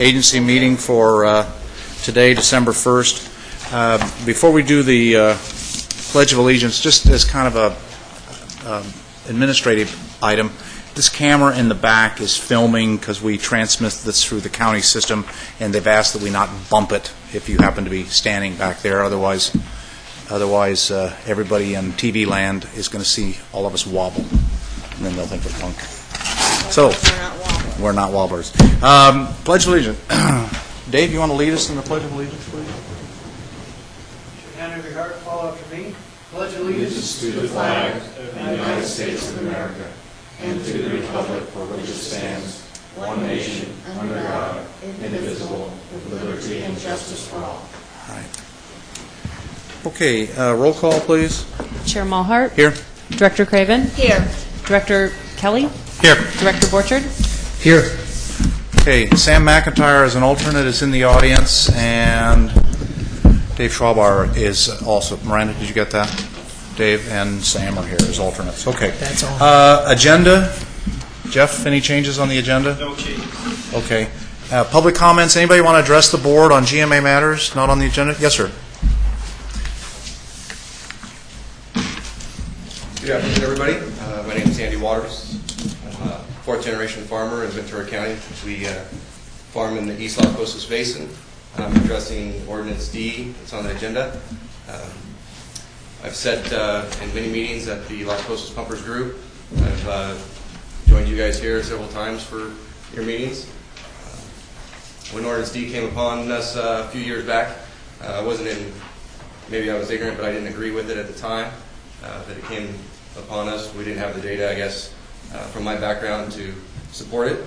Agency meeting for today, December 1st. Before we do the Pledge of Allegiance, just as kind of a administrative item, this camera in the back is filming because we transmit this through the county system, and they've asked that we not bump it if you happen to be standing back there. Otherwise, everybody in TV land is going to see all of us wobble, and then they'll think we're punk. So, we're not wobblers. Pledge of Allegiance. Dave, you want to lead us in the Pledge of Allegiance, please? Hand over your heart, follow after me. Pledge allegiance to the flag of the United States of America and to the republic for which it stands, one nation, under God, indivisible, with liberty and justice for all. All right. Okay, roll call, please. Chair Mulhart. Here. Director Craven. Here. Director Kelly. Here. Director Borchard. Here. Okay, Sam McIntyre as an alternate is in the audience, and Dave Schwabar is also. Miranda, did you get that? Dave and Sam are here as alternates. Okay. That's all. Agenda. Jeff, any changes on the agenda? No changes. Okay. Public comments. Anybody want to address the board on GMA matters not on the agenda? Yes, sir. Good afternoon, everybody. My name is Andy Waters. I'm a fourth-generation farmer in Ventura County. We farm in the East Los Posos Basin. I'm addressing Ordinance D that's on the agenda. I've sat in many meetings at the Los Posos Pumpers Group. I've joined you guys here several times for your meetings. When Ordinance D came upon us a few years back, maybe I was ignorant, but I didn't agree with it at the time that it came upon us. We didn't have the data, I guess, from my background to support it.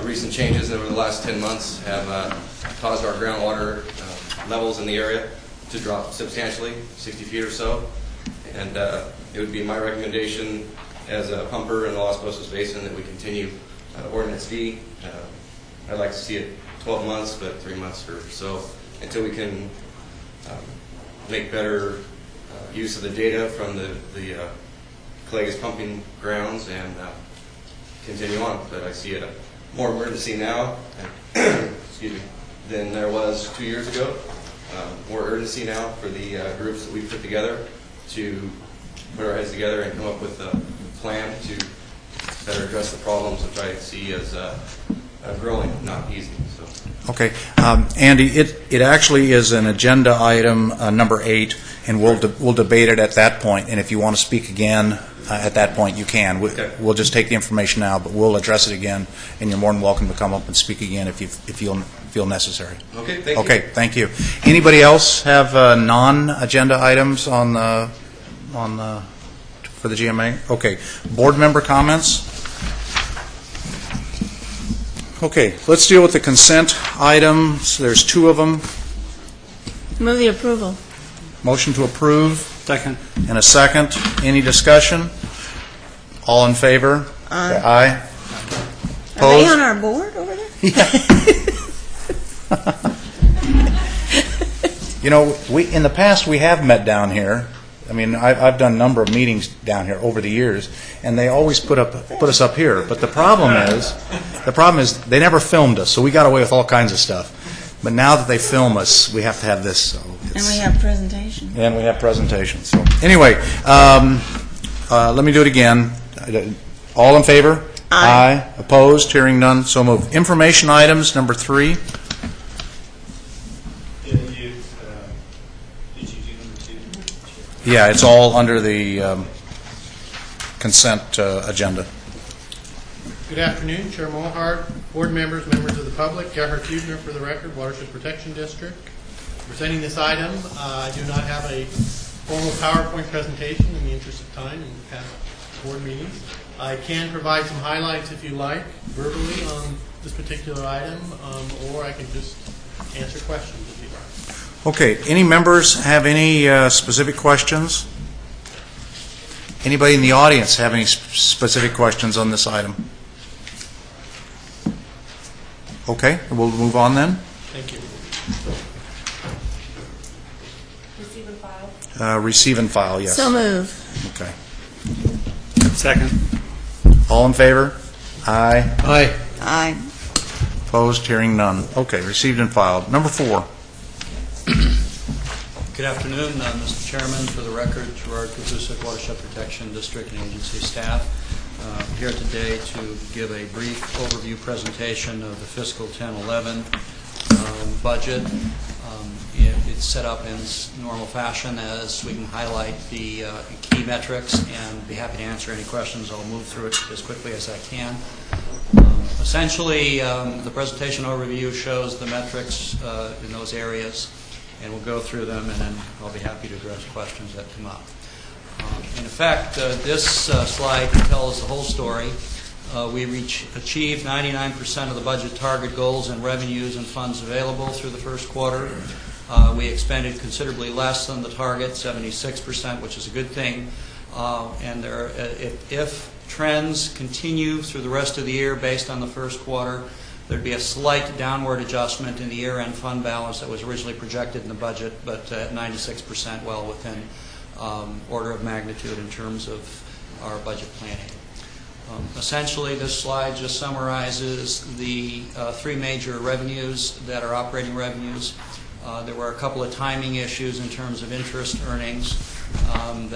Recent changes over the last 10 months have caused our groundwater levels in the area to drop substantially, 60 feet or so. And it would be my recommendation as a pumper in the Los Posos Basin that we continue Ordinance D. I'd like to see it 12 months, but 3 months or so until we can make better use of the data from the Calegas pumping grounds and continue on. But I see a more emergency now excuse me, than there was 2 years ago. More urgency now for the groups that we've put together to put our heads together and come up with a plan to better address the problems, which I see as growing, not easy. So. Okay, Andy, it actually is an agenda item number 8, and we'll debate it at that point. And if you want to speak again at that point, you can. We'll just take the information now, but we'll address it again, and you're more than welcome to come up and speak again if you feel necessary. Okay, thank you. Okay, thank you. Anybody else have non-agenda items for the GMA? Okay, board member comments. Okay, let's deal with the consent items. There's 2 of them. Move the approval. Motion to approve. Second. And a second. Any discussion? All in favor? Aye. Aye. Are they Opposed? on our board over there? You know, in the past we have met down here. I mean, I've done a number of meetings down here over the years, and they always put us up here. But the problem is they never filmed us, so we got away with all kinds of stuff. But now that they film us, we have to have this. So And we have presentation. And we have presentations. So anyway, let me do it again. All in favor? Aye. Opposed? Hearing none. So moved. Information items number 3. Yeah, it's all under the consent agenda. Good afternoon, Chair Mulhart, board members, members of the public. Gerhard Hubner for the record, Watershed Protection District. Presenting this item, I do not have a formal PowerPoint presentation in the interest of time in past board meetings. I can provide some highlights if you like, verbally on this particular item, or I can just answer questions if you like. Okay, any members have any specific questions? Anybody in the audience have any specific questions on this item? Okay, we'll move on then. Thank you. Receive and file. Receive and file, yes. So move. Okay. Second. All in favor? Aye. Aye. Aye. Opposed? Hearing none. Okay, received and filed. Number 4. Good afternoon, Mr. Chairman. For the record, Gerard Kuzusik, Watershed Protection District and agency staff. Here today to give a brief overview presentation of the fiscal 10-11 budget. It's set up in normal fashion as we can highlight the key metrics and be happy to answer any questions. I'll move through it as quickly as I can. Essentially, the presentation overview shows the metrics in those areas, and we'll go through them, and then I'll be happy to address questions that come up. In effect, this slide tells the whole story. We achieved 99% of the budget target goals and revenues and funds available through the first quarter. We expended considerably less than the target, 76%, which is a good thing. And if trends continue through the rest of the year based on the first quarter, there'd be a slight downward adjustment in the year-end fund balance that was originally projected in the budget, but at 96%, well within order of magnitude in terms of our budget planning. Essentially, this slide just summarizes the 3 major revenues that are operating revenues. There were a couple of timing issues in terms of interest earnings.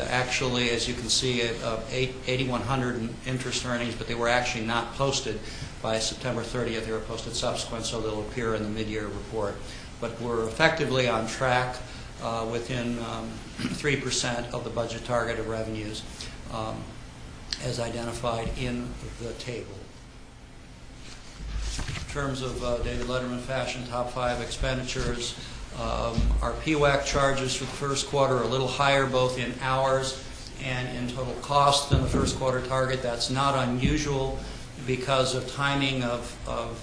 Actually, as you can see, 8,100 in interest earnings, but they were actually not posted by September 30th. They were posted subsequent, so they'll appear in the mid-year report. But we're effectively on track within 3% of the budget target of revenues as identified in the table. In terms of David Letterman fashion, top 5 expenditures, our PWAC charges for the first quarter are a little higher both in hours and in total cost than the first quarter target. That's not unusual because of timing of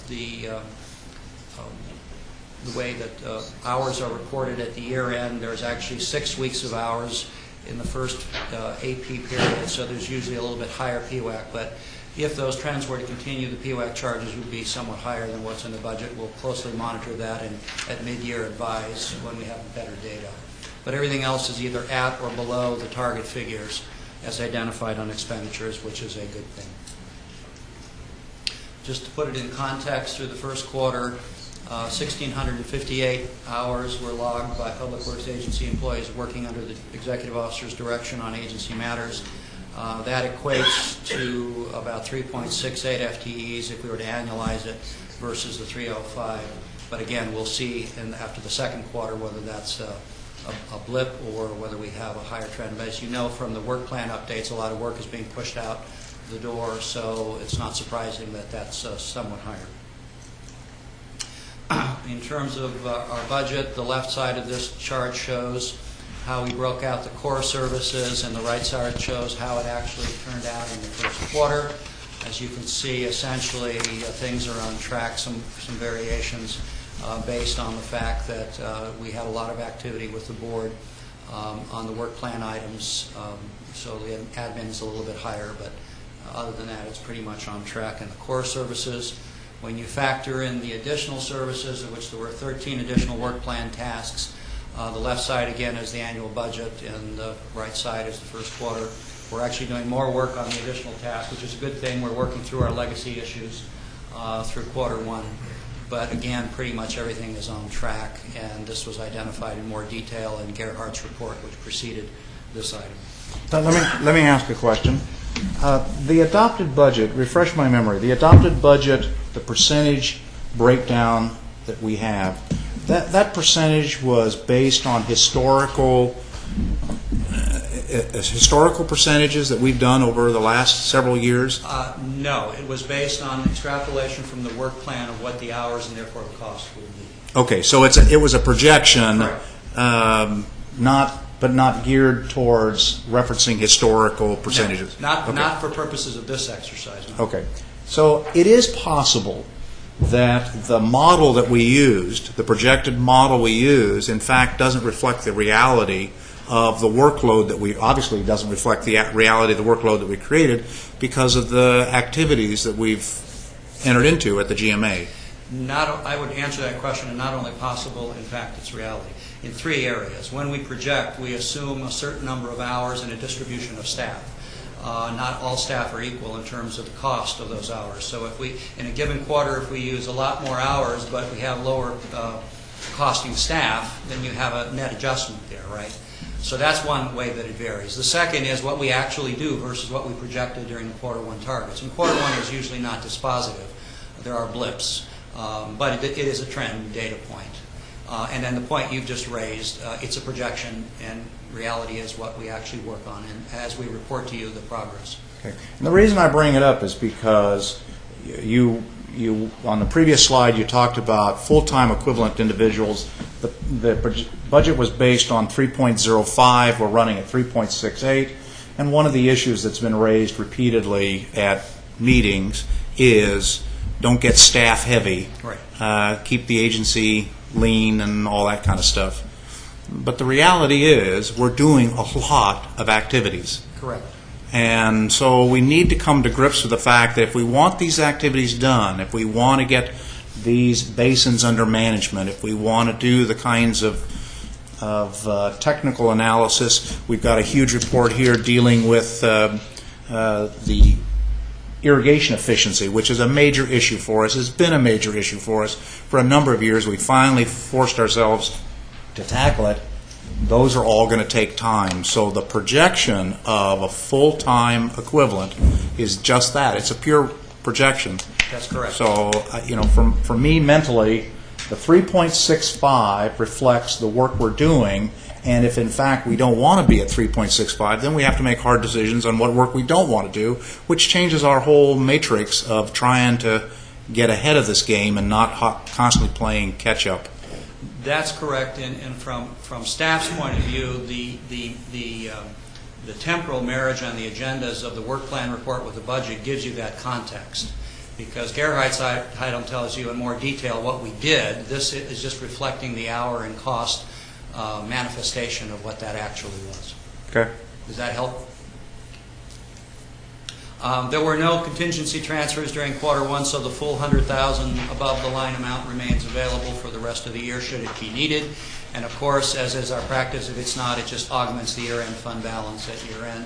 the way that hours are reported at the year end. There's actually 6 weeks of hours in the first AP period, so there's usually a little bit higher PWAC. But if those trends were to continue, the PWAC charges would be somewhat higher than what's in the budget. We'll closely monitor that and at mid-year advise when we have better data. But everything else is either at or below the target figures as identified on expenditures, which is a good thing. Just to put it in context, through the first quarter, 1,658 hours were logged by Public Works Agency employees working under the Executive Officer's direction on agency matters. That equates to about 3.68 FTEs if we were to annualize it versus the 305. But again, we'll see after the second quarter whether that's a blip or whether we have a higher trend. But as you know from the work plan updates, a lot of work is being pushed out the door, so it's not surprising that that's somewhat higher. In terms of our budget, the left side of this chart shows how we broke out the core services, and the right side shows how it actually turned out in the first quarter. As you can see, essentially, things are on track, some variations based on the fact that we had a lot of activity with the board on the work plan items, so the admin is a little bit higher, but other than that, it's pretty much on track in the core services. When you factor in the additional services, of which there were 13 additional work plan tasks, the left side, again, is the annual budget, and the right side is the first quarter. We're actually doing more work on the additional tasks, which is a good thing. We're working through our legacy issues through quarter 1. But again, pretty much everything is on track, and this was identified in more detail in Gerhardt's report, which preceded this item. Let me ask a question. The adopted budget, refresh my memory, the adopted budget, the percentage breakdown that we have, that percentage was based on historical percentages that we've done over the last several years? No, it was based on extrapolation from the work plan of what the hours and therefore the cost would be. Okay, so it was a projection, Correct. Not geared towards referencing historical percentages. No, Okay. not for purposes of this exercise. No. Okay. So it is possible that the model that we used, the projected model we used, in fact doesn't reflect the reality of the workload that we, obviously doesn't reflect the reality of the workload that we created because of the activities that we've entered into at the GMA. I would answer that question, and not only possible, in fact, it's reality, in 3 areas. When we project, we assume a certain number of hours and a distribution of staff. not all staff are equal in terms of the cost of those hours. So if we, in a given quarter, if we use a lot more hours, but we have lower costing staff, then you have a net adjustment there, right? So that's one way that it varies. The second is what we actually do versus what we projected during the quarter one targets. And quarter one is usually not dispositive. There are blips, but it is a trend data point. And then the point you've just raised, it's a projection, and reality is what we actually work on, and as we report to you the progress. Okay. And the reason I bring it up is because you on the previous slide you talked about full-time equivalent individuals. The budget was based on 3.05. We're running at 3.68. And one of the issues that's been raised repeatedly at meetings is don't get staff heavy. Right. Keep the agency lean and all that kind of stuff. But the reality is we're doing a lot of activities. Correct. And so we need to come to grips with the fact that if we want these activities done, if we want to get these basins under management, if we want to do the kinds of technical analysis, we've got a huge report here dealing with the irrigation efficiency, which is a major issue for us, has been a major issue for us for a number of years. We finally forced ourselves to tackle it. Those are all going to take time. So the projection of a full-time equivalent is just that. It's a pure projection. That's correct. So, for me mentally, the 3.65 reflects the work we're doing, and if in fact we don't want to be at 3.65, then we have to make hard decisions on what work we don't want to do, which changes our whole matrix of trying to get ahead of this game and not constantly playing catch-up. That's correct, and from staff's point of view, the temporal marriage on the agendas of the work plan report with the budget gives you that context. Because Gerhardt's item tells you in more detail what we did. This is just reflecting the hour and cost manifestation of what that actually was. Okay. Does that help? There were no contingency transfers during quarter one, so the full $100,000 above the line amount remains available for the rest of the year should it be needed. And of course, as is our practice, if it's not, it just augments the year-end fund balance at year-end.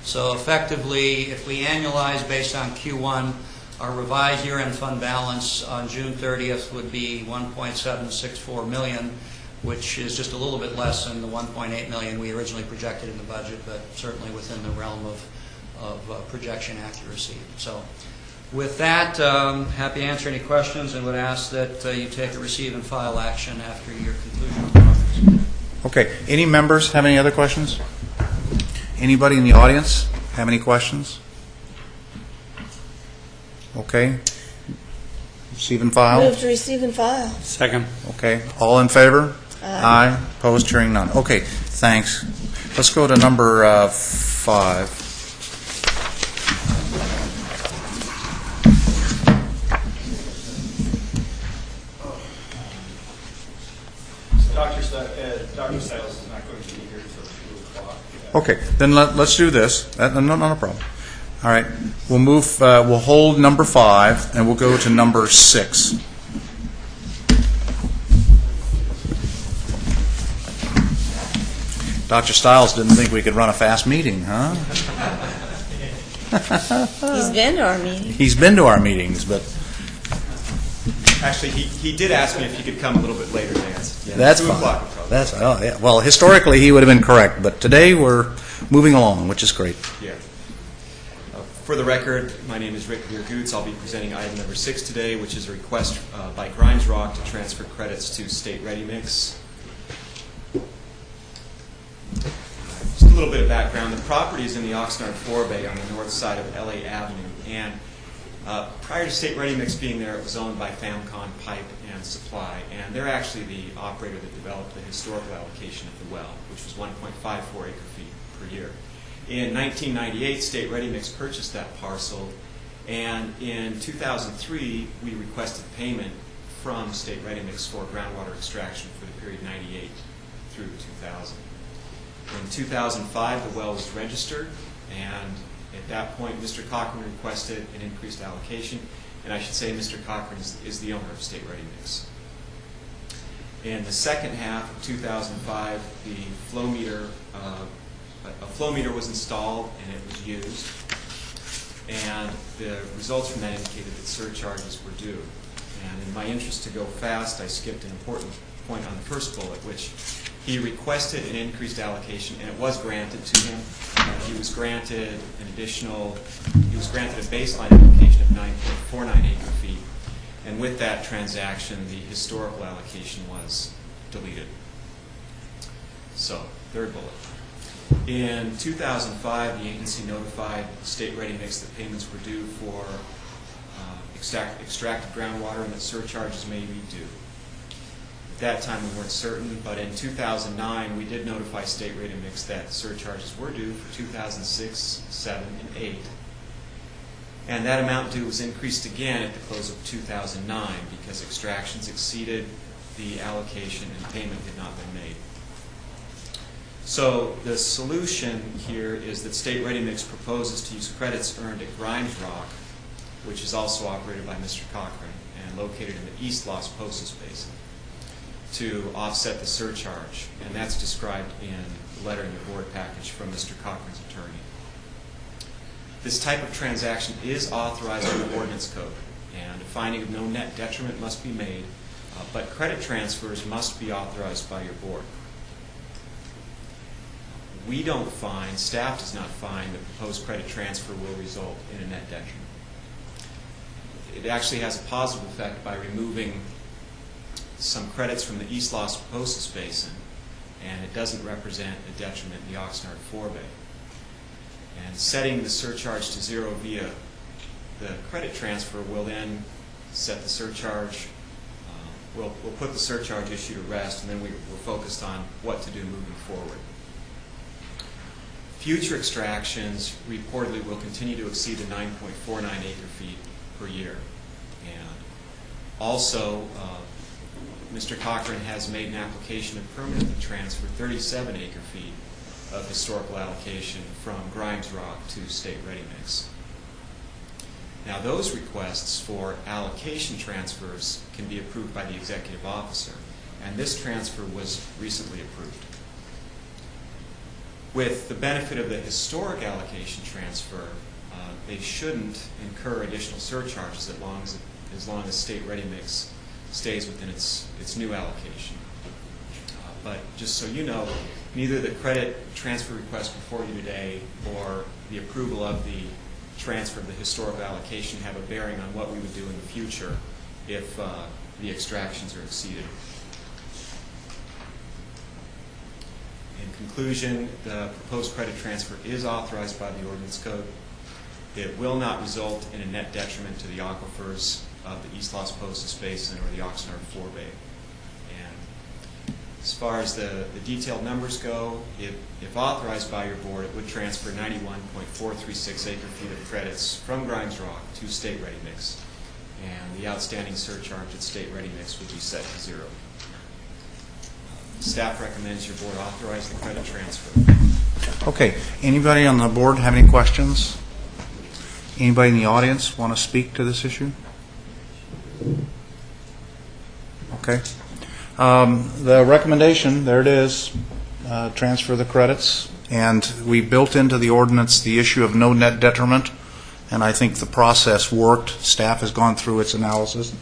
So effectively, if we annualize based on Q1, our revised year-end fund balance on June 30th would be $1.764 million, which is just a little bit less than the $1.8 million we originally projected in the budget, but certainly within the realm of projection accuracy. So with that, happy to answer any questions and would ask that you take a receive and file action after your conclusion of comments. Okay. Any members have any other questions? Anybody in the audience have any questions? Okay. Receive and file? Move to receive and file. Second. Okay. All in favor? Aye. Opposed? Hearing none. Okay. Thanks. Let's go to number 5. Dr. Stiles is not going to be here until 2 o'clock. Okay, then let's do this. Not a problem. All right, we'll move. We'll hold number 5, and we'll go to number 6. Dr. Stiles didn't think we could run a fast meeting, huh? He's been to our meeting. He's been to our meetings, but Actually, he did ask me if he could come a little bit later, Vance. Yeah, that's 2 fine. o'clock would probably That's yeah. Well, historically he would have been correct, but today we're moving along, which is great. Yeah. For the record, my name is Rick Beer-Goots. I'll be presenting item number 6 today, which is a request by Grimes Rock to transfer credits to State Ready Mix. Just a little bit of background. The property is in the Oxnard Forebay on the north side of LA Avenue, and prior to State Ready Mix being there, it was owned by Famcon Pipe and Supply, and they're actually the operator that developed the historical allocation of the well, which was 1.54 acre-feet per year. In 1998, State Ready Mix purchased that parcel, and in 2003, we requested payment from State Ready Mix for groundwater extraction for the period 98 through 2000. In 2005, the well was registered, and at that point, Mr. Cochran requested an increased allocation, and I should say Mr. Cochran is the owner of State Ready Mix. In the second half of 2005, the flow meter a flow meter was installed and it was used, and the results from that indicated that surcharges were due. And in my interest to go fast, I skipped an important point on the first bullet, which he requested an increased allocation, and it was granted to him. He was granted a baseline allocation of 9.49 acre-feet, and with that transaction, the historical allocation was deleted. So, third bullet. In 2005, the agency notified State Ready Mix that payments were due for extracted groundwater and that surcharges may be due. At that time, we weren't certain, but in 2009, we did notify State Ready Mix that surcharges were due for 2006, 7, and 8. And that amount due was increased again at the close of 2009 because extractions exceeded the allocation and payment had not been made. So the solution here is that State Ready Mix proposes to use credits earned at Grimes Rock, which is also operated by Mr. Cochran and located in the East Los Pozos Basin, to offset the surcharge. And that's described in the letter in the board package from Mr. Cochran's attorney. This type of transaction is authorized in the ordinance code, and a finding of no net detriment must be made, but credit transfers must be authorized by your board. We don't find, staff does not find, that proposed credit transfer will result in a net detriment. It actually has a positive effect by removing some credits from the East Los Pozos Basin, and it doesn't represent a detriment in the Oxnard forebay. And setting the surcharge to zero via the credit transfer will then set the surcharge, we'll put the surcharge issue to rest, and then we're focused on what to do moving forward. Future extractions reportedly will continue to exceed the 9.49 acre-feet per year. And also, Mr. Cochran has made an application to permanently transfer 37 acre-feet of historical allocation from Grimes Rock to State Ready Mix. Now, those requests for allocation transfers can be approved by the executive officer, and this transfer was recently approved. With the benefit of the historic allocation transfer, they shouldn't incur additional surcharges as long as State Ready Mix stays within its new allocation. But just so you know, neither the credit transfer request before you today or the approval of the transfer of the historical allocation have a bearing on what we would do in the future if the extractions are exceeded. In conclusion, the proposed credit transfer is authorized by the Ordinance Code. It will not result in a net detriment to the aquifers of the East Los Pozos Basin or the Oxnard forebay. And as far as the detailed numbers go, if authorized by your board, it would transfer 91.436 acre-feet of credits from Grimes Rock to State Ready Mix, and the outstanding surcharge at State Ready Mix would be set to zero. Staff recommends your board authorize the credit transfer. Okay. Anybody on the board have any questions? Anybody in the audience want to speak to this issue? Okay. The recommendation, there it is, transfer the credits. And we built into the ordinance the issue of no net detriment, and I think the process worked. Staff has gone through its analysis.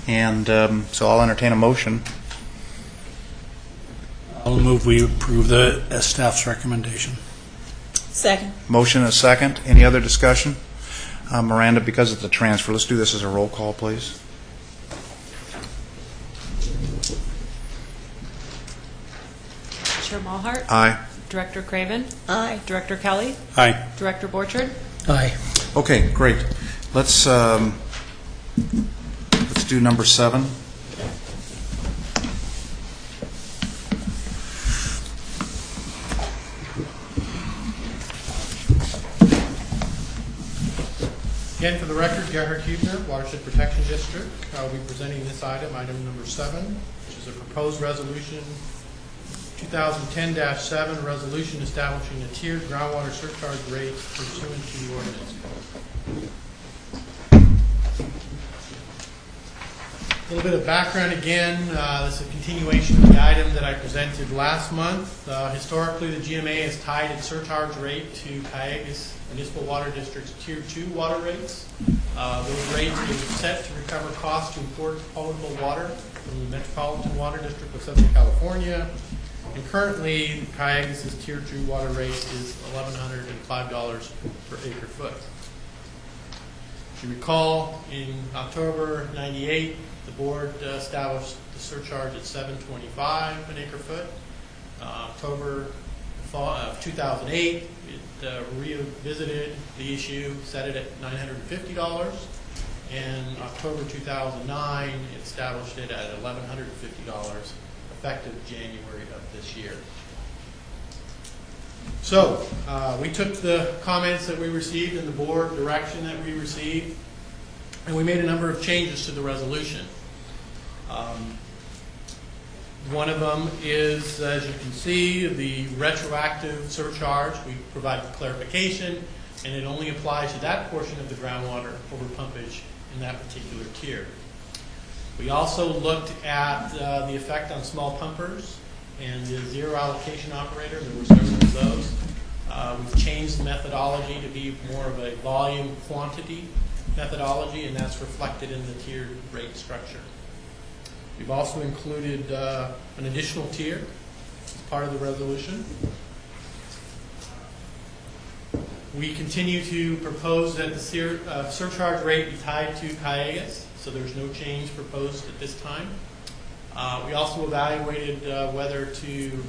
And so I'll entertain a motion. I'll move we approve the staff's recommendation. Second. Motion and a second. Any other discussion? Miranda, because it's a transfer, let's do this as a roll call, please. Chair Mulhart. Aye. Director Craven. Aye. Director Kelly. Aye. Director Borchard. Aye. Okay, great. Let's do number 7. Again, for the record, Gerhard Huebner, Watershed Protection District. I'll be presenting this item, item number 7, which is a proposed resolution, 2010-7, resolution establishing a tiered groundwater surcharge rate pursuant to the ordinance. A little bit of background again. This is a continuation of the item that I presented last month. Historically, the GMA has tied its surcharge rate to Cayugas Municipal Water District's Tier 2 water rates. Those rates are set to recover costs to import potable water from the Metropolitan Water District of Southern California. And currently, Cayugas' Tier 2 water rate is $1,105 per acre foot. If you recall, in October '98, the board established the surcharge at $7.25 an acre foot. October of 2008, it revisited the issue, set it at $950. And October 2009, it established it at $1,150, effective January of this year. So we took the comments that we received and the board direction that we received, and we made a number of changes to the resolution. One of them is, as you can see, the retroactive surcharge. We provided clarification, and it only applies to that portion of the groundwater over pumpage in that particular tier. We also looked at the effect on small pumpers and the zero allocation operator. There were several of those. We've changed the methodology to be more of a volume quantity methodology, and that's reflected in the tiered rate structure. We've also included an additional tier as part of the resolution. We continue to propose that the surcharge rate be tied to Cayugas, so there's no change proposed at this time. We also evaluated whether to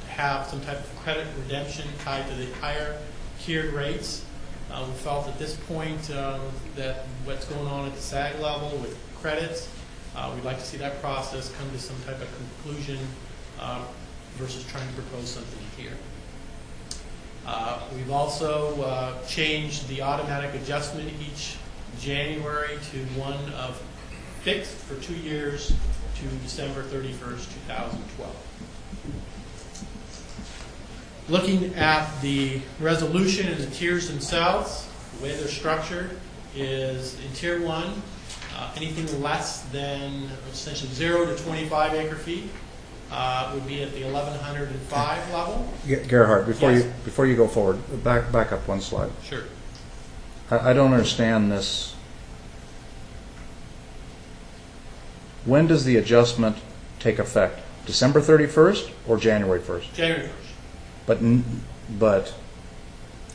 have some type of credit redemption tied to the higher tiered rates. We felt at this point that what's going on at the SAG level with credits, we'd like to see that process come to some type of conclusion versus trying to propose something here. We've also changed the automatic adjustment each January to one of fixed for 2 years to December 31st, 2012. Looking at the resolution and the tiers themselves, the way they're structured is in Tier 1, anything less than essentially 0 to 25 acre feet would be at the 1,105 level. Gerhard, Yes. before you go forward, back up one slide. Sure. I don't understand this. When does the adjustment take effect? December 31st or January 1st? January 1st. But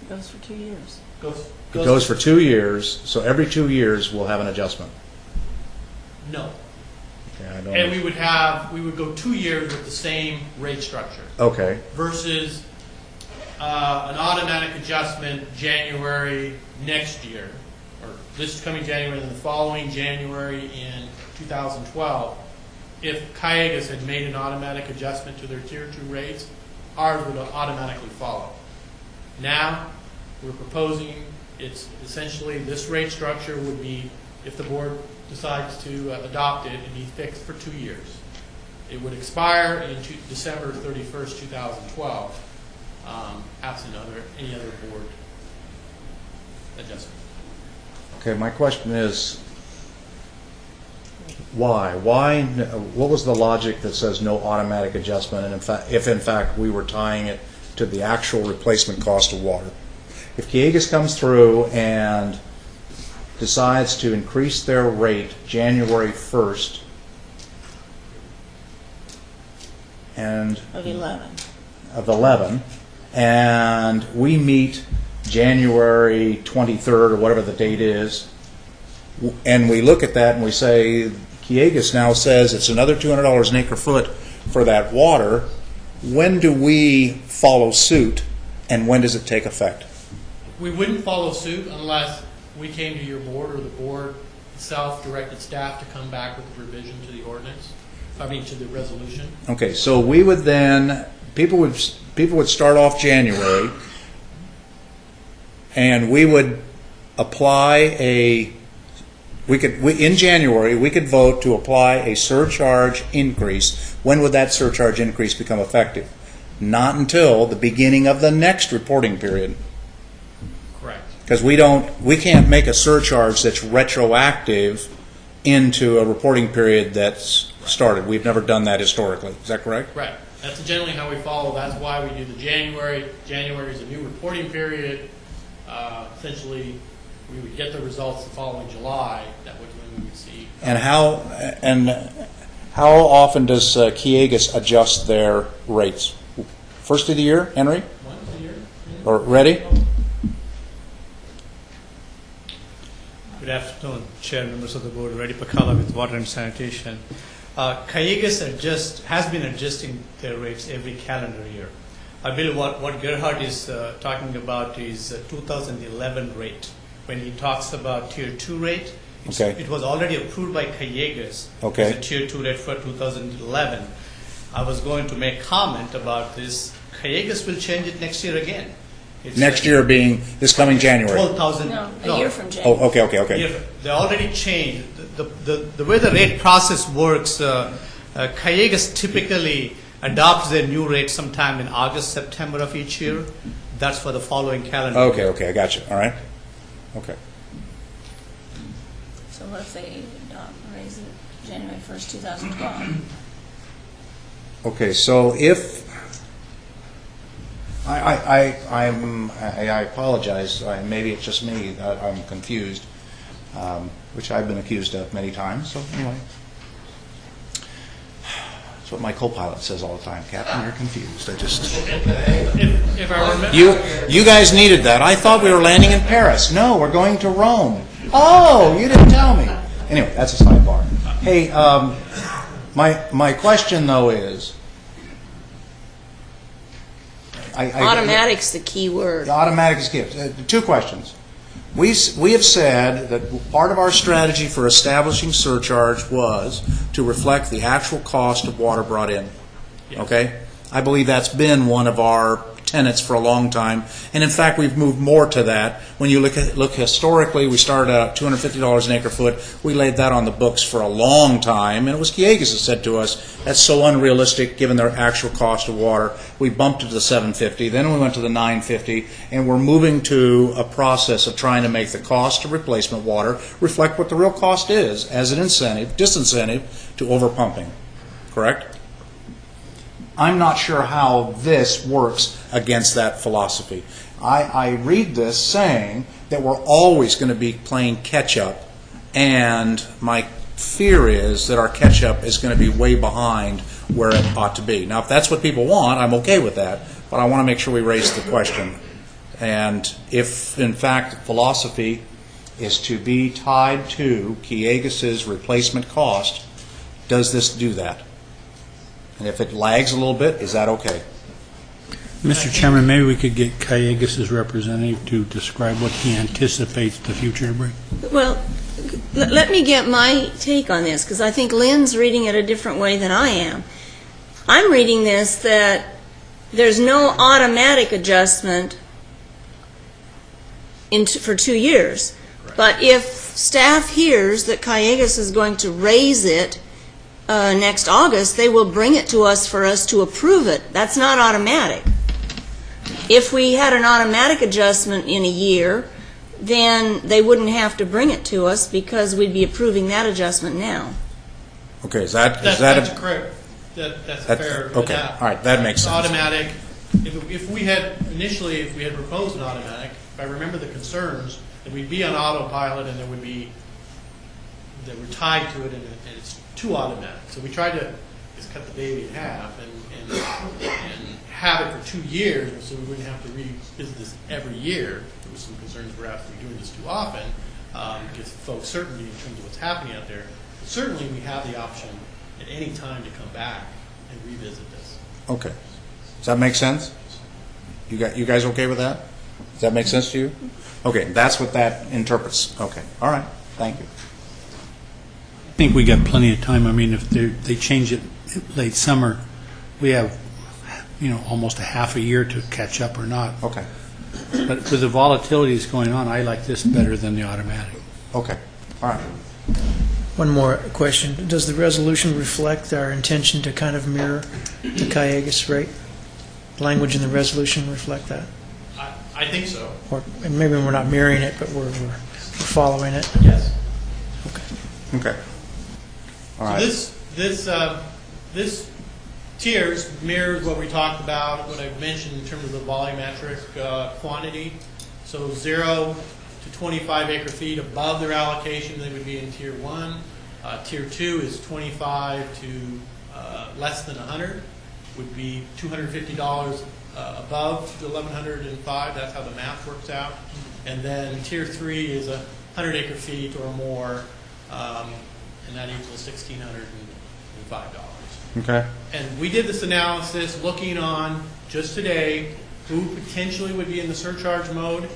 It goes for 2 years. it goes for 2 years, so every 2 years we'll have an adjustment. No. Okay, I don't And we would go 2 years with the same rate structure Okay, versus an automatic adjustment January next year, or this coming January and the following January in 2012. If Cayugas had made an automatic adjustment to their Tier 2 rates, ours would automatically follow. Now, we're proposing, it's essentially this rate structure would be, if the board decides to adopt it, it'd be fixed for 2 years. It would expire in December 31st, 2012, absent any other board adjustment. okay, my question is, why? What was the logic that says no automatic adjustment, and if in fact we were tying it to the actual replacement cost of water? If Cayugas comes through and decides to increase their rate January 1st and Of 11. of 11, and we meet January 23rd or whatever the date is, and we look at that and we say, Cayugas now says it's another $200 an acre foot for that water, when do we follow suit and when does it take effect? We wouldn't follow suit unless we came to your board or the board itself directed staff to come back with a revision to the ordinance, to the resolution. Okay, so we would then, people would start off January, and we would apply in January, we could vote to apply a surcharge increase. When would that surcharge increase become effective? Not until the beginning of the next reporting period. Correct. Because we can't make a surcharge that's retroactive into a reporting period that's started. We've never done that historically. Is that correct? Right. That's generally how we follow. That's why we do the January. January is a new reporting period. Essentially, we would get the results the following July. That would when we would see. And how often does Kiegas adjust their rates? First of the year, Henry? Once a year. Or ready? Good afternoon, Chair, members of the board. Reddy Pakala with Water and Sanitation. Kiegas has been adjusting their rates every calendar year. I believe what Gerhard is talking about is 2011 rate. When he talks about Tier 2 rate, it was already approved by Kiegas as a Tier 2 rate for 2011. I was going to make comment about this. Kiegas will change it next year again. Next year being this coming January? 12,000. No, a year from January. Oh, okay. They already changed. The way the rate process works, Kiegas typically adopts their new rate sometime in August, September of each year. That's for the following calendar year. Okay, I got you. All right. Okay. So what if they raise it January 1st, 2012? Okay, so if I apologize. Maybe it's just me that I'm confused, which I've been accused of many times. So anyway, that's what my co-pilot says all the time. Captain, you're confused. If I remember, You guys needed that. I thought we were landing in Paris. No, we're going to Rome. Oh, you didn't tell me. Anyway, that's a sidebar. Hey, my question though is. Automatic's the key word. Automatic is key. Two questions. We have said that part of our strategy for establishing surcharge was to reflect the actual cost of water brought in. Yes. Okay? I believe that's been one of our tenets for a long time, and in fact we've moved more to that. When you look historically, we started out $250 an acre foot. We laid that on the books for a long time, and it was Kiegas that said to us, that's so unrealistic given their actual cost of water. We bumped it to the $750, then we went to the $950, and we're moving to a process of trying to make the cost of replacement water reflect what the real cost is as an disincentive to overpumping. Correct? I'm not sure how this works against that philosophy. I read this saying that we're always going to be playing catch-up, and my fear is that our catch-up is going to be way behind where it ought to be. Now, if that's what people want, I'm okay with that, but I want to make sure we raise the question. And if, in fact, the philosophy is to be tied to Kiegas's replacement cost, does this do that? And if it lags a little bit, is that okay? Mr. Chairman, maybe we could get Kiegas' representative to describe what he anticipates the future to bring. Well, let me get my take on this, because I think Lynn's reading it a different way than I am. I'm reading this that there's no automatic adjustment for 2 years. Right. But if staff hears that Kiegas is going to raise it next August, they will bring it to us for us to approve it. That's not automatic. If we had an automatic adjustment in a year, then they wouldn't have to bring it to us because we'd be approving that adjustment now. Okay, that's correct. That's fair. Okay, all right, that makes sense. Automatic. If we had proposed an automatic, if I remember the concerns, that we'd be on autopilot and that we're tied to it and it's too automatic. So we tried to just cut the baby in half and have it for 2 years so we wouldn't have to revisit this every year. There was some concerns perhaps we're doing this too often, gives folks certainty in terms of what's happening out there. But certainly we have the option at any time to come back and revisit this. Okay. Does that make sense? You guys okay with that? Does that make sense to you? Okay, that's what that interprets. Okay, all right. Thank you. I think we got plenty of time. I mean, if they change it late summer, we have, almost a half a year to catch up or not. Okay. But with the volatilities going on, I like this better than the automatic. Okay. All right. One more question. Does the resolution reflect our intention to kind of mirror the Kiegas rate? Language in the resolution reflect that? I think so. And maybe we're not mirroring it, but we're following it? Yes. Okay. Okay. All So right. this tiers mirrors what we talked about, what I've mentioned in terms of the volumetric quantity. So 0 to 25 acre feet above their allocation, they would be in Tier 1. Tier 2 is 25 to less than 100, would be $250 above the 1,105. That's how the math works out. And then Tier 3 is 100 acre feet or more, and that equals $1,605. Okay. And we did this analysis looking on, just today, who potentially would be in the surcharge mode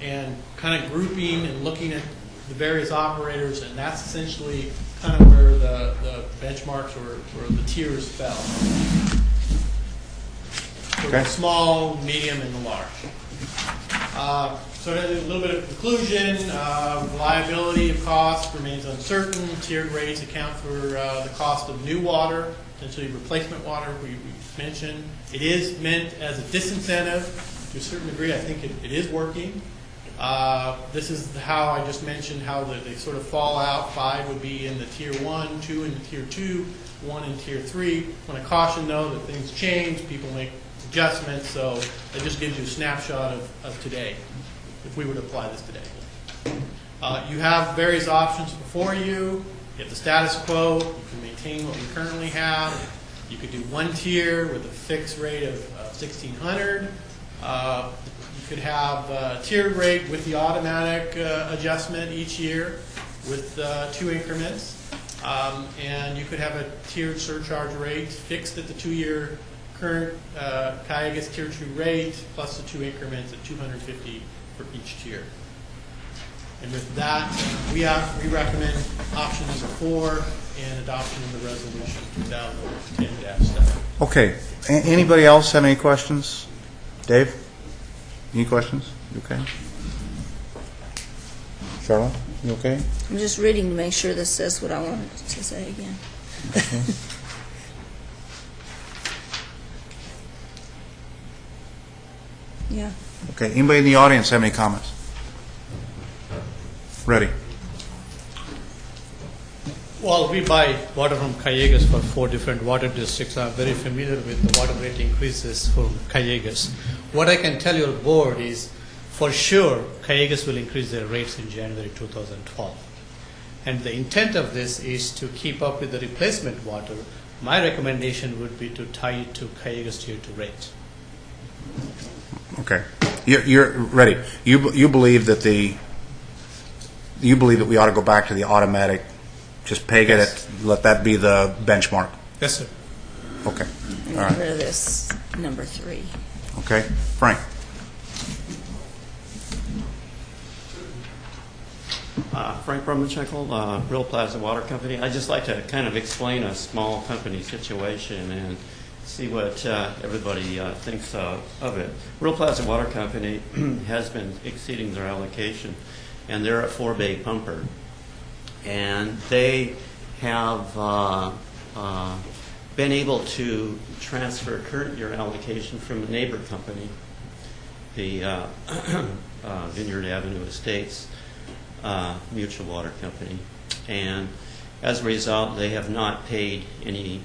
and kind of grouping and looking at the various operators, and that's essentially kind of where the benchmarks or the tiers fell. So Okay. the small, medium, and the large. So a little bit of conclusion. Reliability of cost remains uncertain. Tiered rates account for the cost of new water, essentially replacement water we mentioned. It is meant as a disincentive to a certain degree. I think it is working. This is how I just mentioned how they sort of fall out. 5 would be in the Tier 1, 2 in the Tier 2, 1 in Tier 3. I want to caution, though, that things change. People make adjustments, so it just gives you a snapshot of today, if we were to apply this today. You have various options before you. You have the status quo. You can maintain what we currently have. You could do one tier with a fixed rate of $1,600. You could have a tiered rate with the automatic adjustment each year with 2 increments. And you could have a tiered surcharge rate fixed at the 2-year current Cayugas Tier 2 rate plus the 2 increments at $250 for each tier. And with that, we recommend option number 4 and adoption of the resolution 2010-7. Okay. Anybody else have any questions? Dave? Any questions? You okay? Charlotte? You okay? I'm just reading to make sure this says what I wanted to say again. Okay. Yeah. Okay. Anybody in the audience have any comments? Ready? Well, we buy water from Cayugas for 4 different water districts. I'm very familiar with the water rate increases from Cayugas. What I can tell your board is, for sure, Cayugas will increase their rates in January 2012. And the intent of this is to keep up with the replacement water. My recommendation would be to tie it to Cayugas Tier 2 rate. Okay. You're ready. You believe that we ought to go back to the automatic, just peg it, let that be the benchmark. Yes, sir. Okay. And All get right. rid of this number 3. Okay. Frank? Frank Brumachenko, Real Plaza Water Company. I'd just like to kind of explain a small company situation and see what everybody thinks of it. Real Plaza Water Company has been exceeding their allocation, and they're a 4-bay pumper. And they have been able to transfer current year allocation from a neighbor company, the Vineyard Avenue Estates Mutual Water Company. And as a result, they have not paid any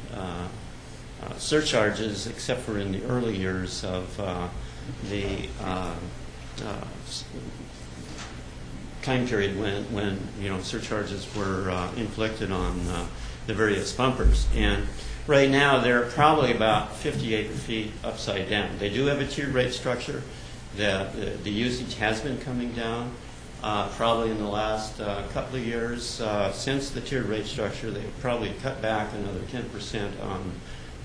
surcharges except for in the early years of the time period when surcharges were inflicted on the various pumpers. And right now they're probably about 50 acre feet upside down. They do have a tiered rate structure. The usage has been coming down. Probably in the last couple of years since the tiered rate structure, they've probably cut back another 10% on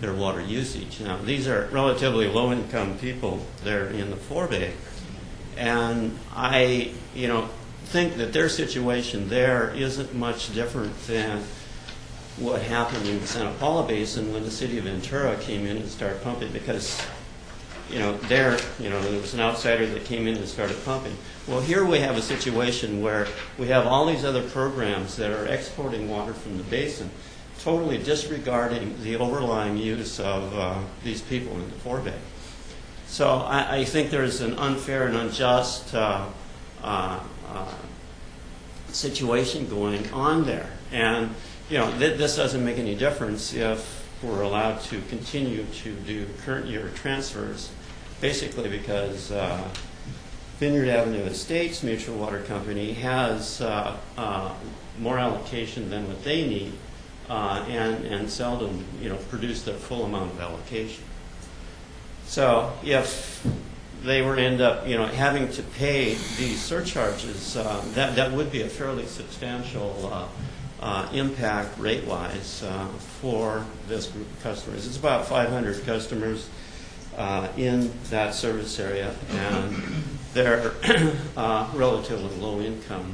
their water usage. Now, these are relatively low-income people. They're in the 4-bay. And I, think that their situation there isn't much different than what happened in the Santa Paula Basin when the city of Ventura came in and started pumping, because there was an outsider that came in and started pumping. Well, here we have a situation where we have all these other programs that are exporting water from the basin, totally disregarding the overlying use of these people in the 4-bay. So I think there's an unfair and unjust situation going on there. And this doesn't make any difference if we're allowed to continue to do current year transfers, basically because Vineyard Avenue Estates Mutual Water Company has more allocation than what they need, and seldom, produce their full amount of allocation. So if they were to end up, having to pay these surcharges, that would be a fairly substantial impact rate-wise for this group of customers. It's about 500 customers in that service area, and they're relatively low-income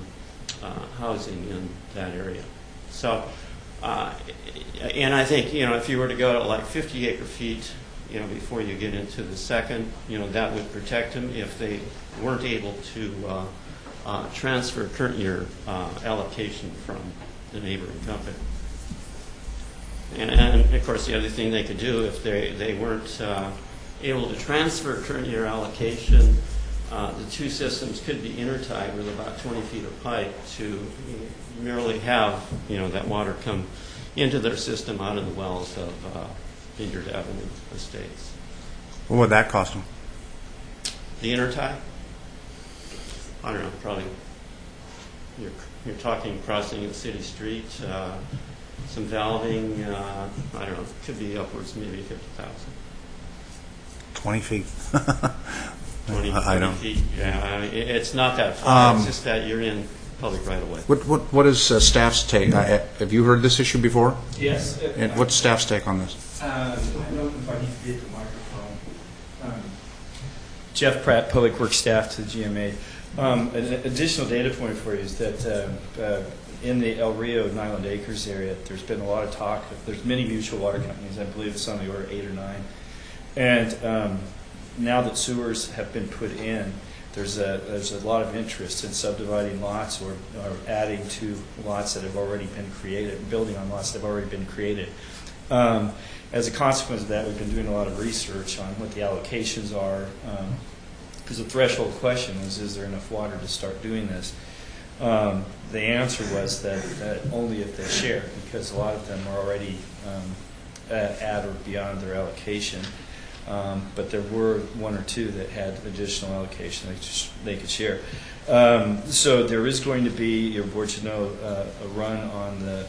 housing in that area. So, and I think, if you were to go to like 50 acre-feet, before you get into the second, that would protect them if they weren't able to transfer current year allocation from the neighboring company. And of course, the other thing they could do if they weren't able to transfer current year allocation, the two systems could be intertied with about 20 feet of pipe to merely have that water come into their system out of the wells of Vineyard Avenue Estates. What would that cost them? The intertie? I don't know, probably you're talking crossing the city street, some valving, I don't know, could be upwards maybe 50,000. 20 feet. 20 feet, yeah. It's not that far, it's just that you're in public right away. What is staff's take? Have you heard this issue before? Yes. And what's staff's take on this? I don't know if I need to get the microphone. Jeff Pratt, Public Works Staff to the GMA. An additional data point for you is that in the El Rio Nyland Acres area, there's been a lot of talk. There's many mutual water companies. I believe it's on the order of 8 or 9. And now that sewers have been put in, there's a lot of interest in subdividing lots or adding to lots that have already been created, building on lots that have already been created. As a consequence of that, we've been doing a lot of research on what the allocations are, because the threshold question was, is there enough water to start doing this? The answer was that only if they share, because a lot of them are already at or beyond their allocation. But there were 1 or 2 that had additional allocation they could share. So there is going to be, your board should know, a run on the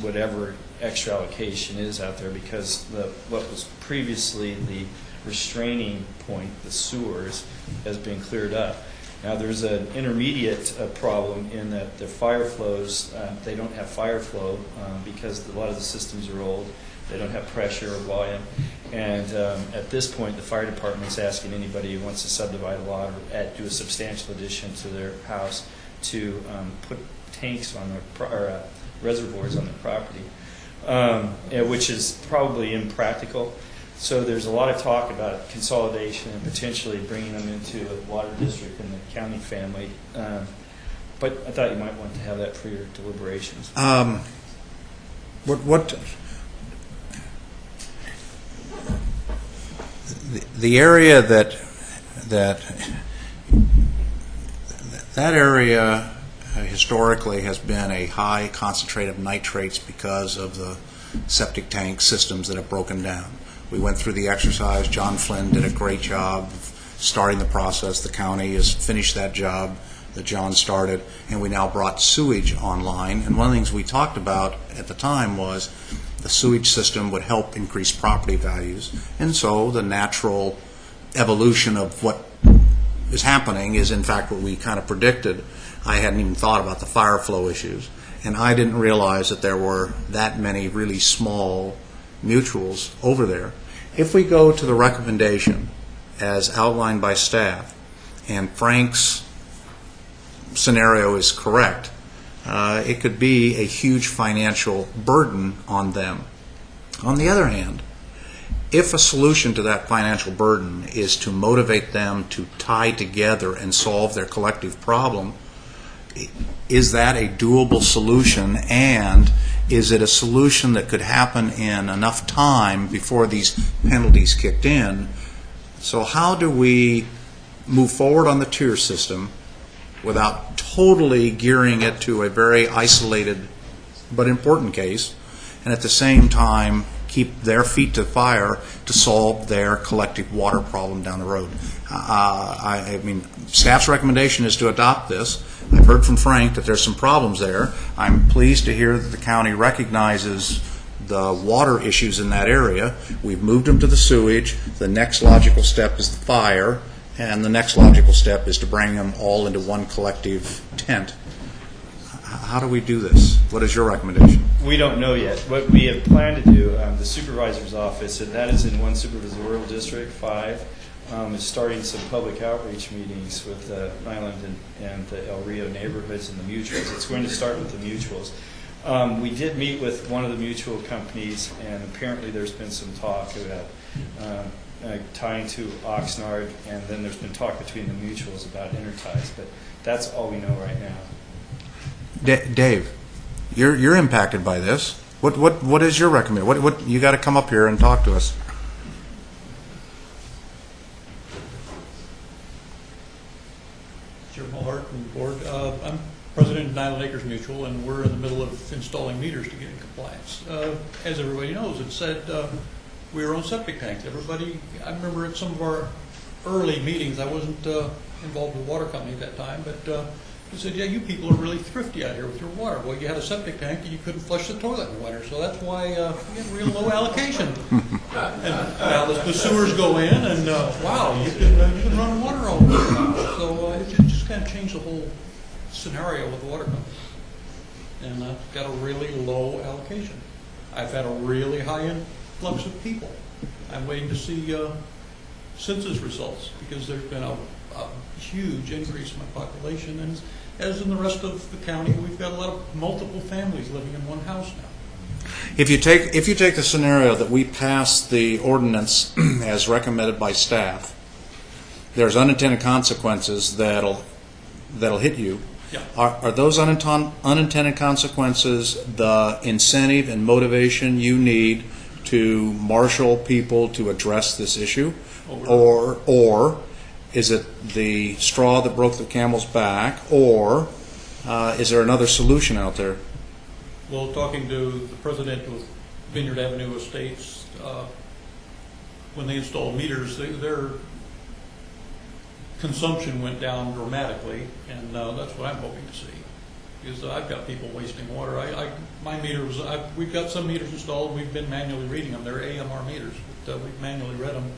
whatever extra allocation is out there, because what was previously the restraining point, the sewers, has been cleared up. Now there's an intermediate problem in that the fire flows, they don't have fire flow because a lot of the systems are old. They don't have pressure or volume. And at this point, the fire department's asking anybody who wants to subdivide a lot or do a substantial addition to their house to put tanks on their reservoirs on their property, which is probably impractical. So there's a lot of talk about consolidation and potentially bringing them into a water district in the county family. But I thought you might want to have that for your deliberations. The area that area historically has been a high concentrate of nitrates because of the septic tank systems that have broken down. We went through the exercise. John Flynn did a great job of starting the process. The county has finished that job that John started, and we now brought sewage online. And one of the things we talked about at the time was the sewage system would help increase property values. And so the natural evolution of what is happening is in fact what we kind of predicted. I hadn't even thought about the fire flow issues, and I didn't realize that there were that many really small mutuals over there. If we go to the recommendation as outlined by staff, and Frank's scenario is correct, it could be a huge financial burden on them. On the other hand, if a solution to that financial burden is to motivate them to tie together and solve their collective problem, is that a doable solution, and is it a solution that could happen in enough time before these penalties kicked in? So how do we move forward on the tier system without totally gearing it to a very isolated but important case, and at the same time keep their feet to the fire to solve their collective water problem down the road. I mean, staff's recommendation is to adopt this. I've heard from Frank that there's some problems there. I'm pleased to hear that the county recognizes the water issues in that area. We've moved them to the sewage. The next logical step is the fire, and the next logical step is to bring them all into one collective tent. How do we do this? What is your recommendation? We don't know yet. What we have planned to do, the supervisor's office, and that is in one supervisorial district, 5, is starting some public outreach meetings with Nyland and the El Rio neighborhoods and the mutuals. It's going to start with the mutuals. We did meet with one of the mutual companies, and apparently there's been some talk about tying to Oxnard, and then there's been talk between the mutuals about interties, but that's all we know right now. Dave, you're impacted by this. What is your recommendation? What you got to come up here and talk to us. Chair Mulhart and Board, I'm president of Nyland Acres Mutual, and we're in the middle of installing meters to get in compliance. As everybody knows, it said we were on septic tanks. Everybody, I remember at some of our early meetings, I wasn't involved with the water company at that time, but he said, yeah, you people are really thrifty out here with your water. Well, you had a septic tank and you couldn't flush the toilet in the winter, so that's why you get real low allocation. And now the sewers go in, and wow, you can run water all over. So it just kind of changed the whole scenario with the water company. And I've got a really low allocation. I've had a really high influx of people. I'm waiting to see census results because there's been a huge increase in my population, and as in the rest of the county, we've got a lot of multiple families living in one house now. If you take the scenario that we pass the ordinance as recommended by staff, there's unintended consequences that'll hit you. Yeah. Are those unintended consequences the incentive and motivation you need to marshal people to address this issue, or is it the straw that broke the camel's back, or is there another solution out there? Well, talking to the president of Vineyard Avenue Estates, when they installed meters, their consumption went down dramatically, and that's what I'm hoping to see. Because I've got people wasting water. My meters, we've got some meters installed. We've been manually reading them. They're AMR meters, but we've manually read them,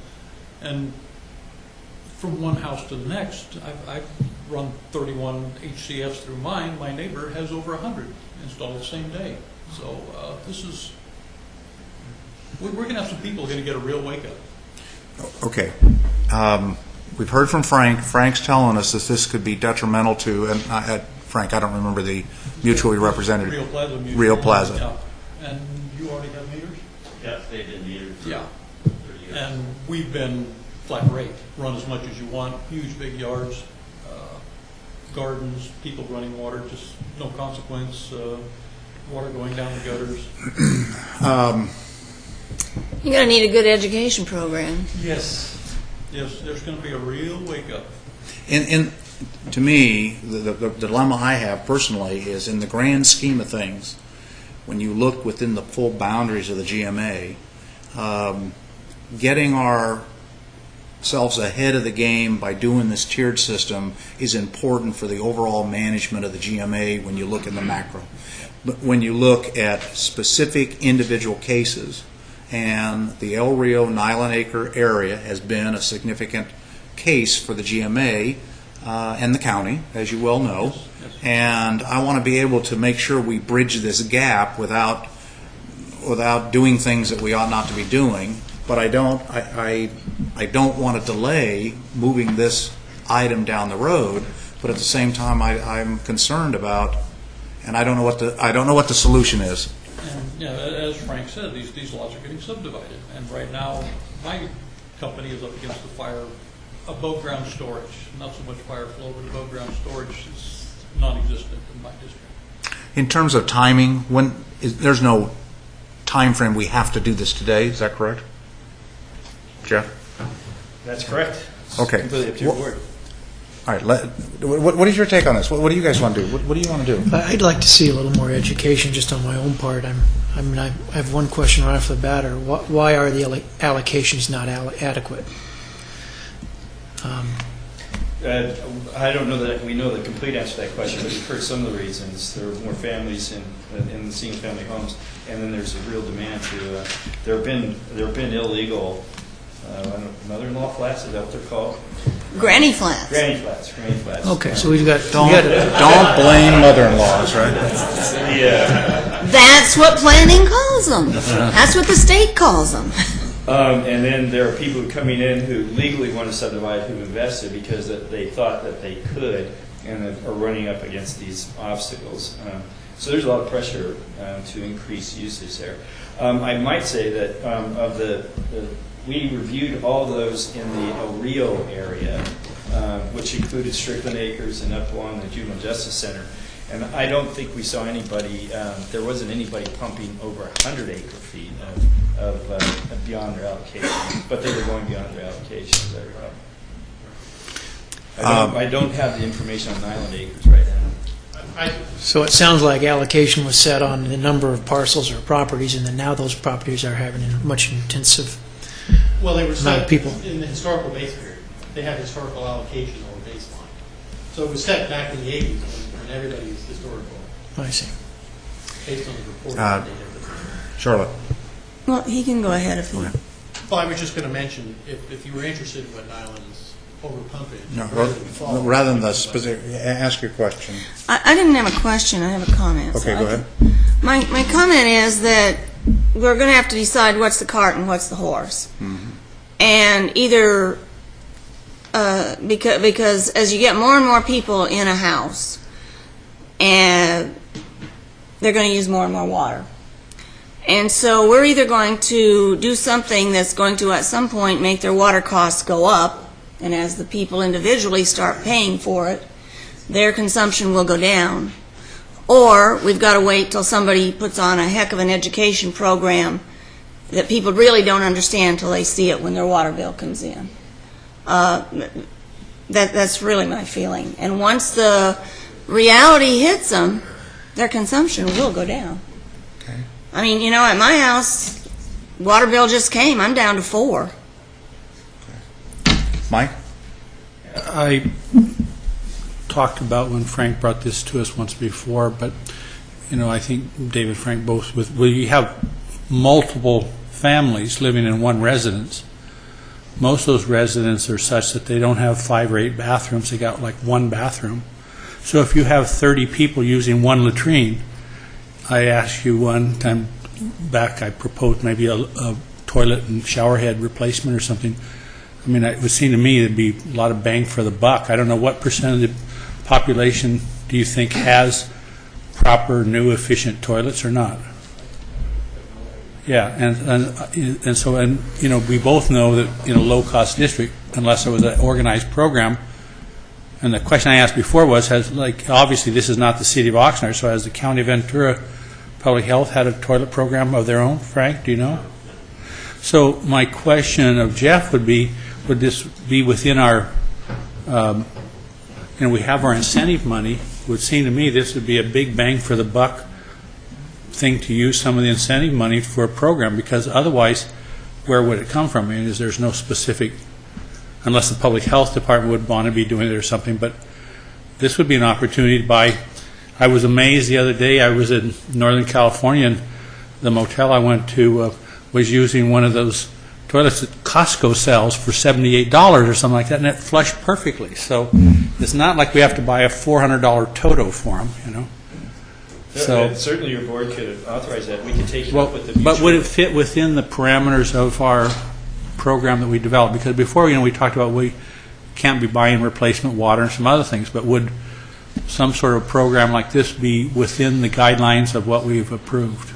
and from one house to the next, I've run 31 HCFs through mine. My neighbor has over 100 installed the same day. So this is, we're going to have some people going to get a real wake up. Okay. We've heard from Frank. Frank's telling us that this could be detrimental to, and Frank, I don't remember the mutually represented. Rio Plaza Mutual. Rio Plaza. Yeah. And you already have meters? Yes, they've been metered. Yeah. And we've been flat rate, run as much as you want, huge big yards, gardens, people running water, just no consequence, water going down the gutters. You're going to need a good education program. Yes, there's going to be a real wake up. To me, the dilemma I have personally is in the grand scheme of things, when you look within the full boundaries of the GMA, getting ourselves ahead of the game by doing this tiered system is important for the overall management of the GMA when you look in the macro. But when you look at specific individual cases, and the El Rio Nyland Acre area has been a significant case for the GMA and the county, as you well know, and I want to be able to make sure we bridge this gap without doing things that we ought not to be doing. But I don't want to delay moving this item down the road. But at the same time, I'm concerned about, and I don't know what the solution is. And as Frank said, these lots are getting subdivided, and right now my company is up against the fire. Above ground storage, not so much fire flow, but above ground storage is non-existent in my district. In terms of timing, there's no time frame we have to do this today. Is that correct, Jeff? That's correct. It's Okay. completely up to your board. All right, what is your take on this? What do you guys want to do? What do you want to do? I'd like to see a little more education just on my own part. I have one question right off the bat. Why are the allocations not adequate? I don't know that we know the complete answer to that question, but you've heard some of the reasons. There are more families in the single-family homes, and then there's a real demand to. There have been illegal mother-in-law flats. Is that what they're called? Granny flats. Granny flats. Okay, so we've got Don't blame mother-in-laws, right? Yeah. That's what planning calls them. That's what the state calls them. And then there are people coming in who legally want to subdivide who invested because they thought that they could and are running up against these obstacles. So there's a lot of pressure to increase usage there. I might say that we reviewed all those in the El Rio area, which included Strickland Acres and up along the Juvenile Justice Center. And I don't think we saw anybody, there wasn't anybody pumping over 100 acre-feet of beyond their allocation, but they were going beyond their allocations. I don't have the information on Island Acres right now. So it sounds like allocation was set on the number of parcels or properties, and then now those properties are having a much intensive Well, they were amount set of people. in the historical base period. They had historical allocation or baseline. So it was set back in the 80s when everybody's historical, I see. based on the reporting that they did. Charlotte. Well, he can go ahead if he... Well, I was just going to mention, if you were interested in what Nyland's overpumpage... No, rather than the specific, ask your question. I didn't have a question, I have a comment. Okay, go ahead. My comment is that we're going to have to decide what's the cart and what's the horse. And either, because as you get more and more people in a house, and they're going to use more and more water. And so we're either going to do something that's going to at some point make their water costs go up, and as the people individually start paying for it, their consumption will go down. Or we've got to wait till somebody puts on a heck of an education program that people really don't understand until they see it when their water bill comes in. That's really my feeling. And once the reality hits them, their consumption will go down. Okay. I mean, you know, at my house, water bill just came. I'm down to 4. Mike? I talked about when Frank brought this to us once before, but, you know, I think David, Frank, both with, we have multiple families living in one residence. Most of those residences are such that they don't have 5 or 8 bathrooms. They got like 1 bathroom. So if you have 30 people using 1 latrine, I asked you one time back, I proposed maybe a toilet and shower head replacement or something. I mean, it would seem to me it'd be a lot of bang for the buck. I don't know what percent of the population do you think has proper, new, efficient toilets or not? Yeah, and so you know, we both know that in a low-cost district, unless there was an organized program, and the question I asked before was, obviously this is not the city of Oxnard, so has the County of Ventura Public Health had a toilet program of their own? Frank, do you know? So my question of Jeff would be, would this be within our, we have our incentive money. It would seem to me this would be a big bang for the buck thing to use some of the incentive money for a program, because otherwise, where would it come from? I mean, there's no specific, unless the public health department would want to be doing it or something, but this would be an opportunity to buy. I was amazed the other day, I was in Northern California, and the motel I went to was using one of those toilets that Costco sells for $78 or something like that, and it flushed perfectly. So it's not like we have to buy a $400 Toto for them, you know. So certainly your board could authorize that. We could take it up with the mutual. But would it fit within the parameters of our program that we developed? Because before, you know, we talked about we can't be buying replacement water and some other things, but would some sort of program like this be within the guidelines of what we've approved?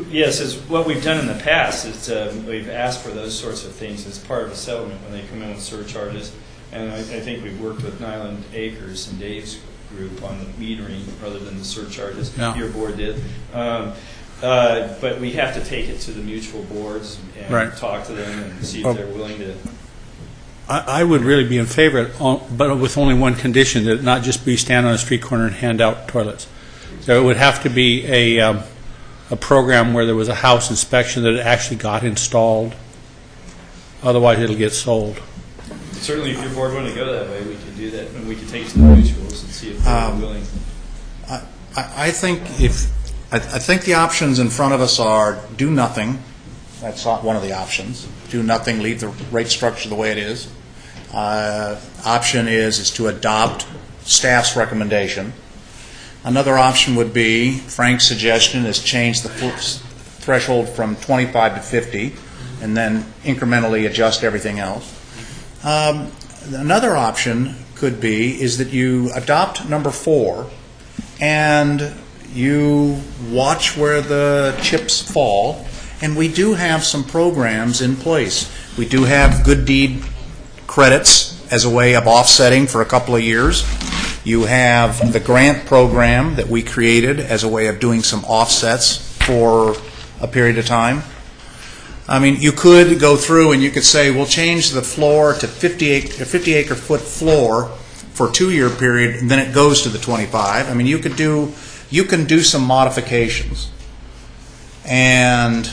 Yes, as what we've done in the past is we've asked for those sorts of things as part of the settlement when they come in with surcharges. And I think we've worked with Nyland Acres and Dave's group on the metering rather than the surcharges. Yeah. Your board did. But we have to take it to the mutual boards and Right. talk to them and see if they're willing to I would really be in favor, but with only one condition, that it not just be stand on a street corner and hand out toilets. So it would have to be a program where there was a house inspection that it actually got installed. Otherwise, it'll get sold. Certainly, if your board wanted to go that way, we could do that, and we could take it to the mutuals and see if they're willing. I think I think the options in front of us are do nothing. That's not one of the options. Do nothing, leave the rate structure the way it is. Option is to adopt staff's recommendation. Another option would be, Frank's suggestion is change the threshold from 25 to 50 and then incrementally adjust everything else. Another option could be is that you adopt number 4 and you watch where the chips fall. And we do have some programs in place. We do have good deed credits as a way of offsetting for a couple of years. You have the grant program that we created as a way of doing some offsets for a period of time. I mean, you could go through and you could say, we'll change the floor to 50 acre foot floor for a 2-year period, and then it goes to the 25. I mean, you can do some modifications. And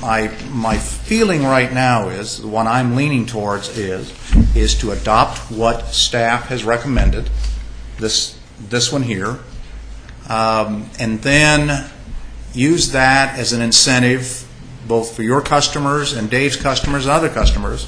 my feeling right now is, the one I'm leaning towards is to adopt what staff has recommended, this one here, and then use that as an incentive both for your customers and Dave's customers and other customers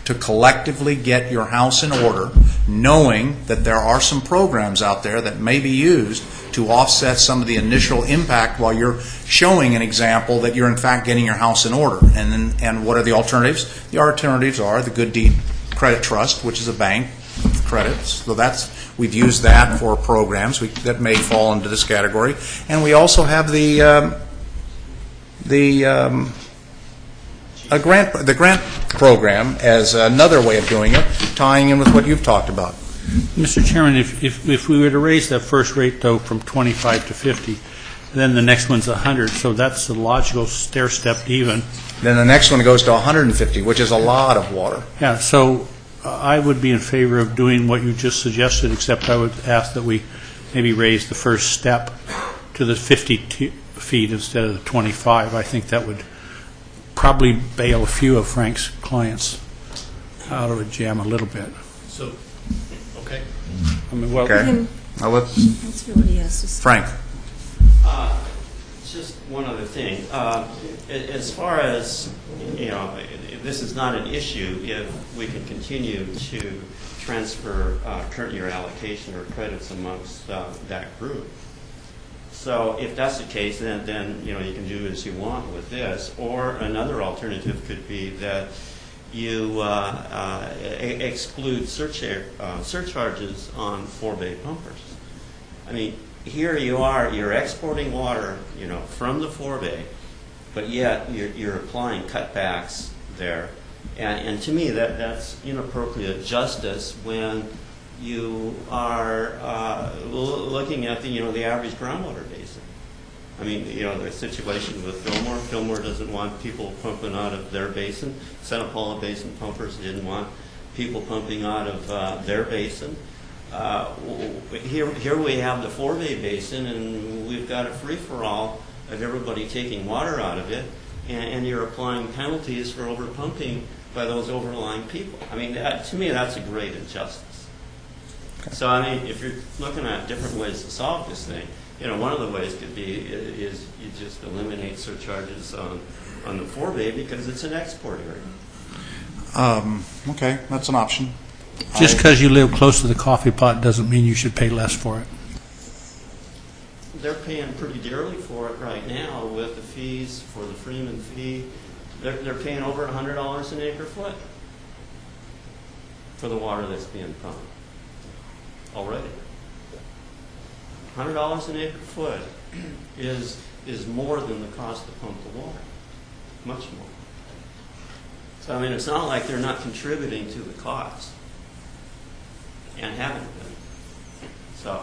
to collectively get your house in order, knowing that there are some programs out there that may be used to offset some of the initial impact while you're showing an example that you're in fact getting your house in order. And what are the alternatives? The alternatives are the Good Deed Credit Trust, which is a bank of credits. So we've used that for programs that may fall into this category. And we also have the grant program as another way of doing it, tying in with what you've talked about. Mr. Chairman, if we were to raise that first rate, though, from 25 to 50, then the next one's 100, so that's the logical stair-step even. Then the next one goes to 150, which is a lot of water. Yeah, so I would be in favor of doing what you just suggested, except I would ask that we maybe raise the first step to the 50 feet instead of the 25. I think that would probably bail a few of Frank's clients out of a jam a little bit. So, okay. I mean, well, Okay. Now let's That's what he has to say. Frank. Just one other thing. As far as, this is not an issue if we can continue to transfer current year allocation or credits amongst that group. So if that's the case, then you can do as you want with this. Or another alternative could be that you exclude surcharges on 4-bay pumpers. I mean, here you are, you're exporting water, from the 4-bay, but yet you're applying cutbacks there. And to me, that's inappropriate justice when you are looking at the average groundwater basin. I mean, the situation with Fillmore. Fillmore doesn't want people pumping out of their basin. Santa Paula Basin pumpers didn't want people pumping out of their basin. Here we have the 4-bay basin, and we've got a free-for-all of everybody taking water out of it, and you're applying penalties for overpumping by those overlying people. I mean, to me, that's a great injustice. Okay. So, I mean, if you're looking at different ways to solve this thing, one of the ways could be is you just eliminate surcharges on the 4-bay because it's an export area. Okay, that's an option. just because you live close to the coffee pot doesn't mean you should pay less for it. They're paying pretty dearly for it right now with the fees for the Freeman fee. They're paying over $100 an acre foot for the water that's being pumped already. $100 an acre foot is more than the cost to pump the water, much more. So I mean, it's not like they're not contributing to the cost, and haven't been. So,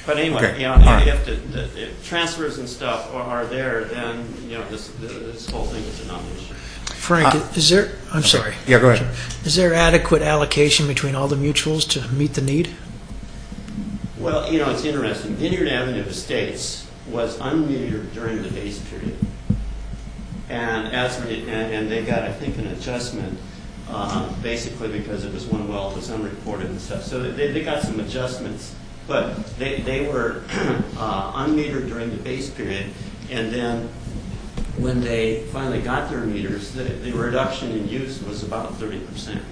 but anyway, Okay. If the transfers and stuff are there, then this whole thing is a non-issue. Frank, is there, I'm sorry, Yeah, go ahead. is there adequate allocation between all the mutuals to meet the need? Well, you know, it's interesting. Vineyard Avenue Estates was unmetered during the base period. And they got, I think, an adjustment basically because it was one well that was unreported and stuff. So they got some adjustments, but they were unmetered during the base period. And then when they finally got their meters, the reduction in use was about 30%.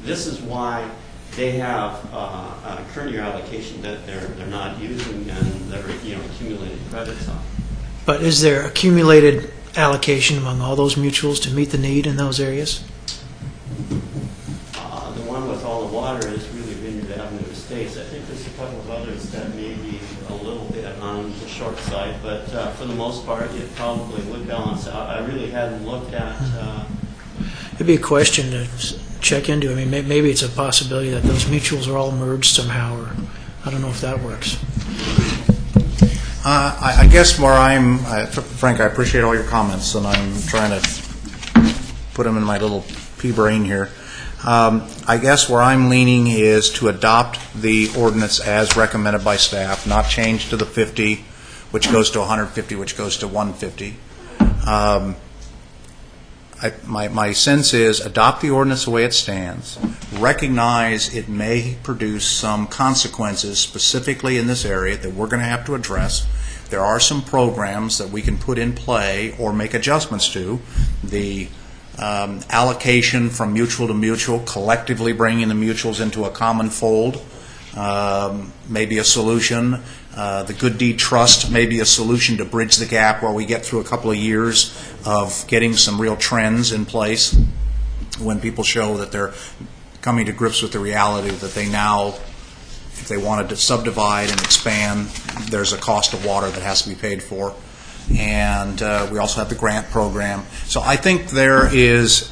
This is why they have a current year allocation that they're not using and they're accumulating credits on. But is there accumulated allocation among all those mutuals to meet the need in those areas? The one with all the water is really Vineyard Avenue Estates. I think there's a couple of others that may be a little bit on the short side, but for the most part, it probably would balance out. I really hadn't looked at. It'd be a question to check into. I mean, maybe it's a possibility that those mutuals are all merged somehow, or I don't know if that works. I guess where Frank, I appreciate all your comments, and I'm trying to put them in my little pea brain here. I guess where I'm leaning is to adopt the ordinance as recommended by staff, not change to the 50, which goes to 150, which goes to 150. My sense is adopt the ordinance the way it stands, recognize it may produce some consequences specifically in this area that we're going to have to address. There are some programs that we can put in play or make adjustments to. The allocation from mutual to mutual, collectively bringing the mutuals into a common fold, may be a solution. The Good Deed Trust may be a solution to bridge the gap while we get through a couple of years of getting some real trends in place when people show that they're coming to grips with the reality that they now, if they wanted to subdivide and expand, there's a cost of water that has to be paid for. And we also have the grant program. So I think there is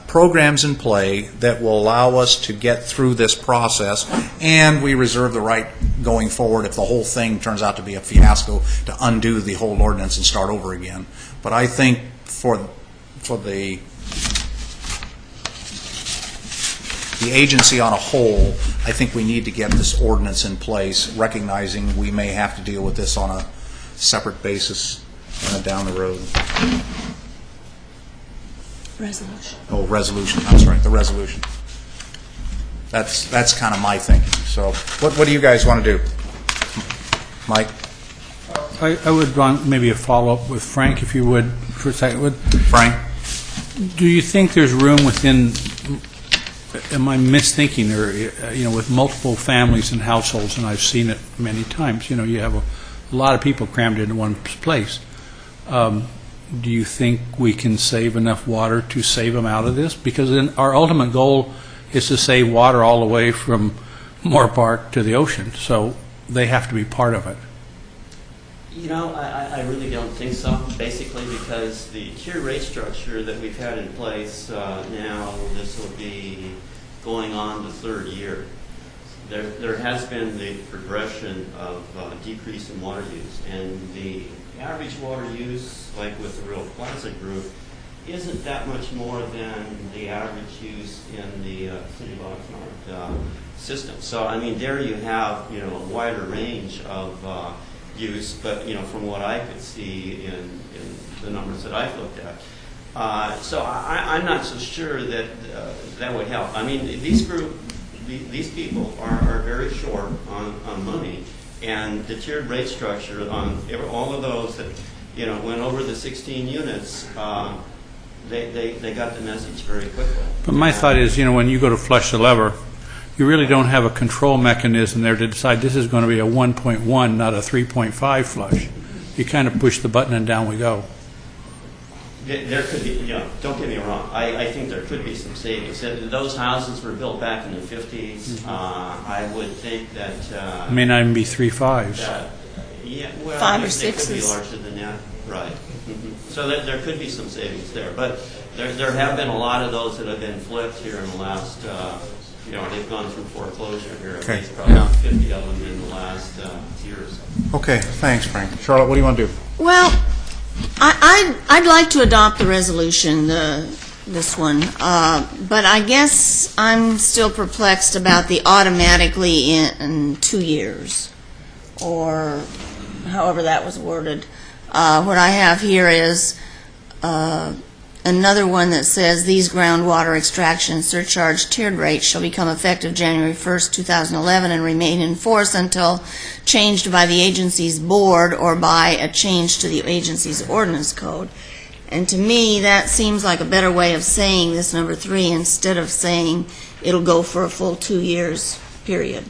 programs in play that will allow us to get through this process, and we reserve the right going forward if the whole thing turns out to be a fiasco to undo the whole ordinance and start over again. But I think for the agency on a whole, I think we need to get this ordinance in place, recognizing we may have to deal with this on a separate basis down the road. Resolution. Oh, resolution. That's right, the resolution. That's kind of my thinking. So what do you guys want to do? Mike? I would want maybe a follow-up with Frank, if you would, for a second. Frank? Do you think there's room within, am I misthinking, or, with multiple families and households, and I've seen it many times, you have a lot of people crammed into one place. Do you think we can save enough water to save them out of this? Because our ultimate goal is to save water all the way from Moore Park to the ocean, so they have to be part of it. I really don't think so, basically because the tier rate structure that we've had in place now, this will be going on the third year. There has been the progression of decrease in water use, and the average water use, like with the Real Plaza Group, isn't that much more than the average use in the City of Oxnard system. So, I mean, there you have, a wider range of use, but, from what I could see in the numbers that I've looked at. So I'm not so sure that that would help. I mean, these people are very short on money, and the tiered rate structure on all of those that went over the 16 units, they got the message very quickly. But my thought is, when you go to flush the lever, you really don't have a control mechanism there to decide this is going to be a 1.1, not a 3.5 flush. You kind of push the button and down we go. There could be, don't get me wrong, I think there could be some savings. Those houses were built back in the 50s. I would think that... may not even be 3.5s. Well, 5 or they could be 6s. larger than that, right. So there could be some savings there. But there have been a lot of those that have been flipped here in the last, they've gone through foreclosure here. Okay. At least probably 50 of them in the last year or so. Okay, thanks, Frank. Charlotte, what do you want to do? Well, I'd like to adopt the resolution. this one. But I guess I'm still perplexed about the automatically in 2 years, or however that was worded. What I have here is another one that says, these groundwater extraction surcharge tiered rates shall become effective January 1st, 2011, and remain in force until changed by the agency's board or by a change to the agency's ordinance code. And to me, that seems like a better way of saying this number 3 instead of saying it'll go for a full 2 years period.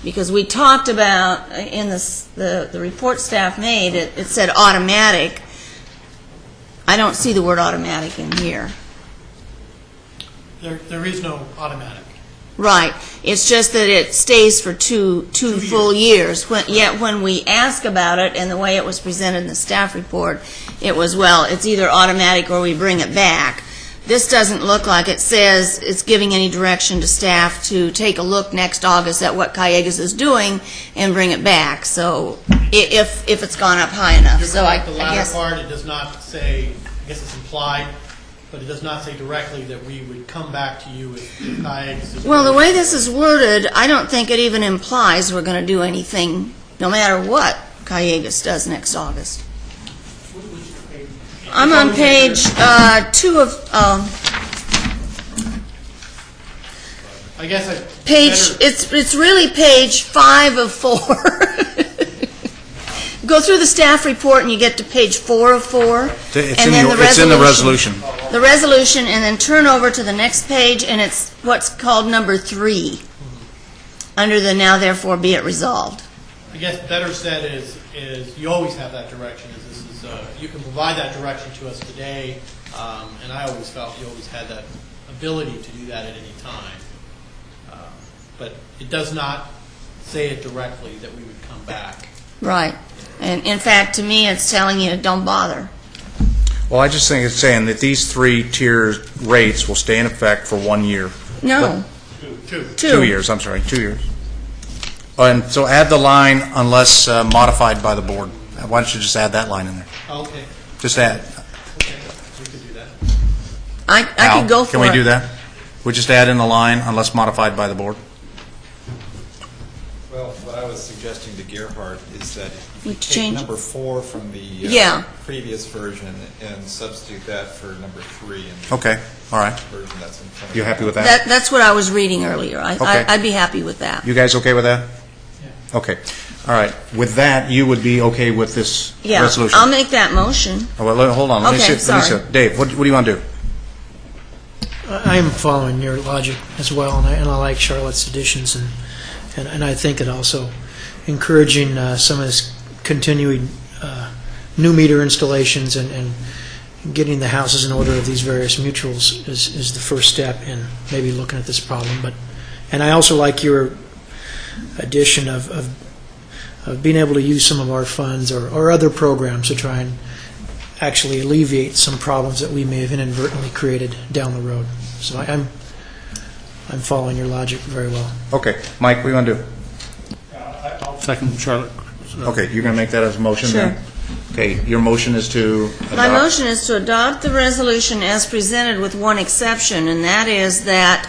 Because we talked about, in the report staff made, it said automatic. I don't see the word automatic in here. There is no automatic. Right. It's just that it stays for two full years. Yet when we ask about it, and the way it was presented in the staff report, it was, well, it's either automatic or we bring it back. This doesn't look like it says it's giving any direction to staff to take a look next August at what Callegas is doing and bring it back. So if it's gone up high enough. You're So correct. I The latter guess. part, it does not say, I guess it's implied, but it does not say directly that we would come back to you if Callegas is... Well, the way this is worded, I don't think it even implies we're going to do anything, no matter what Callegas does next August. I'm on page 2 of, I guess I... page, it's really page 5 of 4. Go through the staff report and you get to page 4 of 4. It's and then it's in the resolution. The resolution, and then turn over to the next page, and it's what's called number 3, under the now therefore be it resolved. I guess better said is you always have that direction. You can provide that direction to us today, and I always felt you always had that ability to do that at any time. But it does not say it directly that we would come back. Right. And in fact, to me, it's telling you, don't bother. Well, I just think it's saying that these 3 tier rates will stay in effect for 1 year. No. 2 years, I'm sorry, 2 years. And so add the line unless modified by the board. Why don't you just add that line in there? Okay. Just add. Okay. We could do that. I Al, could go for it. can we do that? We just add in the line unless modified by the board? Well, what I was suggesting to Gerhard is that We you take change- number 4 from the Yeah. previous version and substitute that for number 3 in the Okay, all right. version that's in front of You happy with that? That's what I was reading earlier. Okay. I'd be happy with that. You guys okay with that? Yeah. Okay, all right. With that, you would be okay with this Yeah, resolution? I'll make that motion. Oh, well, hold on. Let me Okay, see. Let me sorry. see. Dave, what do you want to do? I am following your logic as well, and I like Charlotte's additions, and I think that also encouraging some of this continuing new meter installations and getting the houses in order of these various mutuals is the first step in maybe looking at this problem. And I also like your addition of being able to use some of our funds or other programs to try and actually alleviate some problems that we may have inadvertently created down the road. So I'm following your logic very well. Okay, Mike, what do you want to do? I'll second Charlotte. Okay, you're going to make that as a motion then? Okay, your motion is to adopt? My motion is to adopt the resolution as presented with one exception, and that is that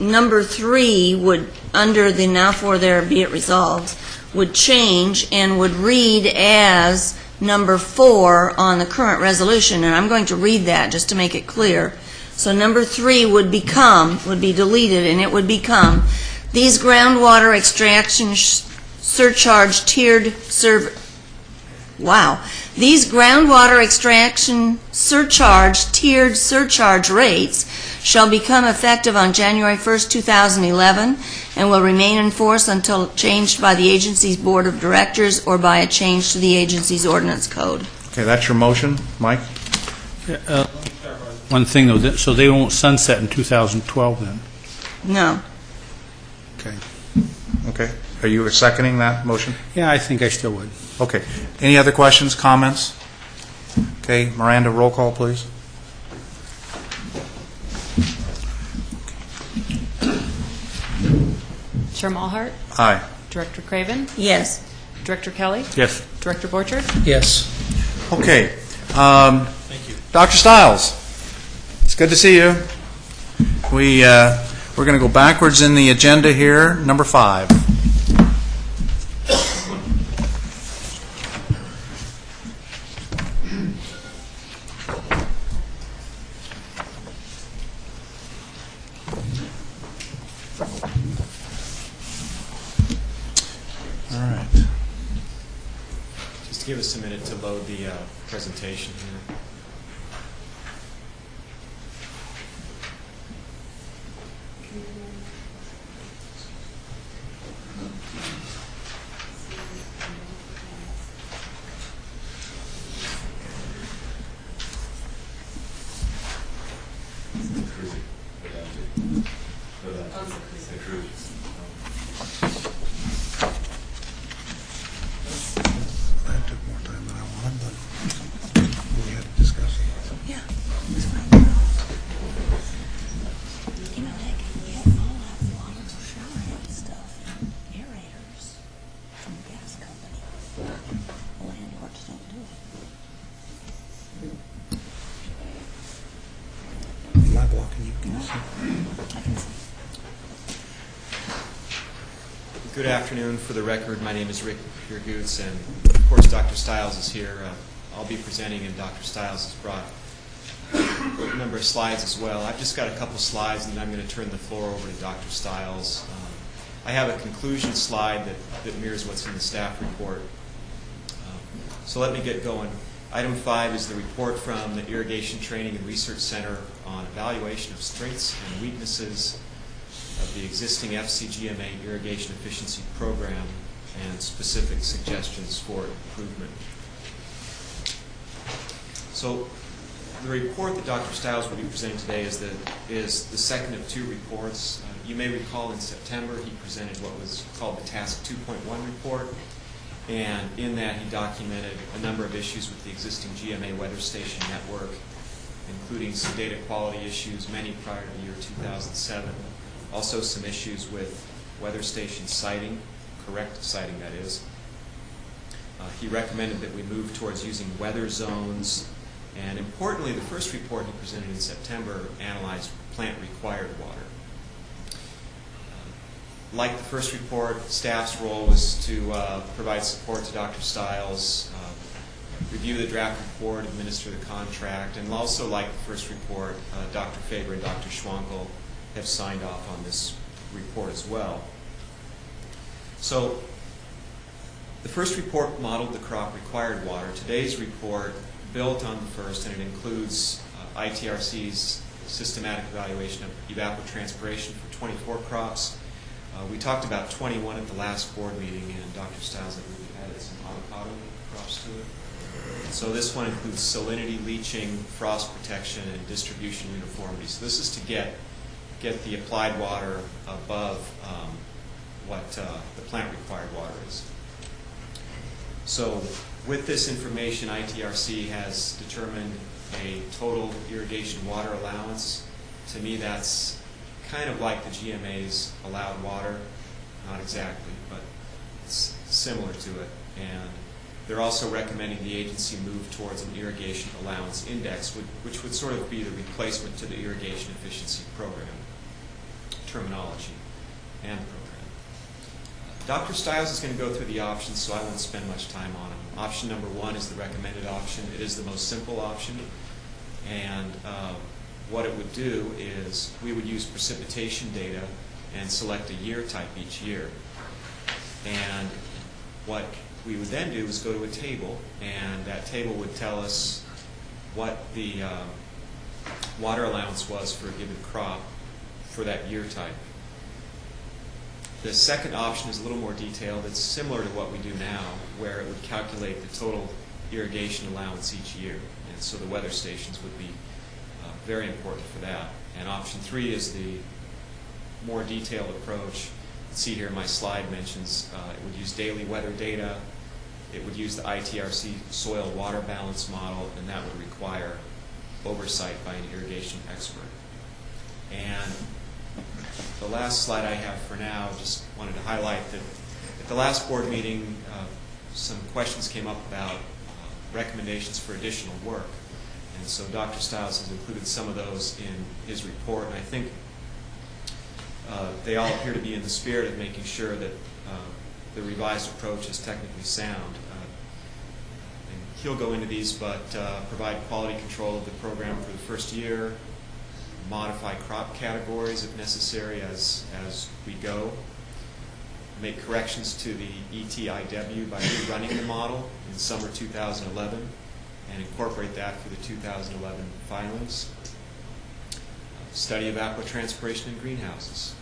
number 3 would, under the now for there be it resolved, would change and would read as number 4 on the current resolution, and I'm going to read that just to make it clear. So number 3 would be deleted, and it would become, these groundwater extraction surcharge tiered These groundwater extraction tiered surcharge rates shall become effective on January 1st, 2011, and will remain in force until changed by the agency's board of directors or by a change to the agency's ordinance code. Okay, that's your motion, Mike? One thing, though, so they won't sunset in 2012 then? No. Okay. Okay. Are you seconding that motion? Yeah, I think I still would. Okay. Any other questions, comments? Okay, Miranda, roll call, please. Chair Mulhart, Aye. Director Craven, Yes. Director Kelly, Yes. Director Borchard. Yes. Okay. Thank you. Dr. Stiles. Good to see you. We're going to go backwards in the agenda here. Number 5. All right. Just give us a minute to load the presentation here. That took more time than I wanted, but we had to discuss it. Yeah. That's fine. You know, heck, we have all that water for showerhead stuff, aerators from the gas company. The landlords don't do it. Am I blocking you? Can you see? I can see. Good afternoon. For the record, my name is Rick Piergoots, and of course Dr. Stiles is here. I'll be presenting, and Dr. Stiles has brought a number of slides as well. I've just got a couple slides, and then I'm going to turn the floor over to Dr. Stiles. I have a conclusion slide that mirrors what's in the staff report. So let me get going. Item 5 is the report from the Irrigation Training and Research Center on evaluation of strengths and weaknesses of the existing FCGMA irrigation efficiency program and specific suggestions for improvement. So the report that Dr. Stiles will be presenting today is the second of 2 reports. You may recall in September he presented what was called the Task 2.1 report, and in that he documented a number of issues with the existing GMA weather station network, including some data quality issues, many prior to the year 2007. Also some issues with weather station siting, correct siting that is. He recommended that we move towards using weather zones, and importantly, the first report he presented in September analyzed plant required water. Like the first report, staff's role was to provide support to Dr. Stiles, review the draft report, administer the contract, and also like the first report, Dr. Faber and Dr. Schwankel have signed off on this report as well. So the first report modeled the crop required water. Today's report built on the first, and it includes ITRC's systematic evaluation of evapotranspiration for 24 crops. We talked about 21 at the last board meeting, and Dr. Stiles, I believe, added some avocado crops to it. So this one includes salinity, leaching, frost protection, and distribution uniformity. So this is to get the applied water above what the plant required water is. So with this information, ITRC has determined a total irrigation water allowance. To me, that's kind of like the GMA's allowed water. Not exactly, but it's similar to it. And they're also recommending the agency move towards an irrigation allowance index, which would sort of be the replacement to the irrigation efficiency program terminology and program. Dr. Stiles is going to go through the options, so I won't spend much time on them. Option number 1 is the recommended option. It is the most simple option, and what it would do is we would use precipitation data and select a year type each year. And what we would then do is go to a table, and that table would tell us what the water allowance was for a given crop for that year type. The second option is a little more detailed. It's similar to what we do now, where it would calculate the total irrigation allowance each year. And so the weather stations would be very important for that. And option 3 is the more detailed approach. You can see here my slide mentions it would use daily weather data, it would use the ITRC soil water balance model, and that would require oversight by an irrigation expert. And the last slide I have for now, just wanted to highlight that at the last board meeting, some questions came up about recommendations for additional work. And so Dr. Stiles has included some of those in his report, and I think they all appear to be in the spirit of making sure that the revised approach is technically sound. And he'll go into these, but provide quality control of the program for the first year, modify crop categories if necessary as we go, make corrections to the ETIW by rerunning the model in summer 2011, and incorporate that for the 2011 filings. Study of evapotranspiration in greenhouses.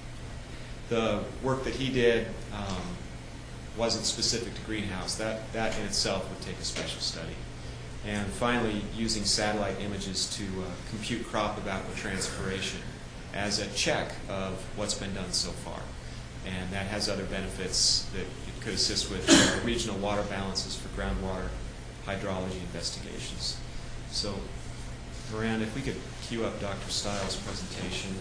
The work that he did wasn't specific to greenhouse. That in itself would take a special study. And finally, using satellite images to compute crop evapotranspiration as a check of what's been done so far. And that has other benefits that it could assist with regional water balances for groundwater hydrology investigations. So, Miranda, if we could cue up Dr. Stiles' presentation.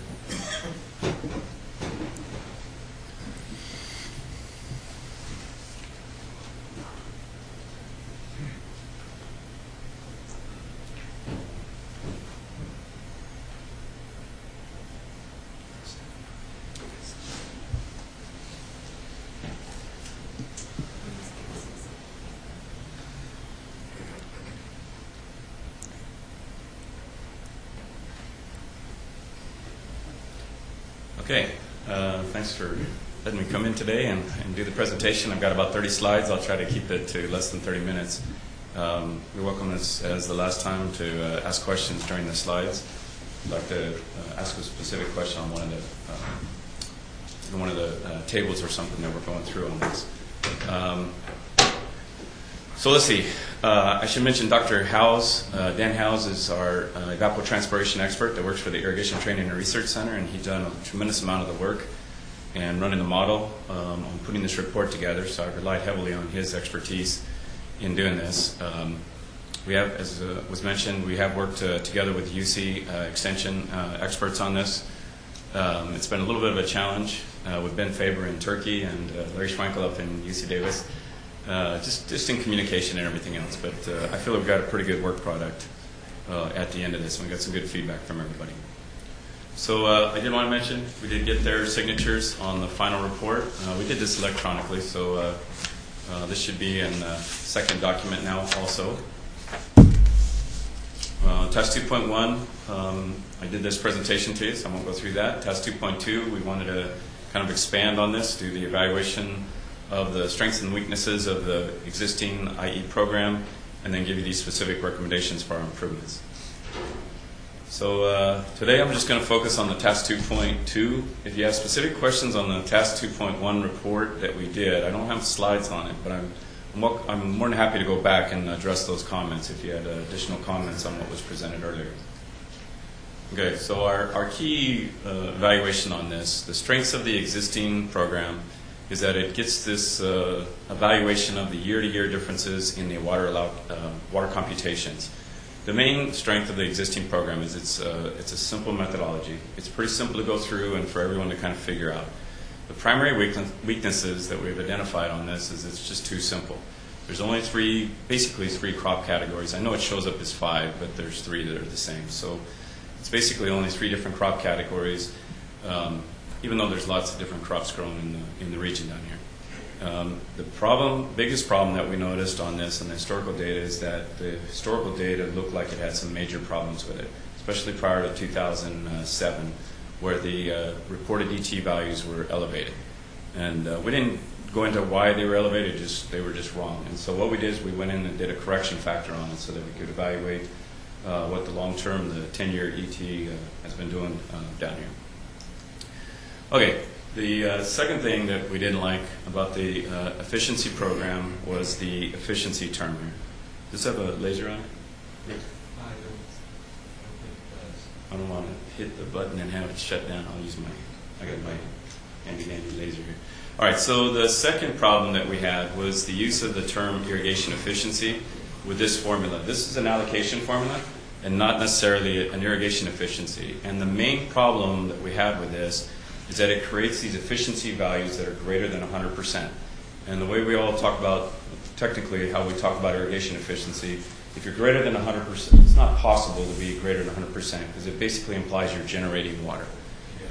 Okay, thanks for letting me come in today and do the presentation. I've got about 30 slides. I'll try to keep it to less than 30 minutes. You're welcome, as the last time, to ask questions during the slides. I'd like to ask a specific question on one of the tables or something that we're going through on this. So let's see. I should mention Dr. Howes. Dan Howes is our evapotranspiration expert that works for the Irrigation Training and Research Center, and he's done a tremendous amount of the work and running the model on putting this report together, so I relied heavily on his expertise in doing this. We have, as was mentioned, we have worked together with UC Extension experts on this. It's been a little bit of a challenge with Ben Faber in Turkey and Larry Schwenkel up in UC Davis. Just in communication and everything else, but I feel we've got a pretty good work product at the end of this, and we got some good feedback from everybody. So I did want to mention, we did get their signatures on the final report. We did this electronically, so this should be in the second document now also. Test 2.1, I did this presentation to you, so I won't go through that. Test 2.2, we wanted to kind of expand on this, do the evaluation of the strengths and weaknesses of the existing IE program, and then give you these specific recommendations for our improvements. So today I'm just going to focus on the Task 2.2. If you have specific questions on the Task 2.1 report that we did, I don't have slides on it, but I'm more than happy to go back and address those comments if you had additional comments on what was presented earlier. Okay, so our key evaluation on this, the strengths of the existing program, is that it gets this evaluation of the year-to-year differences in the water computations. The main strength of the existing program is it's a simple methodology. It's pretty simple to go through and for everyone to kind of figure out. The primary weaknesses that we've identified on this is it's just too simple. There's only basically three crop categories. I know it shows up as 5, but there's 3 that are the same. So it's basically only 3 different crop categories, even though there's lots of different crops grown in the region down here. The biggest problem that we noticed on this and the historical data is that the historical data looked like it had some major problems with it, especially prior to 2007, where the reported ET values were elevated. And we didn't go into why they were elevated, they were just wrong. And so what we did is we went in and did a correction factor on it so that we could evaluate what the long-term, the 10-year ET has been doing down here. Okay, the second thing that we didn't like about the efficiency program was the efficiency term here. Does this have a laser on it? I don't want to hit the button and have it shut down. I got my handy-dandy laser here. All right, so the second problem that we had was the use of the term irrigation efficiency with this formula. This is an allocation formula and not necessarily an irrigation efficiency. And the main problem that we had with this is that it creates these efficiency values that are greater than 100%. And the way we all talk about, technically, how we talk about irrigation efficiency If you're greater than 100%, it's not possible to be greater than 100% because it basically implies you're generating water.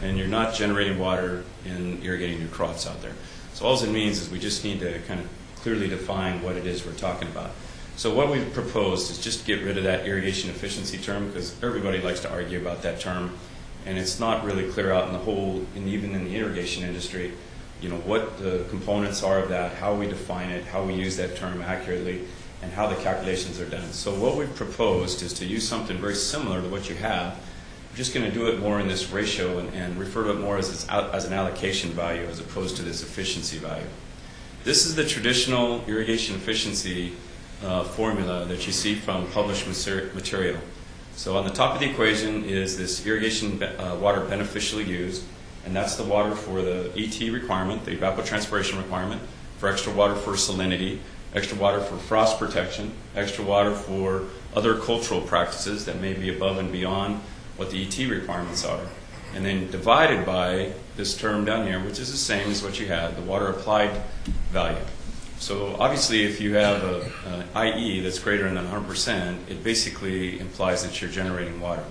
And you're not generating water in irrigating your crops out there. So all it means is we just need to kind of clearly define what it is we're talking about. So what we've proposed is just get rid of that irrigation efficiency term because everybody likes to argue about that term, and it's not really clear out in the whole, and even in the irrigation industry, you know, what the components are of that, how we define it, how we use that term accurately, and how the calculations are done. So what we've proposed is to use something very similar to what you have. We're just going to do it more in this ratio and refer to it more as an allocation value as opposed to this efficiency value. This is the traditional irrigation efficiency formula that you see from published material. So on the top of the equation is this irrigation water beneficially used, and that's the water for the ET requirement, the evapotranspiration requirement, for extra water for salinity, extra water for frost protection, extra water for other cultural practices that may be above and beyond what the ET requirements are. And then divided by this term down here, which is the same as what you had, the water applied value. So obviously if you have an IE that's greater than 100%, it basically implies that you're generating water.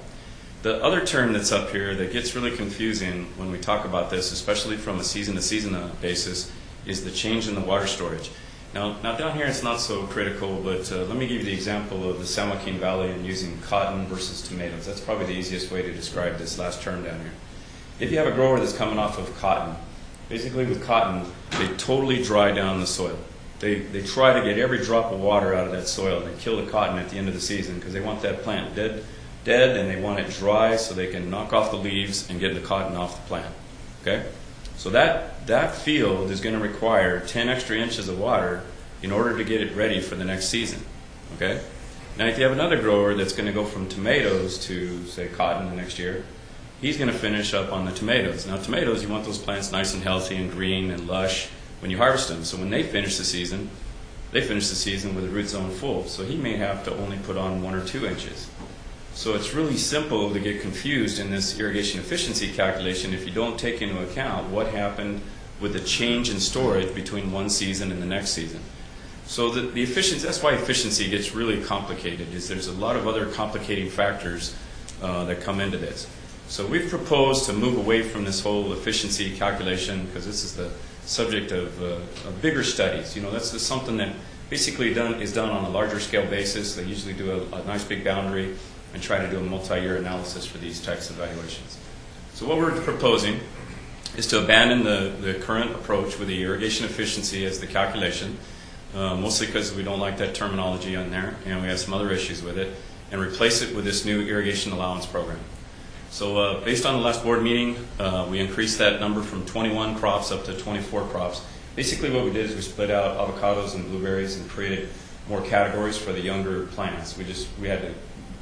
The other term that's up here that gets really confusing when we talk about this, especially from a season-to-season basis, is the change in the water storage. Now down here it's not so critical, but let me give you the example of the San Joaquin Valley and using cotton versus tomatoes. That's probably the easiest way to describe this last term down here. If you have a grower that's coming off of cotton, basically with cotton, they totally dry down the soil. They try to get every drop of water out of that soil. They kill the cotton at the end of the season because they want that plant dead, and they want it dry so they can knock off the leaves and get the cotton off the plant. Okay? So that field is going to require 10 extra inches of water in order to get it ready for the next season. Okay? Now if you have another grower that's going to go from tomatoes to, say, cotton the next year, he's going to finish up on the tomatoes. Now tomatoes, you want those plants nice and healthy and green and lush when you harvest them. So when they finish the season with the root zone full. So he may have to only put on 1 or 2 inches. So it's really simple to get confused in this irrigation efficiency calculation if you don't take into account what happened with the change in storage between one season and the next season. So the efficiency, that's why efficiency gets really complicated, is there's a lot of other complicating factors that come into this. So we've proposed to move away from this whole efficiency calculation because this is the subject of bigger studies. You know, that's just something that basically is done on a larger scale basis. They usually do a nice big boundary and try to do a multi-year analysis for these types of evaluations. So what we're proposing is to abandon the current approach with the irrigation efficiency as the calculation, mostly because we don't like that terminology on there and we have some other issues with it, and replace it with this new irrigation allowance program. So based on the last board meeting, we increased that number from 21 crops up to 24 crops. Basically what we did is we split out avocados and blueberries and created more categories for the younger plants. We had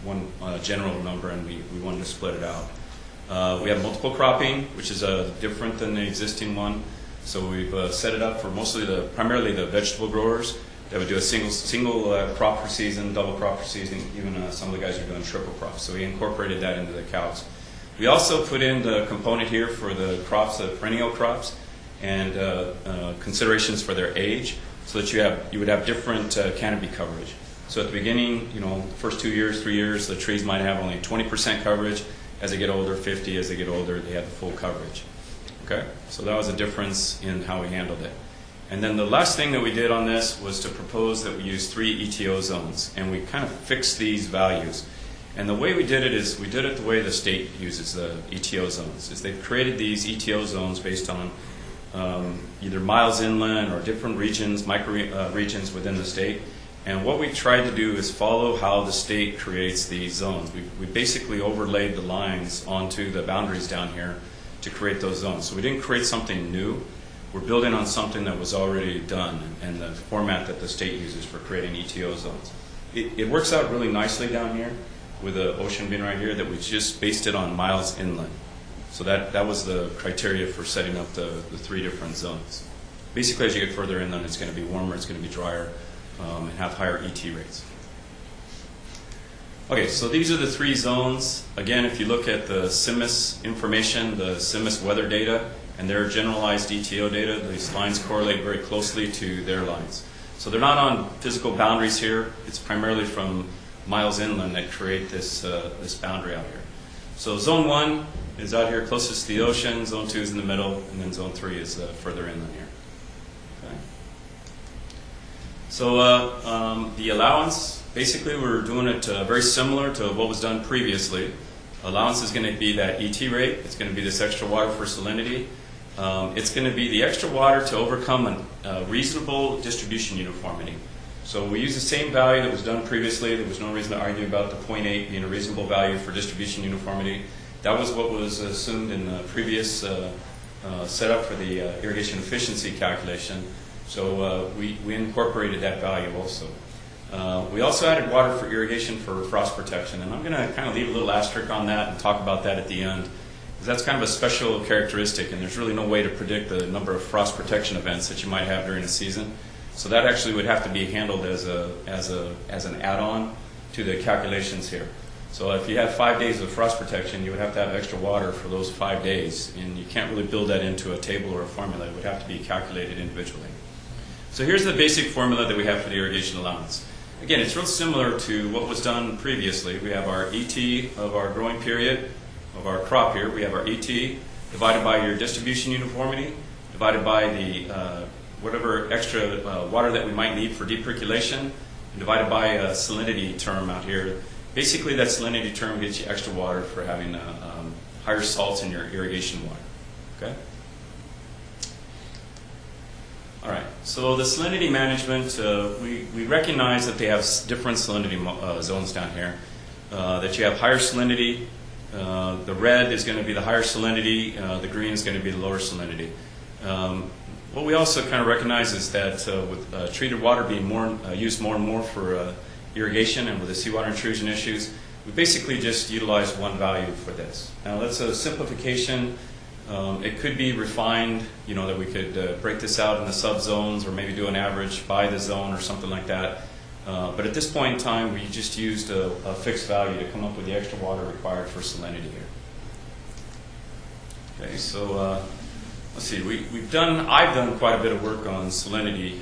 one general number and we wanted to split it out. We have multiple cropping, which is different than the existing one. So we've set it up for primarily the vegetable growers that would do a single crop per season, double crop per season, even some of the guys are doing triple crops. So we incorporated that into the cows. We also put in the component here for the crops, the perennial crops, and considerations for their age, so that you would have different canopy coverage. So at the beginning, first 2 years, 3 years, the trees might have only 20% coverage. As they get older, 50. As they get older, they have the full coverage. Okay, so that was a difference in how we handled it. And then the last thing that we did on this was to propose that we use 3 ETO zones, and we kind of fixed these values. And the way we did it is we did it the way the state uses the ETO zones. Is they've created these ETO zones based on either miles inland or different regions, regions within the state. And what we tried to do is follow how the state creates these zones. We basically overlaid the lines onto the boundaries down here to create those zones. So we didn't create something new. We're building on something that was already done and the format that the state uses for creating ETO zones. It works out really nicely down here with the ocean being right here that we just based it on miles inland. So that was the criteria for setting up the 3 different zones. Basically, as you get further inland, it's going to be warmer, it's going to be drier, and have higher ET rates. Okay, so these are the 3 zones. Again, if you look at the CIMMYS information, the CIMMYS weather data, and their generalized ETO data, these lines correlate very closely to their lines. So they're not on physical boundaries here. It's primarily from miles inland that create this boundary out here. So Zone 1 is out here closest to the ocean, Zone 2 is in the middle, and then Zone 3 is further inland here. Okay. So the allowance, basically we're doing it very similar to what was done previously. Allowance is going to be that ET rate. It's going to be this extra water for salinity. It's going to be the extra water to overcome a reasonable distribution uniformity. So we use the same value that was done previously. There was no reason to argue about the 0.8 being a reasonable value for distribution uniformity. That was what was assumed in the previous setup for the irrigation efficiency calculation. So we incorporated that value also. We also added water for irrigation for frost protection, and I'm going to kind of leave a little asterisk on that and talk about that at the end, because that's kind of a special characteristic, and there's really no way to predict the number of frost protection events that you might have during the season. So that actually would have to be handled as an add-on to the calculations here. So if you have 5 days of frost protection, you would have to have extra water for those 5 days, and you can't really build that into a table or a formula. It would have to be calculated individually. So here's the basic formula that we have for the irrigation allowance. Again, it's real similar to what was done previously. We have our ET of our growing period, of our crop here. We have our ET divided by your distribution uniformity, divided by the whatever extra water that we might need for deep percolation, and divided by a salinity term out here. Basically, that salinity term gets you extra water for having higher salts in your irrigation water. Okay? All right, so the salinity management, we recognize that they have different salinity zones down here. That you have higher salinity, the red is going to be the higher salinity, the green is going to be the lower salinity. What we also kind of recognize is that with treated water being used more and more for irrigation and with the seawater intrusion issues, we basically just utilize one value for this. Now that's a simplification. It could be refined, you know, that we could break this out into subzones or maybe do an average by the zone or something like that. But at this point in time, we just used a fixed value to come up with the extra water required for salinity here. Okay, so let's see. I've done quite a bit of work on salinity.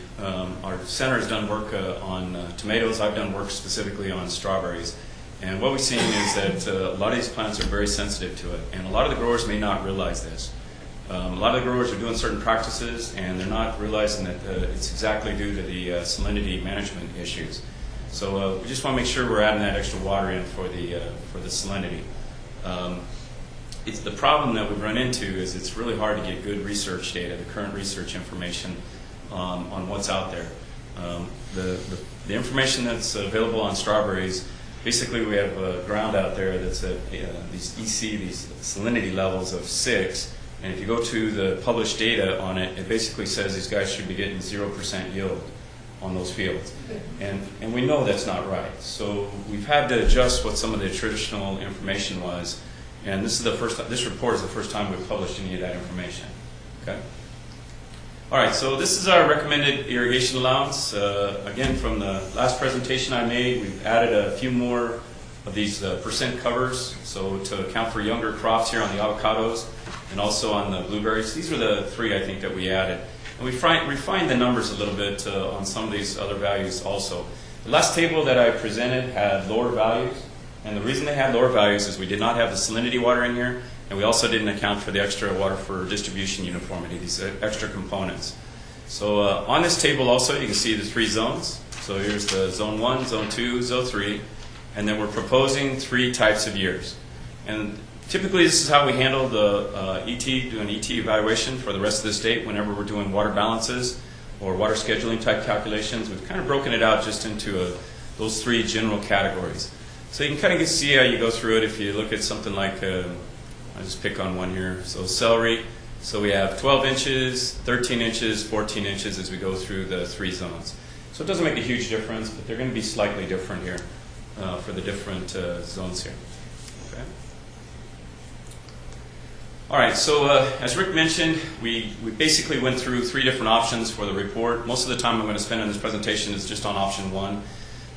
Our center has done work on tomatoes. I've done work specifically on strawberries. And what we're seeing is that a lot of these plants are very sensitive to it, and a lot of the growers may not realize this. A lot of the growers are doing certain practices, and they're not realizing that it's exactly due to the salinity management issues. So we just want to make sure we're adding that extra water in for the salinity. It's the problem that we've run into is it's really hard to get good research data, the current research information on what's out there. The information that's available on strawberries. Basically, we have ground out there that's at these EC, these salinity levels of 6, and if you go to the published data on it, it basically says these guys should be getting 0% yield on those fields. And we know that's not right. So we've had to adjust what some of the traditional information was, and this report is the first time we've published any of that information. Okay? All right, so this is our recommended irrigation allowance. Again, from the last presentation I made, we've added a few more of these percent covers, so to account for younger crops here on the avocados and also on the blueberries. These are the 3, I think, that we added. And we refined the numbers a little bit on some of these other values also. The last table that I presented had lower values, and the reason they had lower values is we did not have the salinity water in here, and we also didn't account for the extra water for distribution uniformity, these extra components. So on this table also you can see the 3 zones. So here's the Zone 1, Zone 2, Zone 3, and then we're proposing 3 types of years. And typically this is how we handle the do an ET evaluation for the rest of the state whenever we're doing water balances or water scheduling type calculations. We've kind of broken it out just into those 3 general categories. So you can kind of see how you go through it if you look at something like I'll just pick on one here. So celery. So we have 12 inches, 13 inches, 14 inches as we go through the 3 zones. So it doesn't make a huge difference, but they're going to be slightly different here for the different zones here. Okay. All right, so as Rick mentioned, we basically went through 3 different options for the report. Most of the time I'm going to spend in this presentation is just on option 1.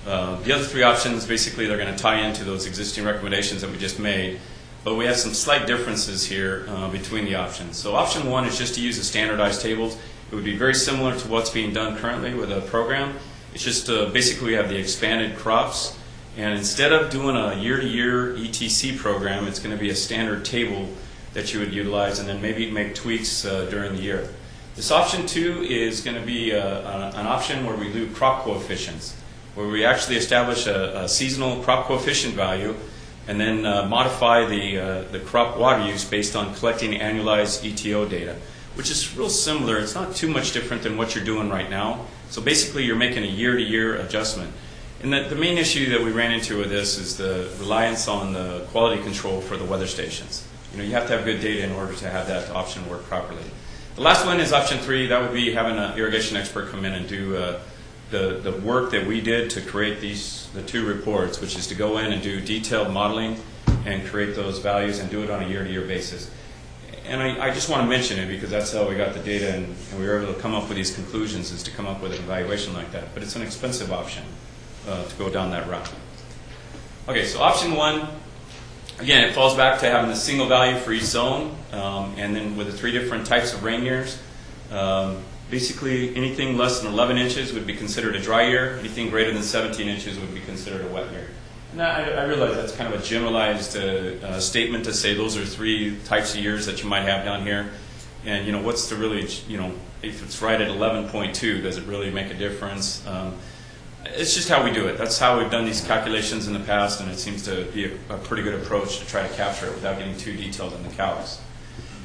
The other 3 options, basically, they're going to tie into those existing recommendations that we just made. But we have some slight differences here between the options. So option 1 is just to use the standardized tables. It would be very similar to what's being done currently with a program. It's just basically we have the expanded crops, And instead of doing a year-to-year ETC program, it's going to be a standard table that you would utilize and then maybe make tweaks during the year. This option 2 is going to be an option where we do crop coefficients, where we actually establish a seasonal crop coefficient value and then modify the crop water use based on collecting annualized ETO data, which is real similar. It's not too much different than what you're doing right now. So basically you're making a year-to-year adjustment. And the main issue that we ran into with this is the reliance on the quality control for the weather stations. You know, you have to have good data in order to have that option work properly. The last one is option 3. That would be having an irrigation expert come in and do the work that we did to create the 2 reports, which is to go in and do detailed modeling and create those values and do it on a year-to-year basis. And I just want to mention it because that's how we got the data and we were able to come up with these conclusions, is to come up with an evaluation like that. But it's an expensive option to go down that route. Okay, so option 1, again, it falls back to having a single value for each zone, and then with the 3 different types of rain years. Basically, anything less than 11 inches would be considered a dry year. Anything greater than 17 inches would be considered a wet year. And I realize that's kind of a generalized statement to say those are 3 types of years that you might have down here. And, you know, what's the really, you know, if it's right at 11.2, does it really make a difference? It's just how we do it. That's how we've done these calculations in the past, and it seems to be a pretty good approach to try to capture it without getting too detailed in the calcs.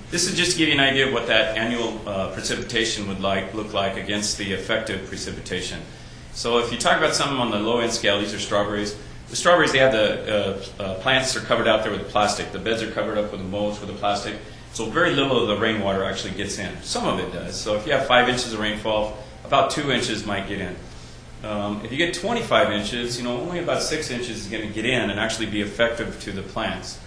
This is just to give you an idea of what that annual precipitation would look like against the effective precipitation. So if you talk about something on the low end scale, these are strawberries. The strawberries, they have the plants are covered out there with plastic. The beds are covered up with the mulch with the plastic. So very little of the rainwater actually gets in. Some of it does. So if you have 5 inches of rainfall, about 2 inches might get in. If you get 25 inches, you know, only about 6 inches is going to get in and actually be effective to the plants.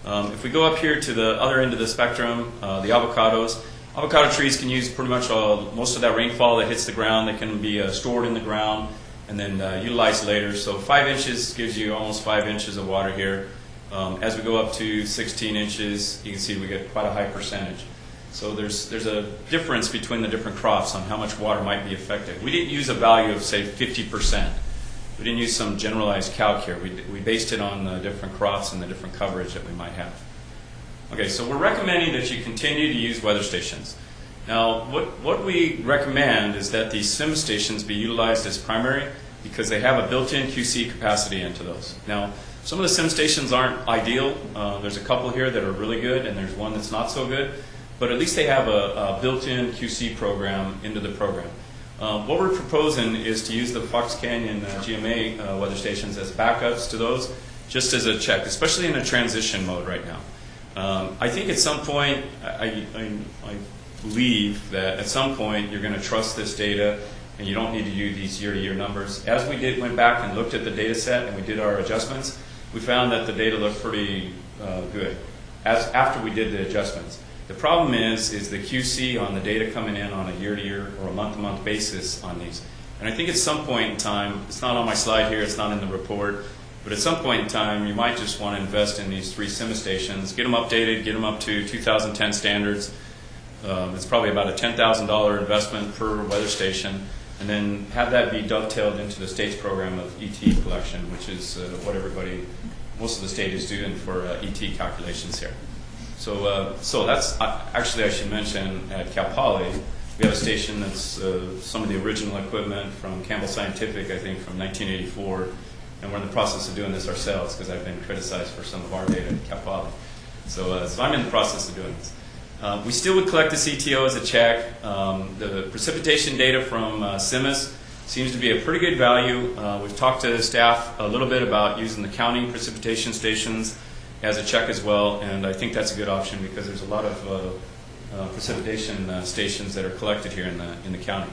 If we go up here to the other end of the spectrum, the avocados, avocado trees can use pretty much most of that rainfall that hits the ground. They can be stored in the ground and then utilized later. So 5 inches gives you almost 5 inches of water here. As we go up to 16 inches, you can see we get quite a high percentage. So there's a difference between the different crops on how much water might be effective. We didn't use a value of, say, 50%. We didn't use some generalized calc here. We based it on the different crops and the different coverage that we might have. Okay, so we're recommending that you continue to use weather stations. Now, what we recommend is that these sim stations be utilized as primary because they have a built-in QC capacity into those. Now, some of the sim stations aren't ideal. There's a couple here that are really good, and there's one that's not so good. But at least they have a built-in QC program into the program. What we're proposing is to use the Fox Canyon GMA weather stations as backups to those, just as a check, especially in a transition mode right now. I think at some point, I believe that at some point you're going to trust this data and you don't need to do these year-to-year numbers. As we went back and looked at the data set and we did our adjustments, we found that the data looked pretty good after we did the adjustments. The problem is the QC on the data coming in on a year-to-year or a month-to-month basis on these. And I think at some point in time, it's not on my slide here, it's not in the report, but at some point in time, you might just want to invest in these 3 sim stations, get them updated, get them up to 2010 standards. It's probably about a $10,000 investment per weather station, and then have that be dovetailed into the state's program of ET collection, which is what most of the state is doing for ET calculations here. So that's actually, I should mention, at Cal Poly, we have a station that's some of the original equipment from Campbell Scientific, I think, from 1984, and we're in the process of doing this ourselves because I've been criticized for some of our data at Cal Poly. So I'm in the process of doing this. We still would collect the CTO as a check. The precipitation data from CIMAS seems to be a pretty good value. We've talked to staff a little bit about using the county precipitation stations as a check as well, and I think that's a good option because there's a lot of precipitation stations that are collected here in the county.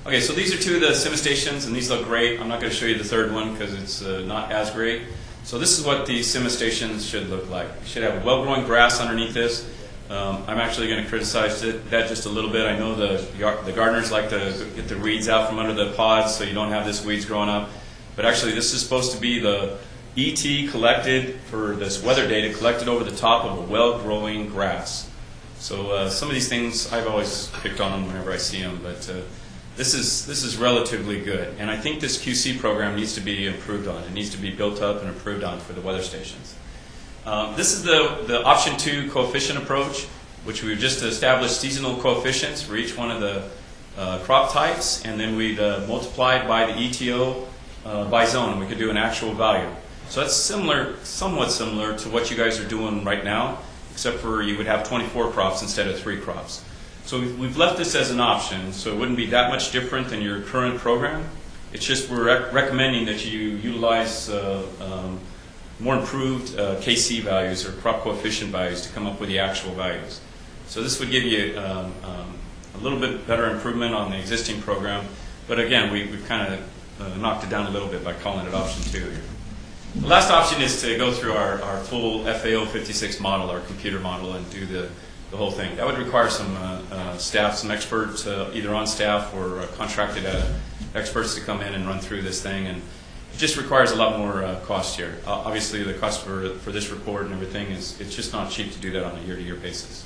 Okay, so these are 2 of the CIMA stations, and these look great. I'm not going to show you the 3rd one because it's not as great. So this is what these CIMA stations should look like. You should have well-growing grass underneath this. I'm actually going to criticize that just a little bit. I know the gardeners like to get the weeds out from under the pods so you don't have this weeds growing up. But actually this is supposed to be the ET collected for this weather data collected over the top of a well-growing grass. So some of these things, I've always picked on them whenever I see them, but this is relatively good. And I think this QC program needs to be improved on. It needs to be built up and improved on for the weather stations. This is the option 2 coefficient approach, which we've just established seasonal coefficients for each one of the crop types, and then we'd multiplied by the ETO by zone, and we could do an actual value. So that's somewhat similar to what you guys are doing right now, except for you would have 24 crops instead of 3 crops. So we've left this as an option, so it wouldn't be that much different than your current program. It's just we're recommending that you utilize more improved KC values or crop coefficient values to come up with the actual values. So this would give you a little bit better improvement on the existing program, but again, we've kind of knocked it down a little bit by calling it option 2 here. The last option is to go through our full FAO 56 model, our computer model, and do the whole thing. That would require some staff, some experts, either on staff or contracted experts to come in and run through this thing, and it just requires a lot more cost here. Obviously, the cost for this report and everything it's just not cheap to do that on a year-to-year basis.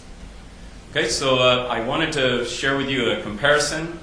Okay, so I wanted to share with you a comparison.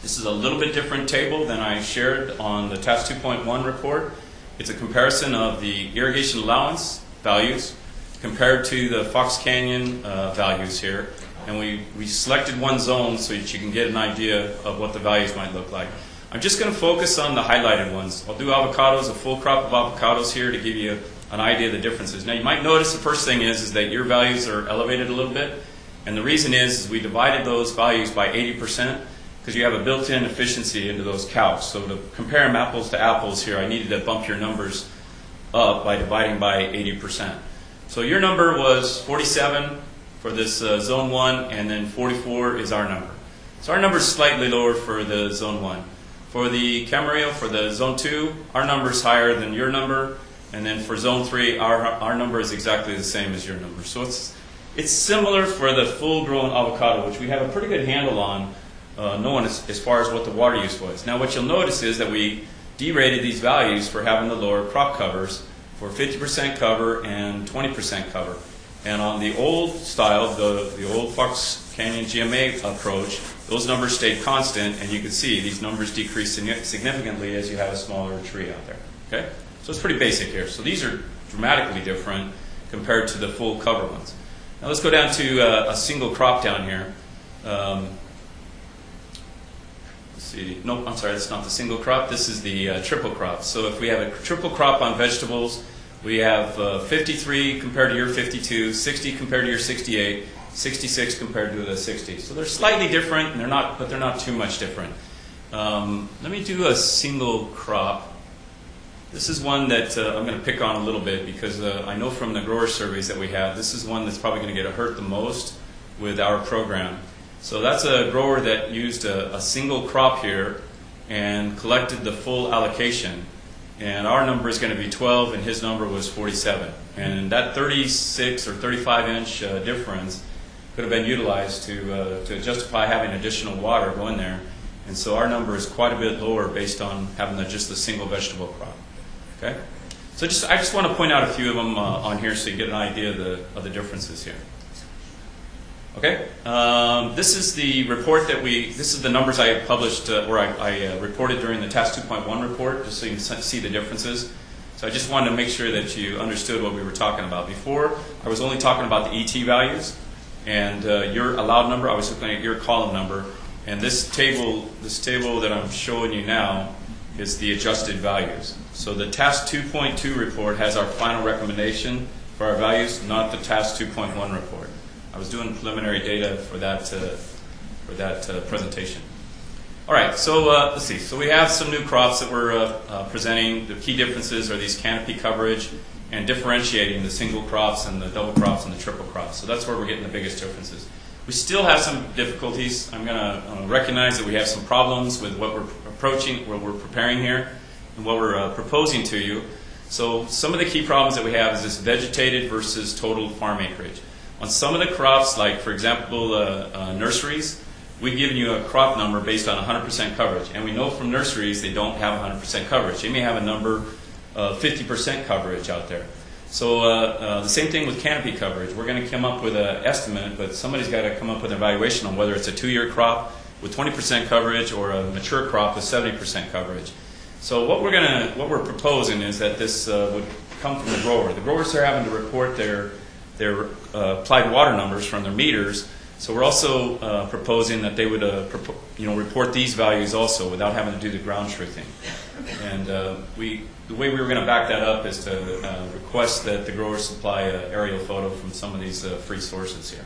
This is a little bit different table than I shared on the Task 2.1 report. It's a comparison of the irrigation allowance values compared to the Fox Canyon values here. And we selected one zone so that you can get an idea of what the values might look like. I'm just going to focus on the highlighted ones. I'll do avocados, a full crop of avocados here to give you an idea of the differences. Now you might notice the first thing is that your values are elevated a little bit. And the reason is we divided those values by 80%. Because you have a built-in efficiency into those calcs. So to compare them apples to apples here, I needed to bump your numbers up by dividing by 80%. So your number was 47 for this zone 1, and then 44 is our number. So our number is slightly lower for the zone 1. For the Camarillo, for the zone 2, our number is higher than your number, and then for zone 3, our number is exactly the same as your number. So it's similar for the full-grown avocado, which we have a pretty good handle on. Knowing as far as what the water use was. Now what you'll notice is that we derated these values for having the lower crop covers for 50% cover and 20% cover. And on the old style, the old Fox Canyon GMA approach, those numbers stayed constant, and you can see these numbers decrease significantly as you have a smaller tree out there. Okay? So it's pretty basic here. So these are dramatically different compared to the full cover ones. Now let's go down to a single crop down here. No, I'm sorry, that's not the single crop. This is the triple crop. So if we have a triple crop on vegetables, we have 53 compared to your 52, 60 compared to your 68, 66 compared to the 60. So they're slightly different, and but they're not too much different. Let me do a single crop. This is one that I'm going to pick on a little bit because I know from the grower surveys that we have, this is one that's probably going to get hurt the most with our program. So that's a grower that used a single crop here and collected the full allocation. And our number is going to be 12, and his number was 47. And that 36 or 35-inch difference could have been utilized to justify having additional water go in there. And so our number is quite a bit lower based on having just the single vegetable crop. Okay? So I just want to point out a few of them on here so you get an idea of the differences here. Okay, this is the report this is the numbers I published, or I reported during the Task 2.1 report, just so you can see the differences. So I just wanted to make sure that you understood what we were talking about. Before, I was only talking about the ET values, and your allowed number, I was looking at your column number, and this table that I'm showing you now is the adjusted values. So the Task 2.2 report has our final recommendation for our values, not the Task 2.1 report. I was doing preliminary data for that presentation. All right, so let's see. So we have some new crops that we're presenting. The key differences are these canopy coverage and differentiating the single crops and the double crops and the triple crops. So that's where we're getting the biggest differences. We still have some difficulties. I'm going to recognize that we have some problems with what we're preparing here, and what we're proposing to you. So some of the key problems that we have is this vegetated versus total farm acreage. On some of the crops, like for example nurseries, we've given you a crop number based on 100% coverage. And we know from nurseries they don't have 100% coverage. They may have a number of 50% coverage out there. So the same thing with canopy coverage. We're going to come up with an estimate, but somebody's got to come up with an evaluation on whether it's a 2-year crop, with 20% coverage or a mature crop with 70% coverage. So what we're proposing is that this would come from the grower. The growers are having to report their applied water numbers from their meters. So we're also proposing that they would report these values also without having to do the ground truthing. And the way we were going to back that up is to request that the growers supply an aerial photo from some of these free sources here.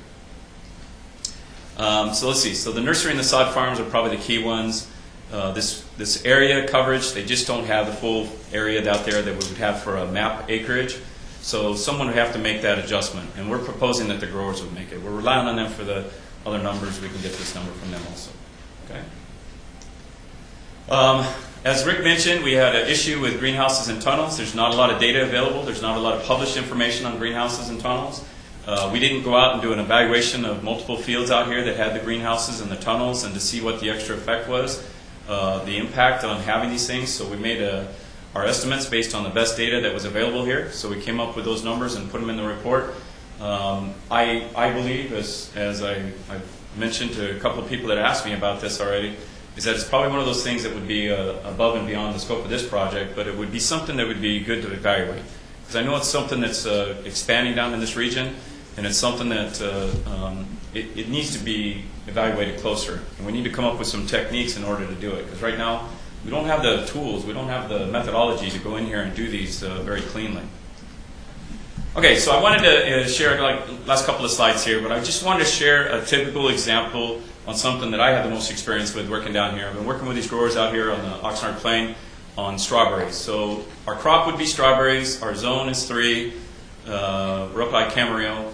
So let's see. So the nursery and the sod farms are probably the key ones. This area coverage, they just don't have the full area out there that we would have for a map acreage. So someone would have to make that adjustment, and we're proposing that the growers would make it. We're relying on them for the other numbers. We can get this number from them also. Okay. As Rick mentioned, we had an issue with greenhouses and tunnels. There's not a lot of data available. There's not a lot of published information on greenhouses and tunnels. We didn't go out and do an evaluation of multiple fields out here that had the greenhouses and the tunnels and to see what the extra effect was, the impact on having these things. So we made our estimates based on the best data that was available here. So we came up with those numbers and put them in the report. I believe, as I've mentioned to a couple of people that asked me about this already, is that it's probably one of those things that would be above and beyond the scope of this project, but it would be something that would be good to evaluate. Because I know it's something that's expanding down in this region, and it's something that it needs to be evaluated closer. And we need to come up with some techniques in order to do it. Because right now, we don't have the tools, we don't have the methodology to go in here and do these very cleanly. Okay, so I wanted to share, like last couple of slides here, but I just wanted to share a typical example on something that I have the most experience with working down here. I've been working with these growers out here on the Oxnard Plain on strawberries. So our crop would be strawberries, our zone is 3, we're up by Camarillo.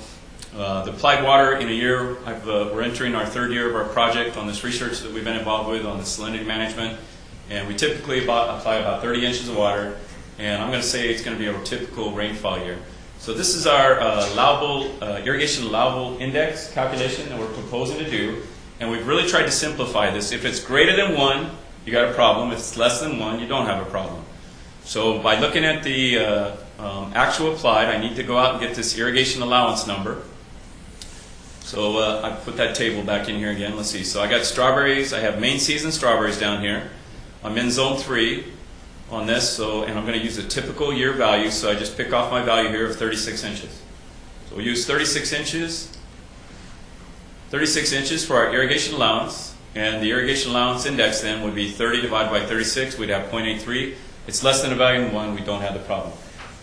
The applied water in a year, we're entering our 3rd year of our project on this research that we've been involved with on the salinity management. And we typically apply about 30 inches of water, and I'm going to say it's going to be a typical rainfall year. So this is our irrigation allowable index calculation that we're proposing to do, and we've really tried to simplify this. If it's greater than 1, you got a problem. If it's less than 1, you don't have a problem. So by looking at the actual applied, I need to go out and get this irrigation allowance number. So I put that table back in here again. Let's see. So I got strawberries. I have main season strawberries down here. I'm in zone 3 on this, and I'm going to use a typical year value, so I just pick off my value here of 36 inches. So we'll use 36 inches for our irrigation allowance, and the irrigation allowance index then would be 30 divided by 36, we'd have 0.83. It's less than a value of 1, we don't have the problem.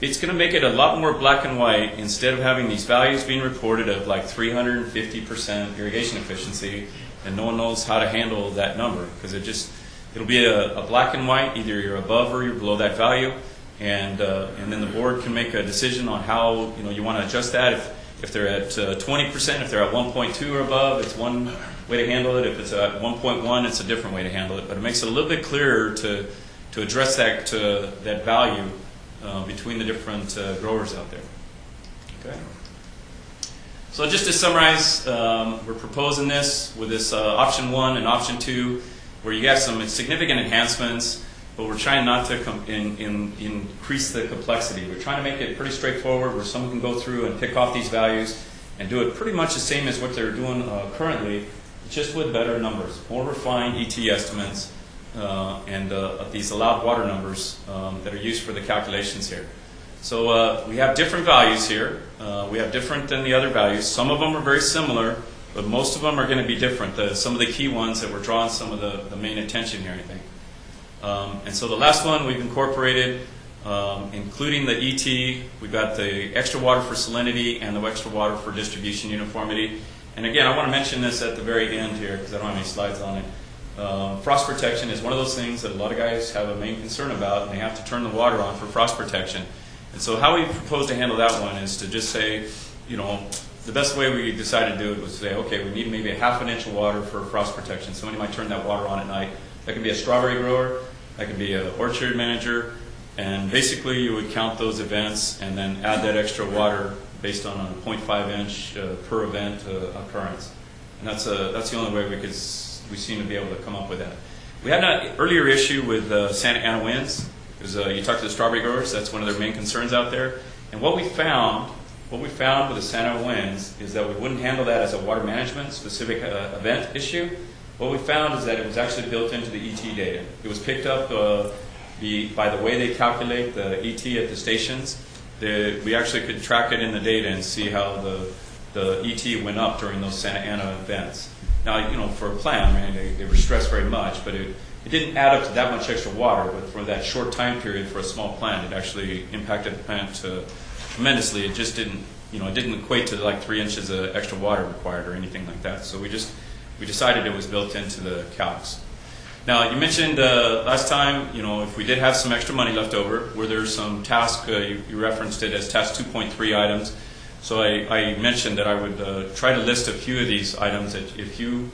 It's going to make it a lot more black and white instead of having these values being reported of like 350% irrigation efficiency, and no one knows how to handle that number, because it'll be a black and white, either you're above or you're below that value, and then the board can make a decision on how you want to adjust that. If they're at 20%, if they're at 1.2 or above, it's one way to handle it. If it's at 1.1, it's a different way to handle it. But it makes it a little bit clearer to address that value between the different growers out there. Okay. So just to summarize, we're proposing this with this option 1 and option 2. Where you have some significant enhancements, but we're trying not to increase the complexity. We're trying to make it pretty straightforward where someone can go through and pick off these values and do it pretty much the same as what they're doing currently, just with better numbers, more refined ET estimates, and these allowed water numbers that are used for the calculations here. So we have different values here. We have different than the other values. Some of them are very similar, but most of them are going to be different. Some of the key ones that we're drawing some of the main attention here, I think. And so the last one we've incorporated, including the ET, we've got the extra water for salinity and the extra water for distribution uniformity. And again, I want to mention this at the very end here because I don't have any slides on it. Frost protection is one of those things that a lot of guys have a main concern about, and they have to turn the water on for frost protection. And so how we propose to handle that one is to just say, the best way we decided to do it was to say, okay, we need maybe a ½ inch of water for frost protection. Somebody might turn that water on at night. That could be a strawberry grower, that could be an orchard manager, and basically you would count those events and then add that extra water based on a 0.5 inch per event occurrence. And that's the only way we seem to be able to come up with that. We had an earlier issue with Santa Ana winds, because you talk to the strawberry growers, that's one of their main concerns out there. And what we found with the Santa Ana winds is that we wouldn't handle that as a water management specific event issue. What we found is that it was actually built into the ET data. It was picked up by the way they calculate the ET at the stations. We actually could track it in the data and see how the ET went up during those Santa Ana events. Now, for a plant, I mean, they were stressed very much, but it didn't add up to that much extra water. But for that short time period for a small plant, it actually impacted the plant tremendously. It just didn't, it didn't equate to like 3 inches of extra water required or anything like that. So we decided it was built into the calcs. Now, you mentioned last time, if we did have some extra money left over, were there some tasks, you referenced it as task 2.3 items. So I mentioned that I would try to list a few of these items that if you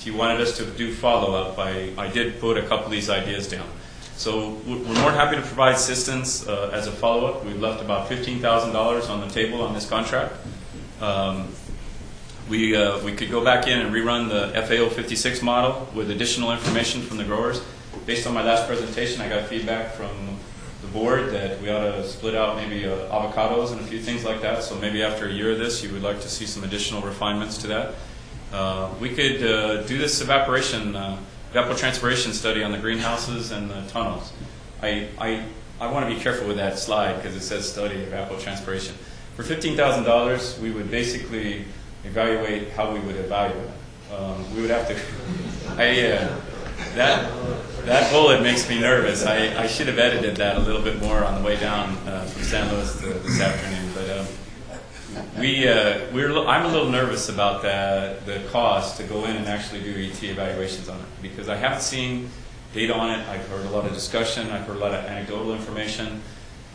wanted us to do follow-up, I did put a couple of these ideas down. So we're more than happy to provide assistance as a follow-up. We've left about $15,000 on the table on this contract. We could go back in and rerun the FAO 56 model with additional information from the growers. Based on my last presentation, I got feedback from the board that we ought to split out maybe avocados and a few things like that. So maybe after a year of this, you would like to see some additional refinements to that. We could do this evapotranspiration study on the greenhouses and the tunnels. I want to be careful with that slide because it says study evapotranspiration. For $15,000, we would basically evaluate how we would evaluate. We would have to. That bullet makes me nervous. I should have edited that a little bit more on the way down from San Luis this afternoon. But I'm a little nervous about the cost to go in and actually do ET evaluations on it because I haven't seen data on it. I've heard a lot of discussion. I've heard a lot of anecdotal information.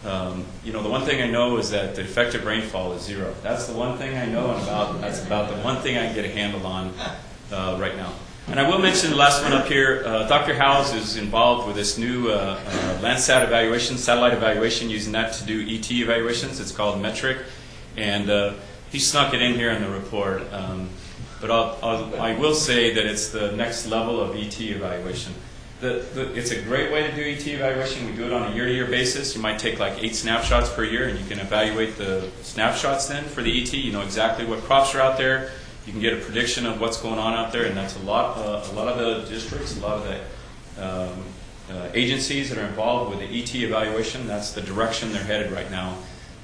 The one thing I know is that the effective rainfall is 0. That's the one thing I know about. That's about the one thing I can get a handle on right now. And I will mention the last one up here. Dr. Howes is involved with this new Landsat evaluation, satellite evaluation, using that to do ET evaluations. It's called Metric. And he snuck it in here in the report. But I will say that it's the next level of ET evaluation. It's a great way to do ET evaluation. We do it on a year-to-year basis. You might take like 8 snapshots per year, and you can evaluate the snapshots then for the ET. You know exactly what crops are out there. You can get a prediction of what's going on out there, and that's a lot of the districts, a lot of the agencies that are involved with the ET evaluation. That's the direction they're headed right now.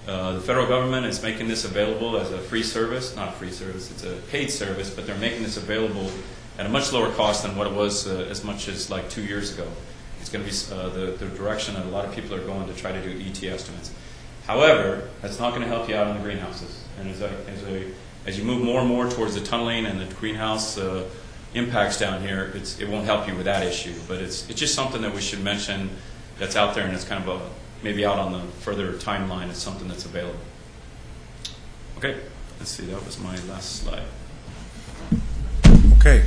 The federal government is making this available as a free service. Not a free service, it's a paid service, but they're making this available at a much lower cost than what it was as much as like 2 years ago. It's going to be the direction that a lot of people are going to try to do ET estimates. However, that's not going to help you out in the greenhouses. And as you move more and more towards the tunneling and the greenhouse impacts down here, it won't help you with that issue. But it's just something that we should mention that's out there, and it's kind of maybe out on the further timeline. It's something that's available. Okay, let's see. That was my last slide. Okay.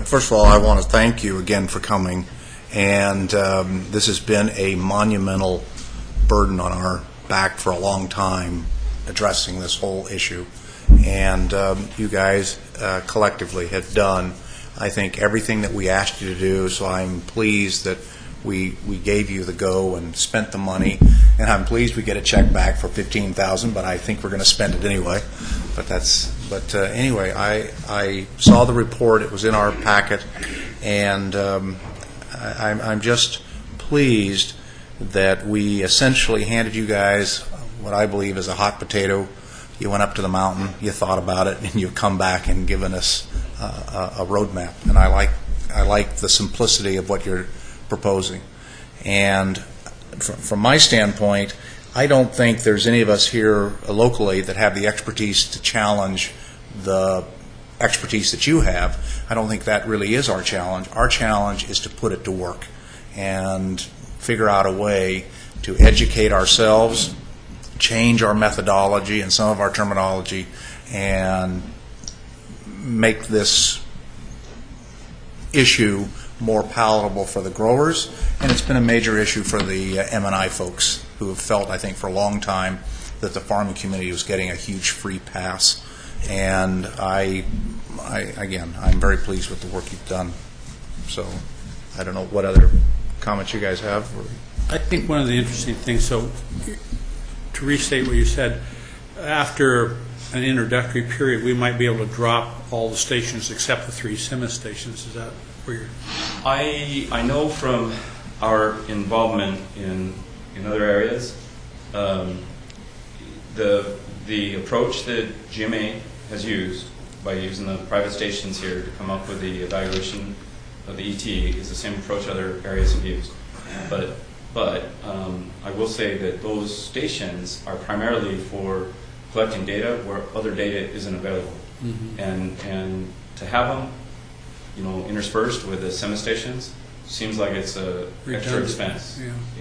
First of all, I want to thank you again for coming. And this has been a monumental burden on our back for a long time, addressing this whole issue. And you guys collectively have done, I think, everything that we asked you to do. So I'm pleased that we gave you the go and spent the money. And I'm pleased we get a check back for $15,000, but I think we're going to spend it anyway. But anyway, I saw the report. It was in our packet, and I'm just pleased that we essentially handed you guys what I believe is a hot potato. You went up to the mountain, you thought about it, and you've come back and given us a roadmap. And I like the simplicity of what you're proposing. And from my standpoint, I don't think there's any of us here locally that have the expertise to challenge the expertise that you have. I don't think that really is our challenge. Our challenge is to put it to work and figure out a way to educate ourselves, change our methodology and some of our terminology, and make this issue more palatable for the growers. And it's been a major issue for the M&I folks who have felt, I think, for a long time that the farming community was getting a huge free pass. And again, I'm very pleased with the work you've done. So I don't know what other comments you guys have. I think one of the interesting things, so to restate what you said, after an introductory period, we might be able to drop all the stations except the 3 CIMA stations. Is that where you're... I know from our involvement in other areas, the approach that GMA has used by using the private stations here to come up with the evaluation of the ET is the same approach other areas have used. But I will say that those stations are primarily for collecting data where other data isn't available. Mm-hmm. And to have them, interspersed with the CIMA stations seems like it's a extra expense,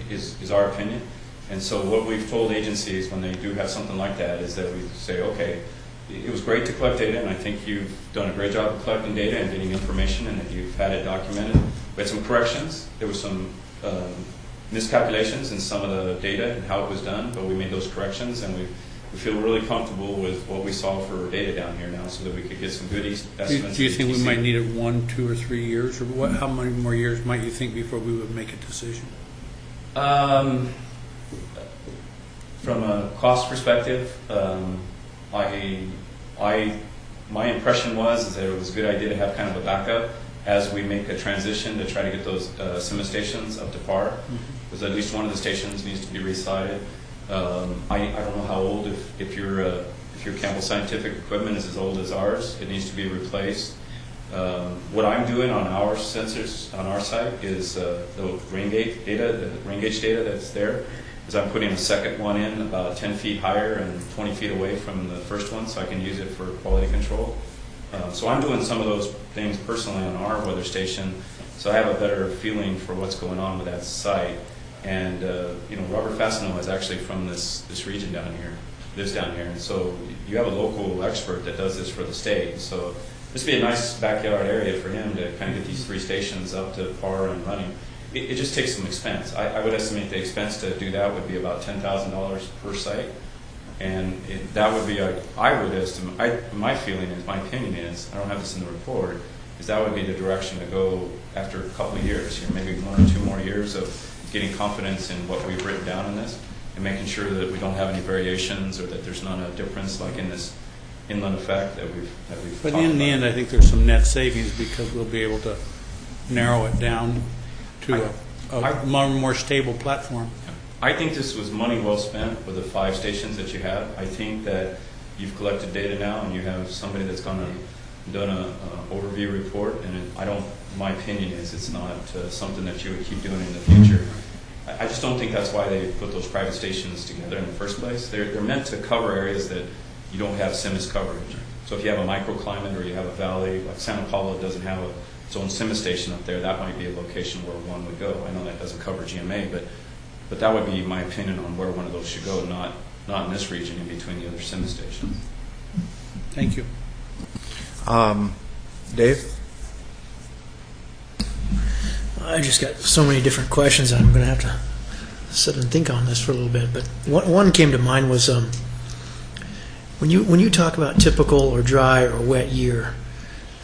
is our opinion. And so what we've told agencies when they do have something like that is that we say, okay, it was great to collect data, and I think you've done a great job of collecting data and getting information, and that you've had it documented. We had some corrections. There was some miscalculations in some of the data and how it was done, but we made those corrections, and we feel really comfortable with what we saw for data down here now, so that we could get some good estimates. Do you think we might need it 1, 2, or 3 years, or what? How many more years might you think before we would make a decision? From a cost perspective, my impression was that it was a good idea to have kind of a backup as we make a transition to try to get those CIMA stations up to par, because at least one of the stations needs to be resited. I don't know how old, if your Campbell Scientific equipment is as old as ours, it needs to be replaced. What I'm doing on our sensors on our site is the rain gauge data that's there, is I'm putting a second one in about 10 feet higher and 20 feet away from the first one, so I can use it for quality control. So I'm doing some of those things personally on our weather station, so I have a better feeling for what's going on with that site. And Robert Fassino is actually from this region down here, lives down here, and so you have a local expert that does this for the state. So this would be a nice backyard area for him to kind of get these 3 stations up to par and running. It just takes some expense. I would estimate the expense to do that would be about $10,000 per site, and that would be I would estimate. My feeling is, my opinion is, I don't have this in the report, is that would be the direction to go after a couple of years, maybe 1 or 2 more years of getting confidence in what we've written down in this, and making sure that we don't have any variations, or that there's not a difference like in this inland effect that we've But talked in about. the end, I think there's some net savings because we'll be able to narrow it down to a more stable platform. I think this was money well spent with the 5 stations that you have. I think that you've collected data now, and you have somebody that's done an overview report, and my opinion is it's not something that you would keep doing in the future. I just don't think that's why they put those private stations together in the first place. They're meant to cover areas that you don't have CIMAS coverage. So if you have a microclimate or you have a valley, like Santa Paula doesn't have its own CIMAS station up there, that might be a location where one would go. I know that doesn't cover GMA, but that would be my opinion on where one of those should go, not in this region in between the other CIMAS stations. Thank you. Dave? I just got so many different questions. I'm going to have to sit and think on this for a little bit. But one came to mind was when you talk about typical or dry or wet year,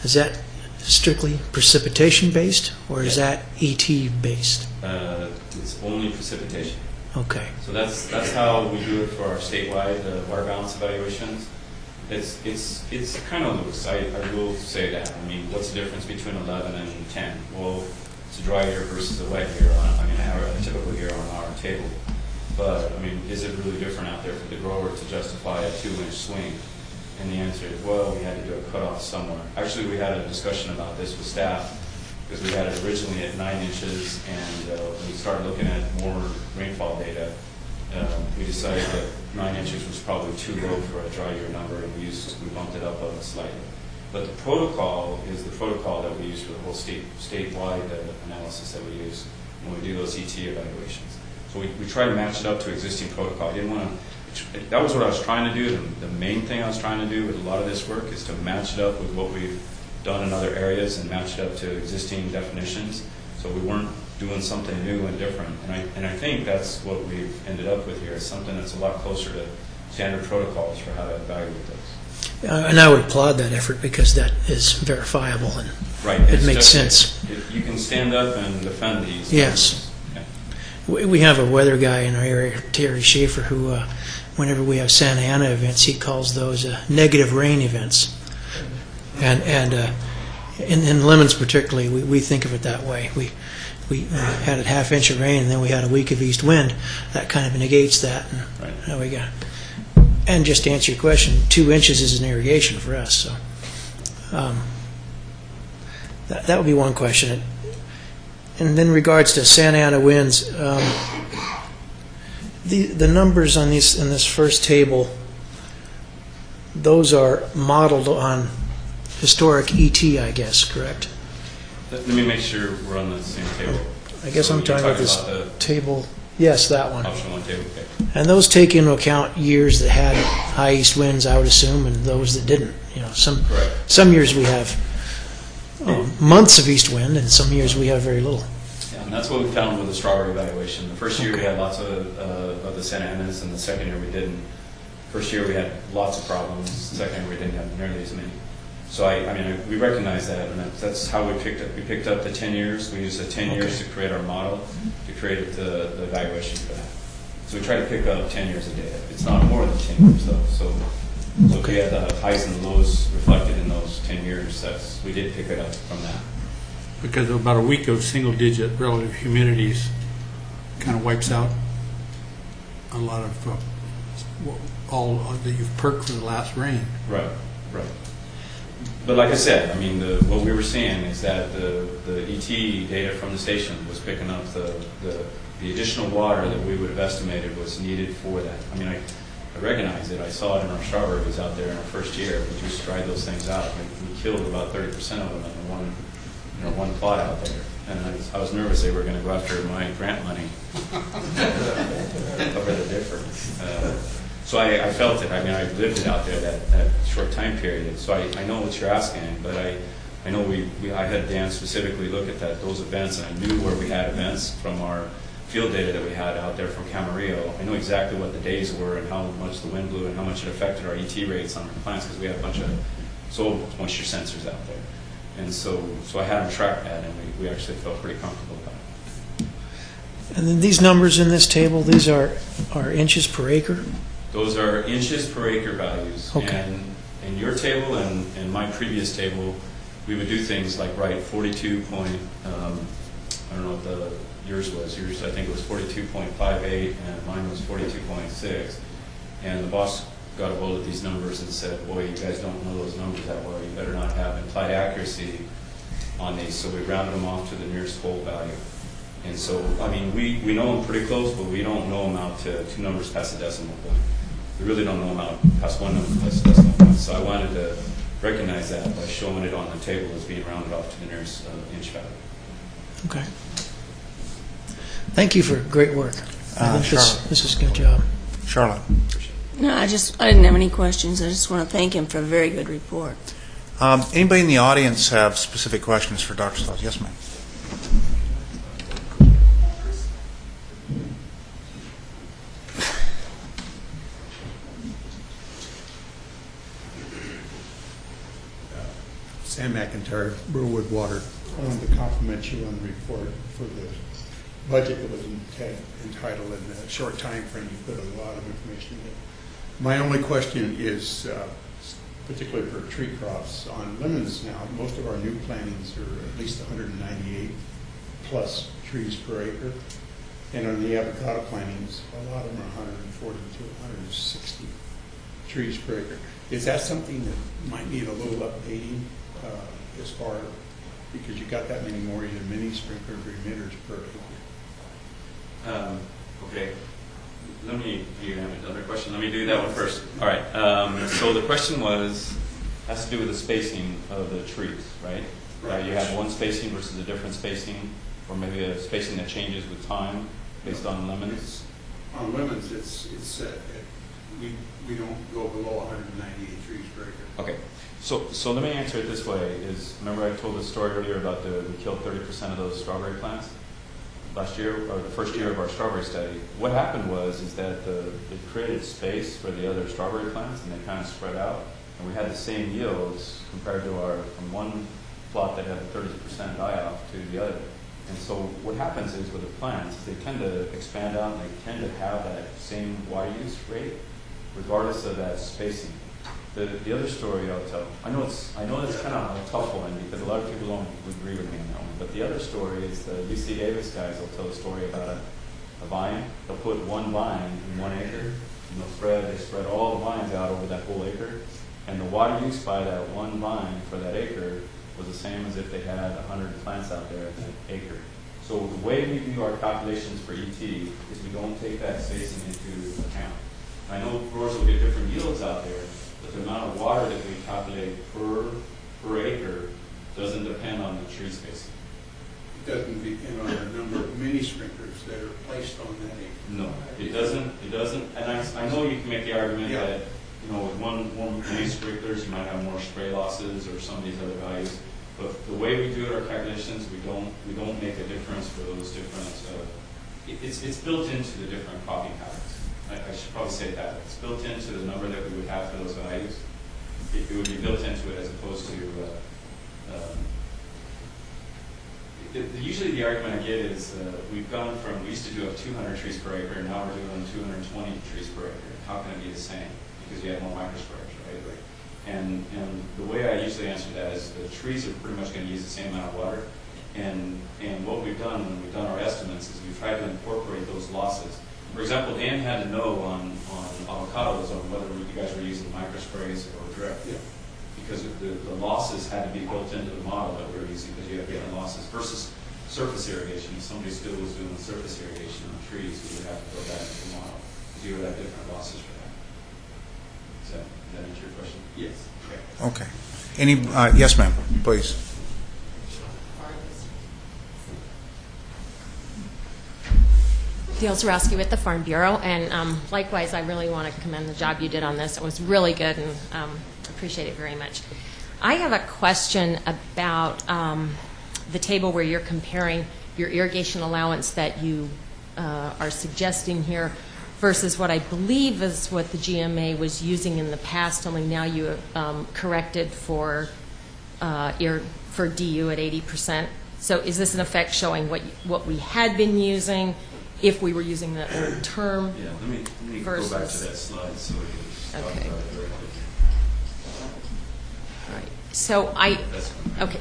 is that strictly precipitation based, or is that ET based? It's only precipitation. Okay. So that's how we do it for our statewide water balance evaluations. It's kind of loose. I will say that. I mean, what's the difference between 11 and 10? Well, it's a dry year versus a wet year. A typical year on our table. But I mean, is it really different out there for the grower to justify a 2-inch swing? And the answer is, well, we had to do a cutoff somewhere. Actually, we had a discussion about this with staff, because we had it originally at 9 inches, and when we started looking at more rainfall data, we decided that 9 inches was probably too low for a dry year number, and we bumped it up slightly. But the protocol is the protocol that we use for the whole statewide analysis that we use when we do those ET evaluations. So we try to match it up to existing protocol. I didn't want to. That was what I was trying to do. The main thing I was trying to do with a lot of this work is to match it up with what we've done in other areas and match it up to existing definitions. So we weren't doing something new and different. And I think that's what we've ended up with here, is something that's a lot closer to standard protocols for how to evaluate those. And I would applaud that effort, because that is verifiable and right. It makes sense. You can stand up and defend these. Yes. We have a weather guy in our area, Terry Schaefer, who whenever we have Santa Ana events, he calls those negative rain events. And in Lemons particularly, we think of it that way. We had a half inch of rain, and then we had a week of east wind. That kind of negates that. And Right. now we got. And just to answer your question, 2 inches is an irrigation for us. So that would be one question. And then in regards to Santa Ana winds, the numbers on these in this first table, those are modeled on historic ET, I guess, correct? Let me make sure we're on the same table. I guess So I'm you're talking about this the table. Yes, that one. option one table, okay. And those take into account years that had high east winds, I would assume, and those that didn't. You know, Correct. some years we have months of east wind, and some years we have very little. Yeah, and that's what we found with the strawberry evaluation. The first year we had lots of the Santa Anas, and the second year we didn't. First year we had lots of problems. The second year we didn't have nearly as many. So we recognize that, and that's how we picked up. We picked up the 10 years. We used the 10 years to create our model, to create the evaluation for that. So we try to pick up 10 years of data. It's not more than 10 years though. So if we had the highs and lows reflected in those 10 years, we did pick it up from that. Because about a week of single-digit relative humidities kind of wipes out a lot of all that you've perked for the last rain. Right. But like I said, what we were seeing is that the ET data from the station was picking up the additional water that we would have estimated was needed for that. I recognize it. I saw it in our strawberries out there in our first year. We just dried those things out. We killed about 30% of them in one plot out there. And I was nervous they were going to go after my grant money. Cover the difference. So I felt it. I lived it out there that short time period. So I know what you're asking, but I know I had Dan specifically look at those events, and I knew where we had events from our field data that we had out there from Camarillo. I know exactly what the days were and how much the wind blew and how much it affected our ET rates on our plants, because we have a bunch of soil moisture sensors out there. And so I had them track that, and we actually felt pretty comfortable about it. And then these numbers in this table, these are inches per acre? Those are inches per acre values. Okay. And in your table and my previous table, we would do things like write 42 point, I don't know what yours was. Yours, I think it was 42.58, and mine was 42.6. And the boss got a hold of these numbers and said, boy, you guys don't know those numbers that well. You better not have implied accuracy on these. So we rounded them off to the nearest whole value. And so, we know them pretty close, but we don't know them out to 2 numbers past the decimal point. We really don't know them out past 1 number past the decimal point. So I wanted to recognize that by showing it on the table as being rounded off to the nearest inch value. Okay. Thank you for great work. I think this is a good job. Charlotte. No, I didn't have any questions. I just want to thank him for a very good report. Anybody in the audience have specific questions for Dr. Stiles? Yes, ma'am. Sam McIntyre, Burwood Water. I wanted to compliment you on the report for the budget that was entitled in the short time frame. You put a lot of information in it. My only question is, particularly for tree crops, on lemons now, most of our new plantings are at least 198 plus trees per acre. And on the avocado plantings, a lot of them are 140 to 160 trees per acre. Is that something that might need a little updating as far, because you got that many more either mini sprinkler or emitters per acre? Okay. You have another question? Let me do that one first. All right. So the question has to do with the spacing of the trees, right? You have one spacing versus a different spacing, or maybe a spacing that changes with time based on lemons? On lemons, we don't go below 198 trees per acre. Okay. So let me answer it this way. Remember I told the story earlier about we killed 30% of those strawberry plants last year, or the first year of our strawberry study. What happened is that it created space for the other strawberry plants, and they kind of spread out. And we had the same yields compared to from one plot that had a 30% die-off to the other. And so what happens is with the plants, they tend to expand out, and they tend to have that same water use rate. regardless of that spacing. The other story I'll tell, I know it's kind of a tough one because a lot of people don't agree with me on that one, but the other story is the UC Davis guys will tell a story about a vine. They'll put one vine in 1 acre, and they spread all the vines out over that whole acre, and the water use by that one vine for that acre was the same as if they had 100 plants out there in that acre. So the way we do our calculations for ET is we don't take that spacing into account. I know growers will get different yields out there, but the amount of water that we calculate per acre doesn't depend on the tree spacing. It doesn't depend on the number of mini sprinklers that are placed on that acre. No, it doesn't. It doesn't. And I know you can make the argument that, you know, with one mini sprinklers, you might have more spray losses or some of these other values. But the way we do our calculations, we don't make a difference for those different. It's built into the different cropping patterns. I should probably say that it's built into the number that we would have for those values. It would be built into it as opposed to. Usually the argument I get is we used to do 200 trees per acre, and now we're doing 220 trees per acre. How can it be the same? Because you have more microsquares, right? And the way I usually answer that is the trees are pretty much going to use the same amount of water. And what we've done when we've done our estimates is we've tried to incorporate those losses. For example, Dan had to know on avocados on whether you guys were using microsprays or drip. Yeah. Because the losses had to be built into the model that we were using because you have getting losses versus surface irrigation. If somebody still was doing surface irrigation on trees, we would have to build that into the model because you would have different losses for that. Does that answer your question? Yes. Okay. Yes, ma'am, please. Dale Zarowski with the Farm Bureau, and likewise, I really want to commend the job you did on this. It was really good, and appreciate it very much. I have a question about the table where you're comparing your irrigation allowance that you are suggesting here versus what I believe is what the GMA was using in the past, only now you have corrected for DU at 80%. So is this in effect showing what we had been using if we were using the old term? Yeah, let me versus... go back to that slide so we can talk okay. about it directly. All right. So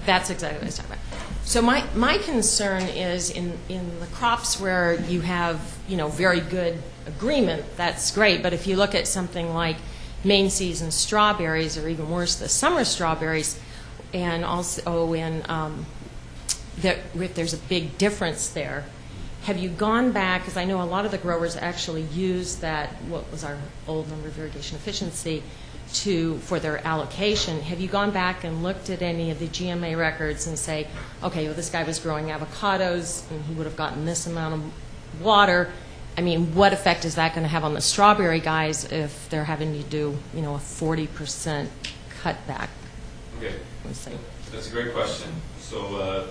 that's exactly what I was talking about. So my concern is in the crops where you have, very good agreement, that's great, but if you look at something like main season strawberries, or even worse, the summer strawberries, and also if there's a big difference there, have you gone back, because I know a lot of the growers actually use that, what was our old number of irrigation efficiency, for their allocation. Have you gone back and looked at any of the GMA records and say, okay, well, this guy was growing avocados and he would have gotten this amount of water. I mean, what effect is that going to have on the strawberry guys if they're having to do, a 40% cutback? Okay, that's a great question. So,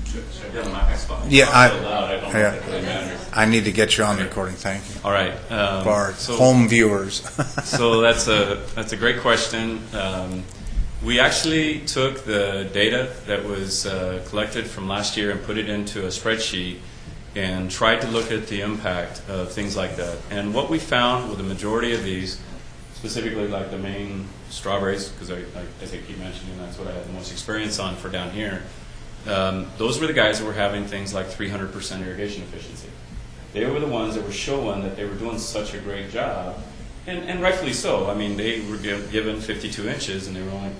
should I get on my spot? Yeah, I need to get you on the recording. Thank you. All right. For our home viewers. So that's a great question. We actually took the data that was collected from last year and put it into a spreadsheet and tried to look at the impact of things like that. And what we found with the majority of these, specifically like the main strawberries, because as I keep mentioning, that's what I had the most experience on for down here. Those were the guys that were having things like 300% irrigation efficiency. They were the ones that were showing that they were doing such a great job, and rightfully so. I mean, they were given 52 inches, and they were only,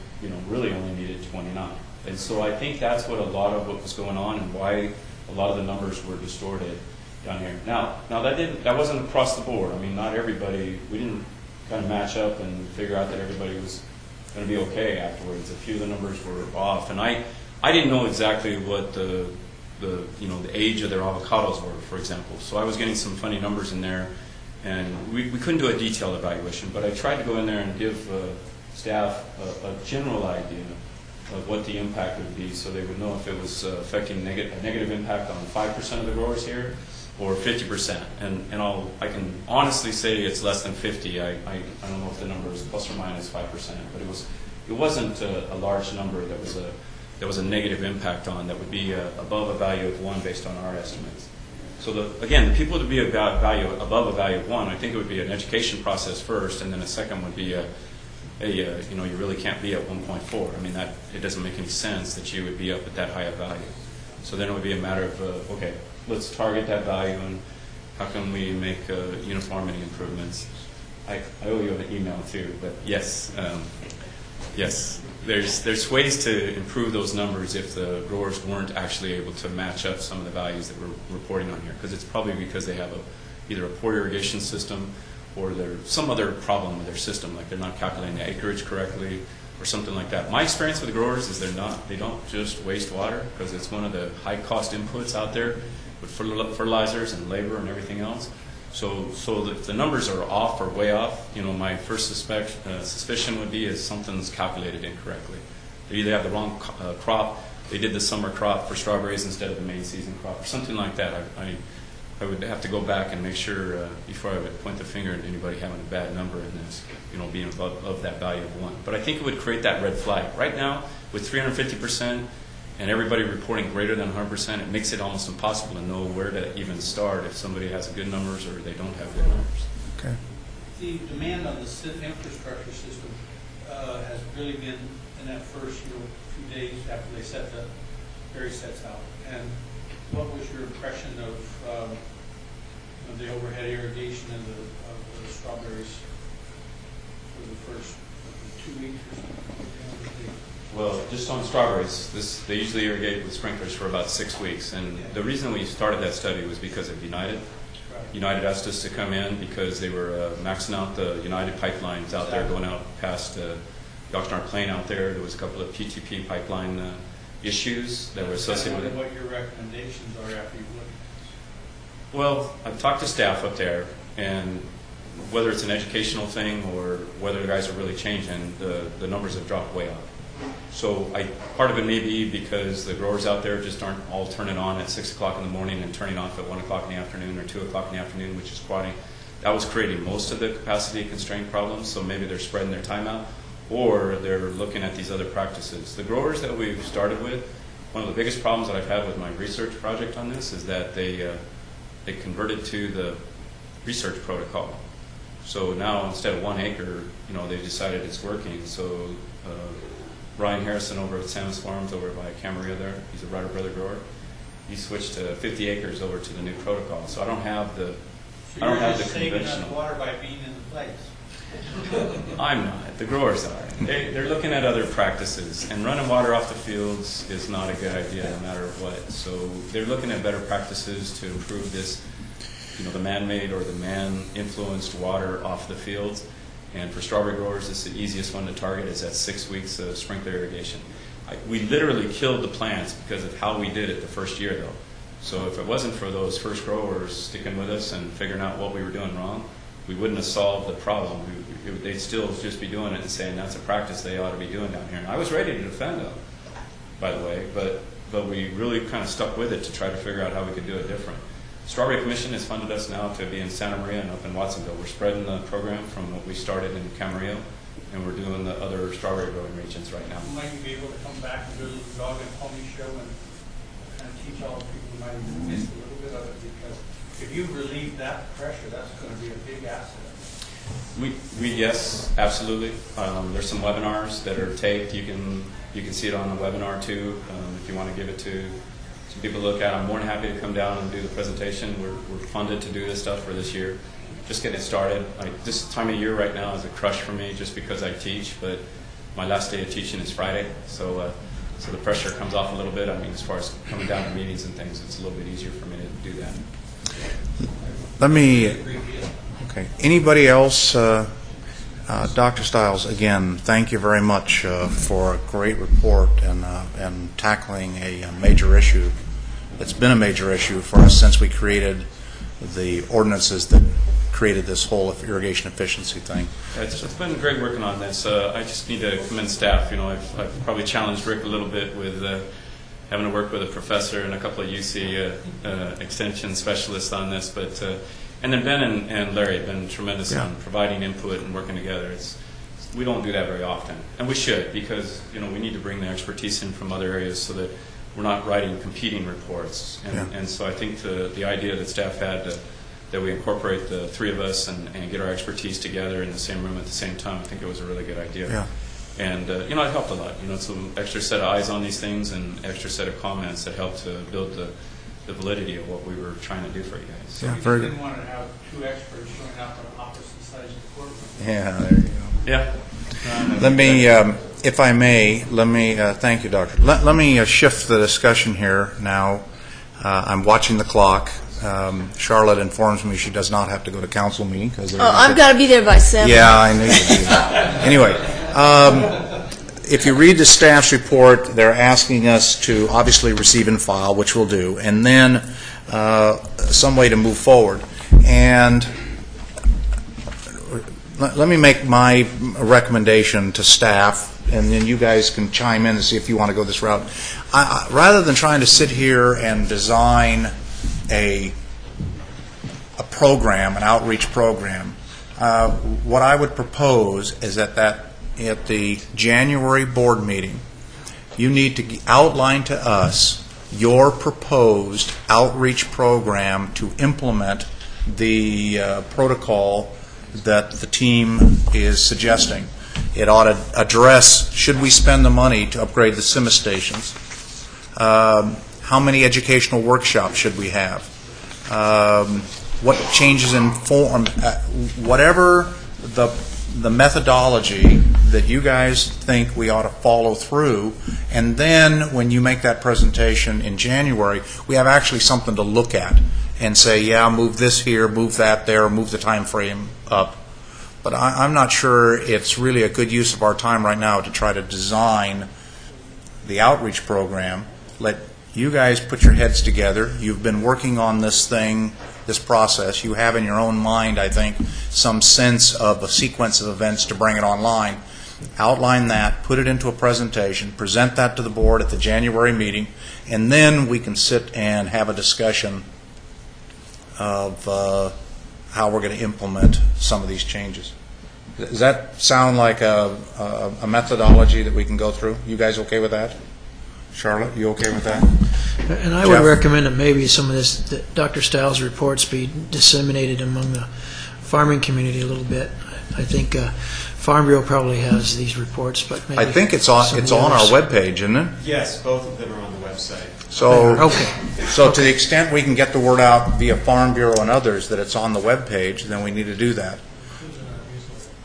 really only needed 29. And so I think that's what a lot of what was going on, and why a lot of the numbers were distorted down here. Now that wasn't across the board. I mean, not everybody. We didn't kind of match up and figure out that everybody was going to be okay afterwards. A few of the numbers were off, and I didn't know exactly what the age of their avocados were, for example. So I was getting some funny numbers in there, and we couldn't do a detailed evaluation. But I tried to go in there and give staff a general idea of what the impact would be, so they would know if it was affecting a negative impact on 5% of the growers here or 50%. And I can honestly say it's less than 50. I don't know if the number is plus or minus 5%, but it wasn't a large number that was a negative impact on, that would be above a value of 1 based on our estimates. So again, the people to be above a value of 1, I think it would be an education process first, and then a second would be you really can't be at 1.4. I mean, that it doesn't make any sense that you would be up at that high a value. So then it would be a matter of, okay, let's target that value, and how can we make uniformity improvements? I owe you an email too, but yes, yes. There's ways to improve those numbers if the growers weren't actually able to match up some of the values that we're reporting on here, because it's probably because they have either a poor irrigation system or there's some other problem with their system, like they're not calculating the acreage correctly or something like that. My experience with the growers is they don't just waste water, because it's one of the high cost inputs out there with fertilizers and labor and everything else. So if the numbers are off or way off, my first suspicion would be is something's calculated incorrectly. They either have the wrong crop, they did the summer crop for strawberries instead of the main season crop, or something like that. I would have to go back and make sure before I would point the finger at anybody having a bad number in this, being above that value of 1. But I think it would create that red flag. Right now, with 350%, and everybody reporting greater than 100%, it makes it almost impossible to know where to even start if somebody has good numbers or they don't have good numbers. Okay. The demand on the infrastructure system has really been in that first few days after they set the berry sets out. And what was your impression of the overhead irrigation of the strawberries for the first 2 weeks or something? Well, just on strawberries, they usually irrigate with sprinklers for about 6 weeks. And the reason we started that study was because of United. United asked us to come in because they were maxing out the United pipelines out there, going out past the Oxnard Plain out there. There was a couple of PTP pipeline issues that were associated with it. What your recommendations are after you look? Well, I've talked to staff up there, and whether it's an educational thing or whether the guys are really changing, the numbers have dropped way up. So part of it may be because the growers out there just aren't all turning on at 6 o'clock in the morning and turning off at 1 o'clock in the afternoon or 2 o'clock in the afternoon, which is quieting. That was creating most of the capacity constraint problems, so maybe they're spreading their time out, or they're looking at these other practices. The growers that we've started with, one of the biggest problems that I've had with my research project on this is that they converted to the research protocol. So now instead of 1 acre, they decided it's working. So Ryan Harrison over at Samus Farms over by Camarillo there, he's a Ryder Brother grower. He switched to 50 acres over to the new protocol. So I don't have the Saving us water by being in the place. I'm not. The growers are. They're looking at other practices, and running water off the fields is not a good idea no matter what. So they're looking at better practices to improve this, the man-made or the man-influenced water off the fields. And for strawberry growers, it's the easiest one to target. Is at 6 weeks of sprinkler irrigation. We literally killed the plants because of how we did it the first year, though. So if it wasn't for those first growers sticking with us and figuring out what we were doing wrong, we wouldn't have solved the problem. They'd still just be doing it and saying that's a practice they ought to be doing down here. And I was ready to defend them, by the way, but we really kind of stuck with it to try to figure out how we could do it different. Strawberry Commission has funded us now to be in Santa Maria and up in Watsonville. We're spreading the program from what we started in Camarillo, and we're doing the other strawberry growing regions right now. Might you be able to come back and do a little dog and pony show and kind of teach all the people who might have missed a little bit of it? Because if you relieve that pressure, that's going to be a big asset. Yes, absolutely. There's some webinars that are taped. You can see it on the webinar too if you want to give it to some people to look at. I'm more than happy to come down and do the presentation. We're funded to do this stuff for this year. Just getting it started. This time of year right now is a crush for me just because I teach, but my last day of teaching is Friday, so the pressure comes off a little bit. I mean, as far as coming down to meetings and things, it's a little bit easier for me to do that. Okay. Anybody else? Dr. Stiles, again, thank you very much for a great report and tackling a major issue. It's been a major issue for us since we created the ordinances that created this whole irrigation efficiency thing. It's been great working on this. I just need to commend staff. I've probably challenged Rick a little bit with having to work with a professor and a couple of UC extension specialists on this, but and then Ben and Larry have been tremendous on providing input and working together. We don't do that very often, and we should, because we need to bring the expertise in from other areas so that we're not writing competing reports. And so I think the idea that staff had that we incorporate the three of us and get our expertise together in the same room at the same time, I think it was a really good idea. Yeah. And, it helped a lot. It's an extra set of eyes on these things and extra set of comments that helped to build the validity of what we were trying to do for you guys. So we just didn't want to have two experts showing up on opposite sides of the courtroom. Yeah, there you go. Yeah. Let me, if I may, thank you, Doctor. Let me shift the discussion here now. I'm watching the clock. Charlotte informs me she does not have to go to council meeting because. I've got to be there by 7. Yeah, I knew you'd do that. Anyway, if you read the staff's report, they're asking us to obviously receive and file, which we'll do, and then some way to move forward. And let me make my recommendation to staff, and then you guys can chime in and see if you want to go this route. Rather than trying to sit here and design a program, an outreach program, what I would propose is at the January board meeting, you need to outline to us your proposed outreach program to implement the protocol that the team is suggesting. It ought to address, should we spend the money to upgrade the SIMA stations? How many educational workshops should we have? What changes in form, whatever the methodology that you guys think we ought to follow through, and then when you make that presentation in January, we have actually something to look at and say, yeah, move this here, move that there, move the time frame up. But I'm not sure it's really a good use of our time right now to try to design the outreach program. Let you guys put your heads together. You've been working on this thing, this process. You have in your own mind, I think, some sense of a sequence of events to bring it online. Outline that, put it into a presentation, present that to the board at the January meeting, and then we can sit and have a discussion of how we're going to implement some of these changes. Does that sound like a methodology that we can go through? You guys okay with that? Charlotte, you okay with that? And I would recommend that maybe some of this, that Dr. Stiles' reports be disseminated among the farming community a little bit. I think Farm Bureau probably has these reports, but maybe I think it's on our webpage, isn't it? Yes, both of them are on the website. So to the extent we can get the word out via Farm Bureau and others that it's on the webpage, then we need to do that.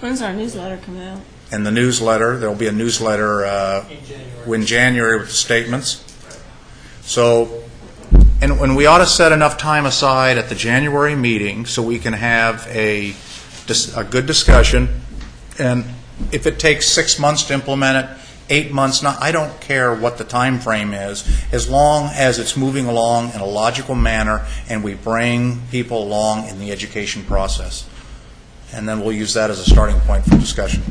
When's our newsletter come out? And the newsletter, there'll be a newsletter in January with the statements. So, and when we ought to set enough time aside at the January meeting so we can have a good discussion. And if it takes 6 months to implement it, 8 months, I don't care what the time frame is, as long as it's moving along in a logical manner and we bring people along in the education process. And then we'll use that as a starting point for discussion.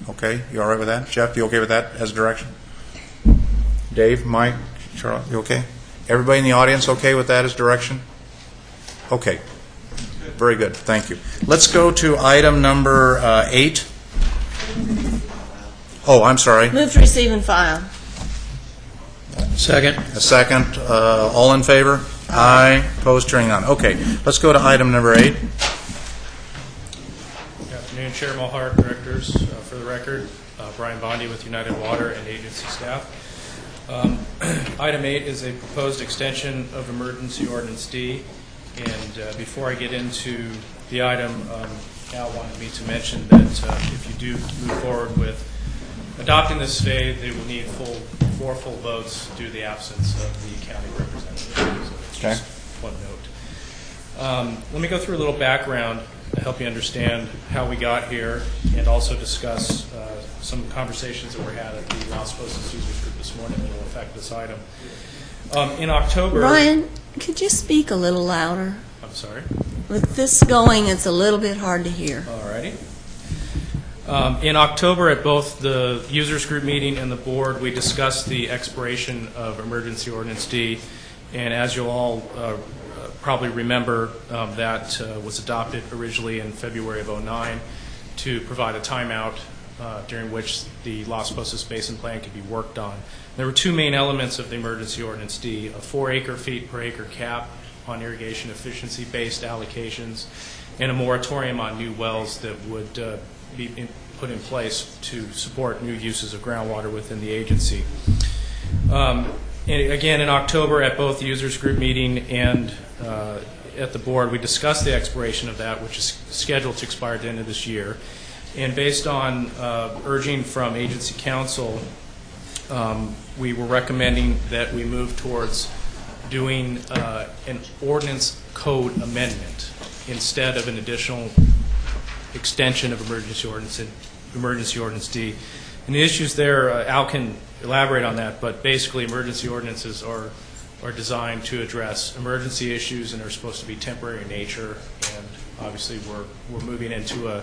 Okay? You all right with that? Jeff, you okay with that as direction? Dave, Mike, Charlotte, you okay? Everybody in the audience okay with that as direction? Okay. Very good. Thank you. Let's go to item number 8. Oh, I'm sorry. Move to receive and file. Second. A second. All in favor? Aye. Opposed? Hearing none. Okay. Let's go to item number 8. Good afternoon, Chair Mulhart, directors. For the record, Brian Bondi with United Water and agency staff. Item 8 is a proposed extension of Emergency Ordinance D. And before I get into the item, Al wanted me to mention that if you do move forward with adopting this today, they will need 4 full votes due to the absence of the county representative. So it's just one note. Let me go through a little background to help you understand how we got here and also discuss some conversations that were had at the Los Postas Users Group this morning that will affect this item. In October... Ryan, could you speak a little louder? I'm sorry? With this going, it's a little bit hard to hear. All righty. In October, at both the Users Group meeting and the board, we discussed the expiration of Emergency Ordinance D. And as you'll all probably remember, that was adopted originally in February of 2009 to provide a timeout during which the Las Posas Basin Plan could be worked on. There were two main elements of the Emergency Ordinance D, a 4 acre-feet per acre cap on irrigation efficiency-based allocations, and a moratorium on new wells that would be put in place to support new uses of groundwater within the agency. And again, in October, at both the users group meeting and at the board, we discussed the expiration of that, which is scheduled to expire at the end of this year. And based on urging from agency counsel, we were recommending that we move towards doing an ordinance code amendment instead of an additional extension of Emergency Ordinance D. And the issues there, Al can elaborate on that, but basically emergency ordinances are designed to address emergency issues and are supposed to be temporary in nature, and obviously we're moving into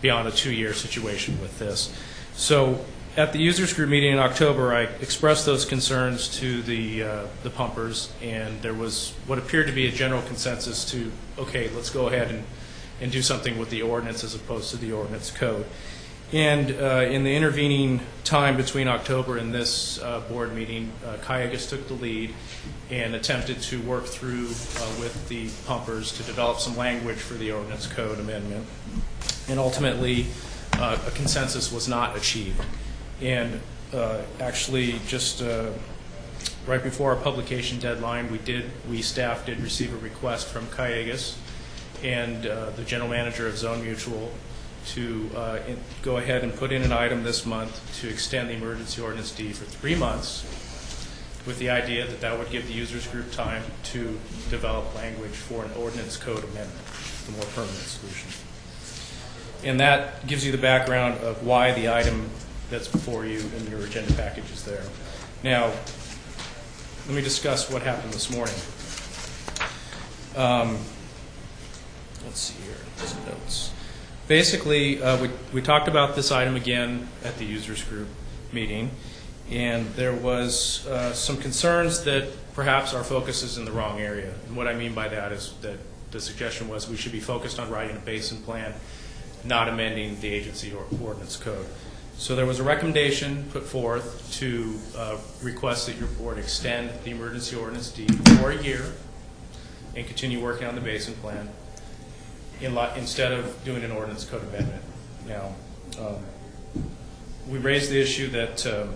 beyond a 2-year situation with this. So at the users group meeting in October, I expressed those concerns to the pumpers, and there was what appeared to be a general consensus to, okay, let's go ahead and do something with the ordinance as opposed to the ordinance code. And in the intervening time between October and this board meeting, Cayugas took the lead and attempted to work through with the pumpers to develop some language for the ordinance code amendment. And ultimately, a consensus was not achieved. And actually, just right before our publication deadline, staff did receive a request from Cayugas and the general manager of Zone Mutual to go ahead and put in an item this month to extend the Emergency Ordinance D for 3 months, with the idea that that would give the users group time to develop language for an ordinance code amendment, the more permanent solution. And that gives you the background of why the item that's before you in your agenda package is there. Now, let me discuss what happened this morning. Let's see here, some notes. Basically, we talked about this item again at the users group meeting, and there was some concerns that perhaps our focus is in the wrong area. And what I mean by that is that the suggestion was we should be focused on writing a basin plan, not amending the agency or ordinance code. So there was a recommendation put forth to request that your board extend the Emergency Ordinance D for a year and continue working on the basin plan instead of doing an ordinance code amendment. Now, we raised the issue that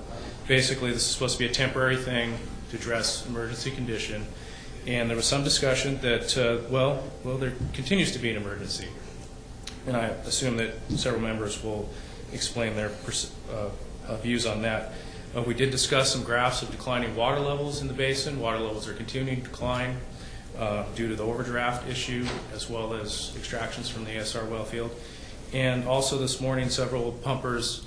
basically this is supposed to be a temporary thing to address emergency condition, and there was some discussion that, well, there continues to be an emergency. And I assume that several members will explain their views on that. We did discuss some graphs of declining water levels in the basin. Water levels are continuing to decline due to the overdraft issue, as well as extractions from the ASR well field. And also this morning, several pumpers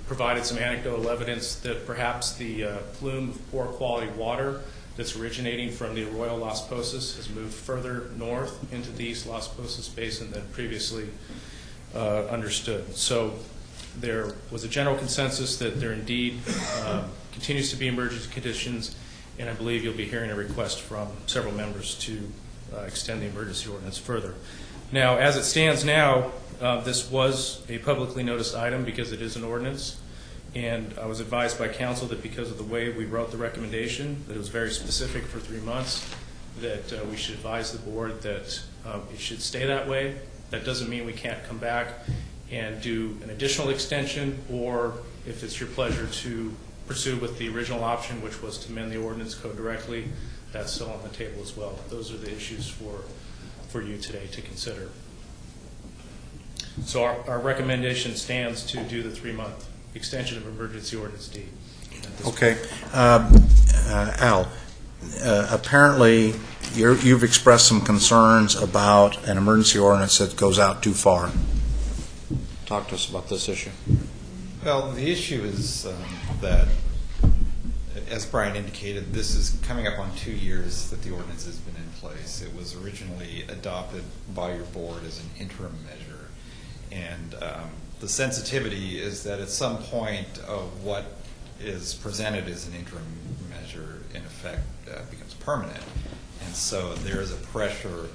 provided some anecdotal evidence that perhaps the plume of poor quality water that's originating from the Arroyo Las Posas has moved further north into the East Las Posas Basin than previously understood. So there was a general consensus that there indeed continues to be emergency conditions, and I believe you'll be hearing a request from several members to extend the emergency ordinance further. Now, as it stands now, this was a publicly noticed item because it is an ordinance, and I was advised by council that because of the way we wrote the recommendation, that it was very specific for 3 months, that we should advise the board that it should stay that way. That doesn't mean we can't come back and do an additional extension, or if it's your pleasure to pursue with the original option, which was to amend the ordinance code directly, that's still on the table as well. Those are the issues for you today to consider. So our recommendation stands to do the 3-month extension of Emergency Ordinance D. Okay. Al, apparently you've expressed some concerns about an emergency ordinance that goes out too far. Talk to us about this issue. Well, the issue is that, as Brian indicated, this is coming up on 2 years that the ordinance has been in place. It was originally adopted by your board as an interim measure, and the sensitivity is that at some point of what is presented as an interim measure, in effect, becomes permanent. And so there is a pressure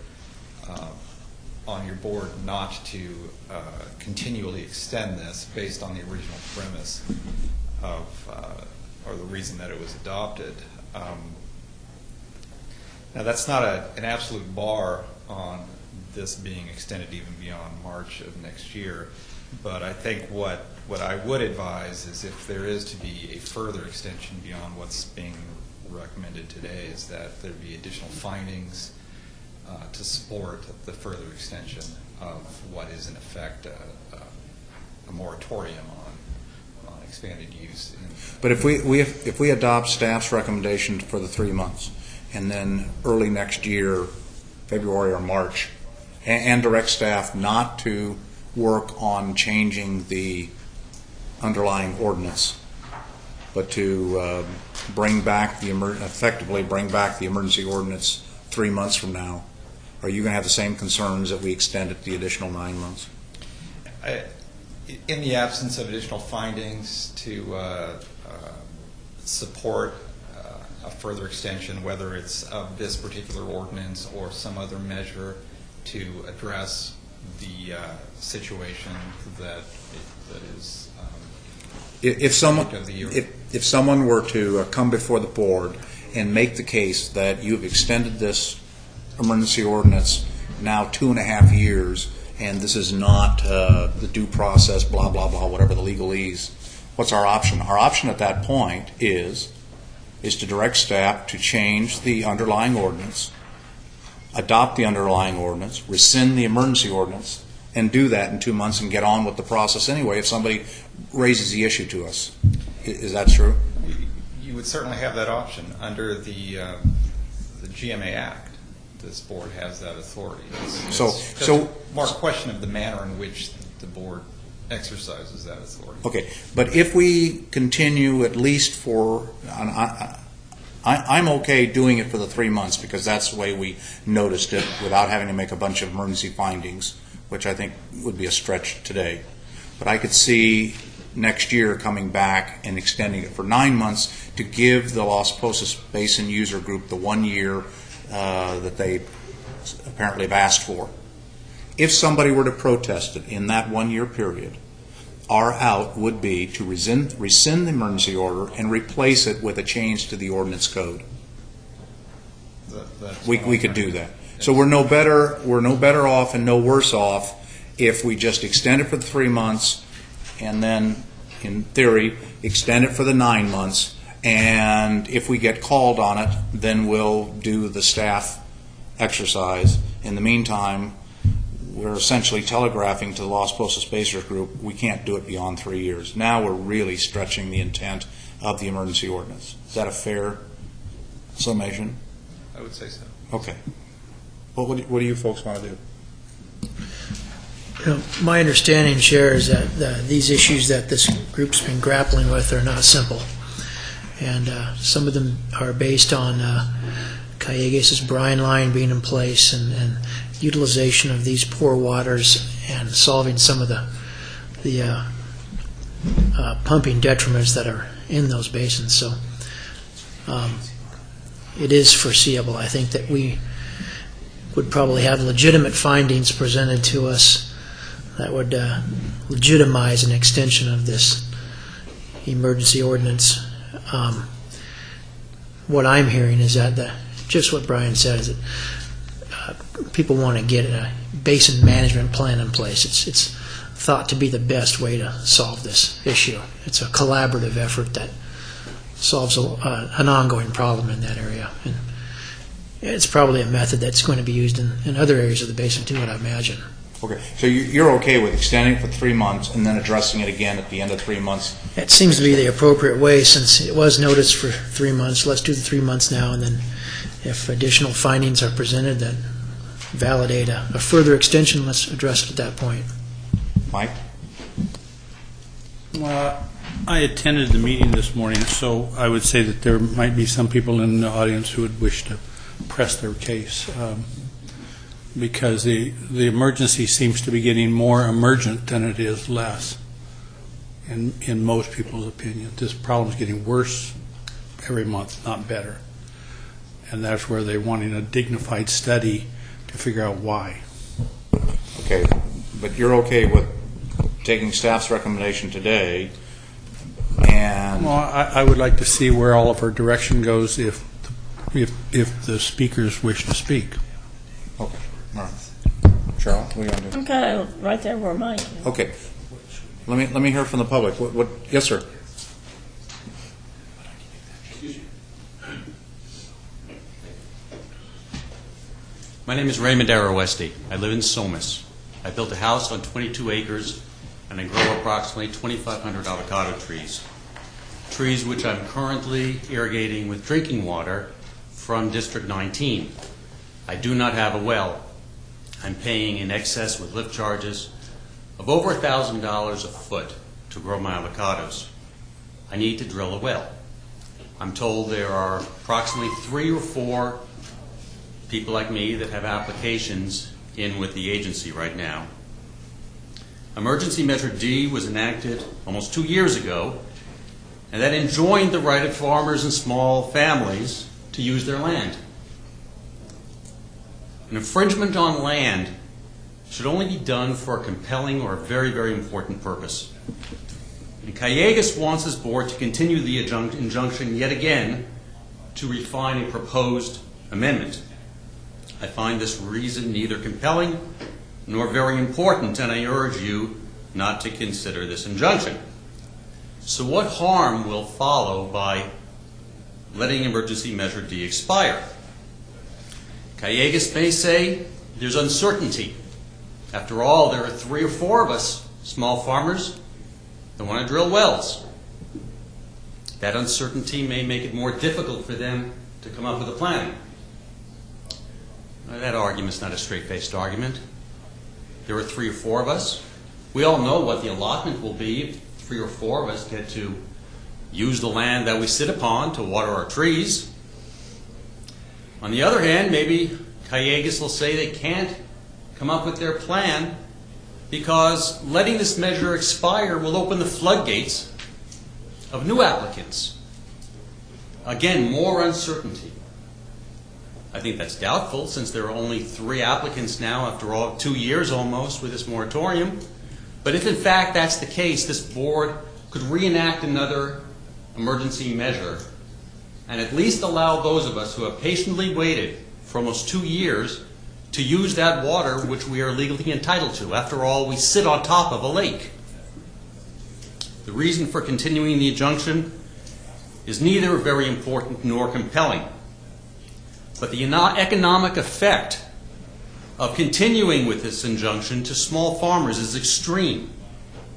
on your board not to continually extend this based on the original premise of, or the reason that it was adopted. Now, that's not an absolute bar on this being extended even beyond March of next year, but I think what I would advise is if there is to be a further extension beyond what's being recommended today, is that there be additional findings to support the further extension of what is in effect a moratorium on expanded use. But if we adopt staff's recommendation for the 3 months, and then early next year, February or March, and direct staff not to work on changing the underlying ordinance, but to effectively bring back the emergency ordinance 3 months from now, are you going to have the same concerns that we extend it the additional 9 months? In the absence of additional findings to support a further extension, whether it's of this particular ordinance or some other measure to address the situation that is if someone were to come before the board and make the case that you've extended this emergency ordinance now 2.5 years, and this is not the due process, blah, blah, blah, whatever the legalese, what's our option? Our option at that point is to direct staff to change the underlying ordinance, adopt the underlying ordinance, rescind the emergency ordinance, and do that in 2 months and get on with the process anyway if somebody raises the issue to us. Is that true? You would certainly have that option under the GMA Act. This board has that authority. It's more a question of the manner in which the board exercises that authority. Okay, but if we continue at least for, I'm okay doing it for the 3 months because that's the way we noticed it without having to make a bunch of emergency findings, which I think would be a stretch today. But I could see next year coming back and extending it for 9 months to give the Los Pozos Basin user group the 1 year that they apparently have asked for. If somebody were to protest it in that 1 year period, our out would be to rescind the emergency order and replace it with a change to the ordinance code. We could do that. So we're no better off and no worse off if we just extend it for the 3 months and then, in theory, extend it for the 9 months. And if we get called on it, then we'll do the staff exercise. In the meantime, we're essentially telegraphing to the Los Pozos Basin group, we can't do it beyond 3 years. Now we're really stretching the intent of the emergency ordinance. Is that a fair summation? I would say so. Okay. What do you folks want to do? My understanding, Chair, is that these issues that this group's been grappling with are not simple. And some of them are based on Callegues's brine line being in place and utilization of these poor waters and solving some of the pumping detriments that are in those basins. So it is foreseeable, I think, that we would probably have legitimate findings presented to us that would legitimize an extension of this emergency ordinance. What I'm hearing is that just what Brian said is that people want to get a basin management plan in place. It's thought to be the best way to solve this issue. It's a collaborative effort that solves an ongoing problem in that area. And it's probably a method that's going to be used in other areas of the basin too, I imagine. Okay, so you're okay with extending it for 3 months and then addressing it again at the end of 3 months? It seems to be the appropriate way since it was noticed for 3 months. Let's do the 3 months now, and then if additional findings are presented that validate a further extension, let's address it at that point. Mike? I attended the meeting this morning, so I would say that there might be some people in the audience who would wish to press their case. Because the emergency seems to be getting more emergent than it is less, in most people's opinion. This problem is getting worse every month, not better. And that's where they're wanting a dignified study to figure out why. Okay, but you're okay with taking staff's recommendation today, and... Well, I would like to see where all of our direction goes if the speakers wish to speak. Okay, all right. Cheryl, what are you going to do? Okay, right there where Mike is. Okay. Let me hear from the public. What? Yes, sir. My name is Raymond Arrowesti. I live in Somas. I built a house on 22 acres, and I grow approximately 2,500 avocado trees. Trees which I'm currently irrigating with drinking water from District 19. I do not have a well. I'm paying in excess with lift charges of over $1,000 a foot to grow my avocados. I need to drill a well. I'm told there are approximately 3 or 4 people like me that have applications in with the agency right now. Emergency Measure D was enacted almost 2 years ago, and that enjoined the right of farmers and small families to use their land. An infringement on land should only be done for a compelling or a very, very important purpose. And Callejas wants his board to continue the injunction yet again to refine a proposed amendment. I find this reason neither compelling nor very important, and I urge you not to consider this injunction. So what harm will follow by letting Emergency Measure D expire? Callejas may say there's uncertainty. After all, there are 3 or 4 of us, small farmers, that want to drill wells. That uncertainty may make it more difficult for them to come up with a plan. That argument's not a straight-faced argument. There are 3 or 4 of us. We all know what the allotment will be if 3 or 4 of us get to use the land that we sit upon to water our trees. On the other hand, maybe Callejas will say they can't come up with their plan because letting this measure expire will open the floodgates of new applicants. Again, more uncertainty. I think that's doubtful since there are only 3 applicants now after all 2 years almost with this moratorium. But if in fact that's the case, this board could reenact another emergency measure and at least allow those of us who have patiently waited for almost 2 years to use that water which we are legally entitled to. After all, we sit on top of a lake. The reason for continuing the injunction is neither very important nor compelling. But the economic effect of continuing with this injunction to small farmers is extreme.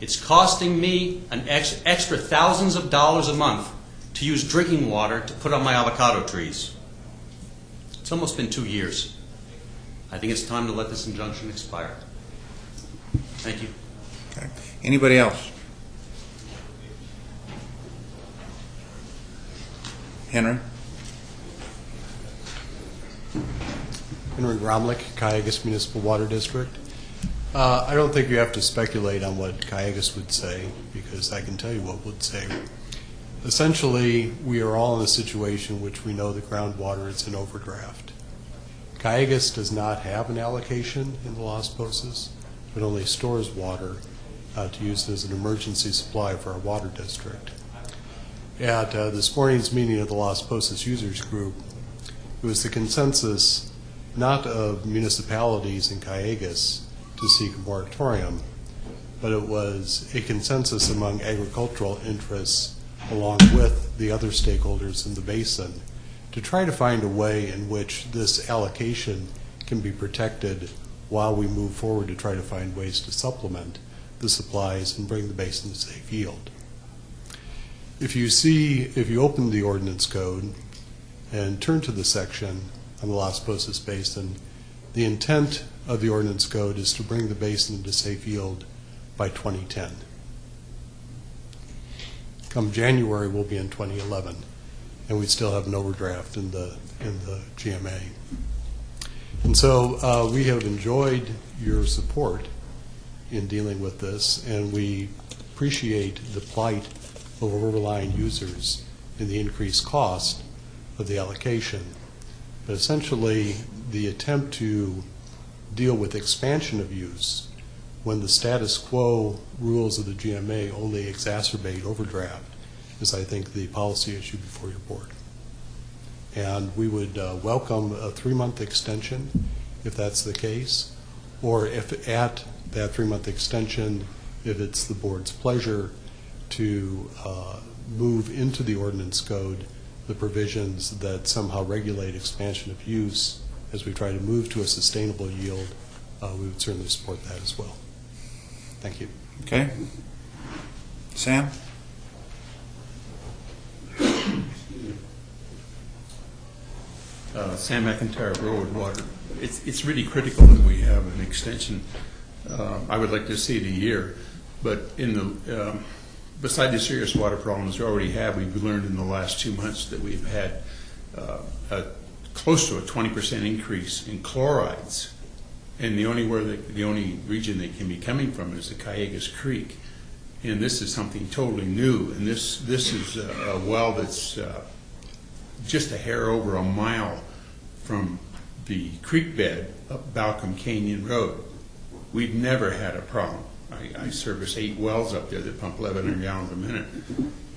It's costing me an extra thousands of dollars a month to use drinking water to put on my avocado trees. It's almost been 2 years. I think it's time to let this injunction expire. Thank you. Okay. Anybody else? Henry? Henry Gromlich, Callejas Municipal Water District. I don't think you have to speculate on what Callejas would say, because I can tell you what would say. Essentially, we are all in a situation in which we know the groundwater is in overdraft. Callejas does not have an allocation in the Las Posas, but only stores water to use as an emergency supply for our water district. At this morning's meeting of the Las Posas Users Group, it was the consensus not of municipalities in Callejas to seek a moratorium, but it was a consensus among agricultural interests along with the other stakeholders in the basin to try to find a way in which this allocation can be protected while we move forward to try to find ways to supplement the supplies and bring the basin to safe yield. If you open the ordinance code and turn to the section on the Las Posas Basin, the intent of the ordinance code is to bring the basin into safe yield by 2010. Come January, we'll be in 2011, and we still have an overdraft in the GMA. And so we have enjoyed your support in dealing with this, and we appreciate the plight of overlying users in the increased cost of the allocation. But essentially, the attempt to deal with expansion of use when the status quo rules of the GMA only exacerbate overdraft is, I think, the policy issue before your board. And we would welcome a 3-month extension if that's the case, or if at that 3-month extension, if it's the board's pleasure to move into the ordinance code the provisions that somehow regulate expansion of use as we try to move to a sustainable yield, we would certainly support that as well. Thank you. Okay. Sam? Sam McIntyre, Broward Water. It's really critical that we have an extension. I would like to see it a year, but in the beside the serious water problems we already have, we've learned in the last 2 months that we've had close to a 20% increase in chlorides, and the only region they can be coming from is the Cayugas Creek, and this is something totally new. And this is a well that's just a hair over a mile from the creek bed up Balcom Canyon Road. We've never had a problem. I service 8 wells up there that pump 1,100 gallons a minute,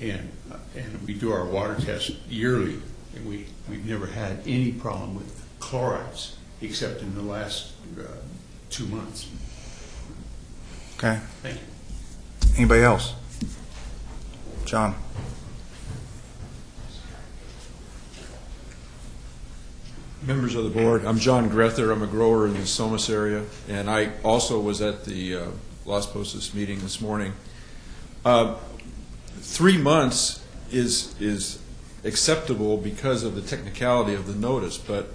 and we do our water test yearly, and we've never had any problem with chlorides except in the last 2 months. Okay. Thank you. Anybody else? John? Members of the board, I'm John Grether. I'm a grower in the Somas area, and I also was at the Las Posas meeting this morning. 3 months is acceptable because of the technicality of the notice, but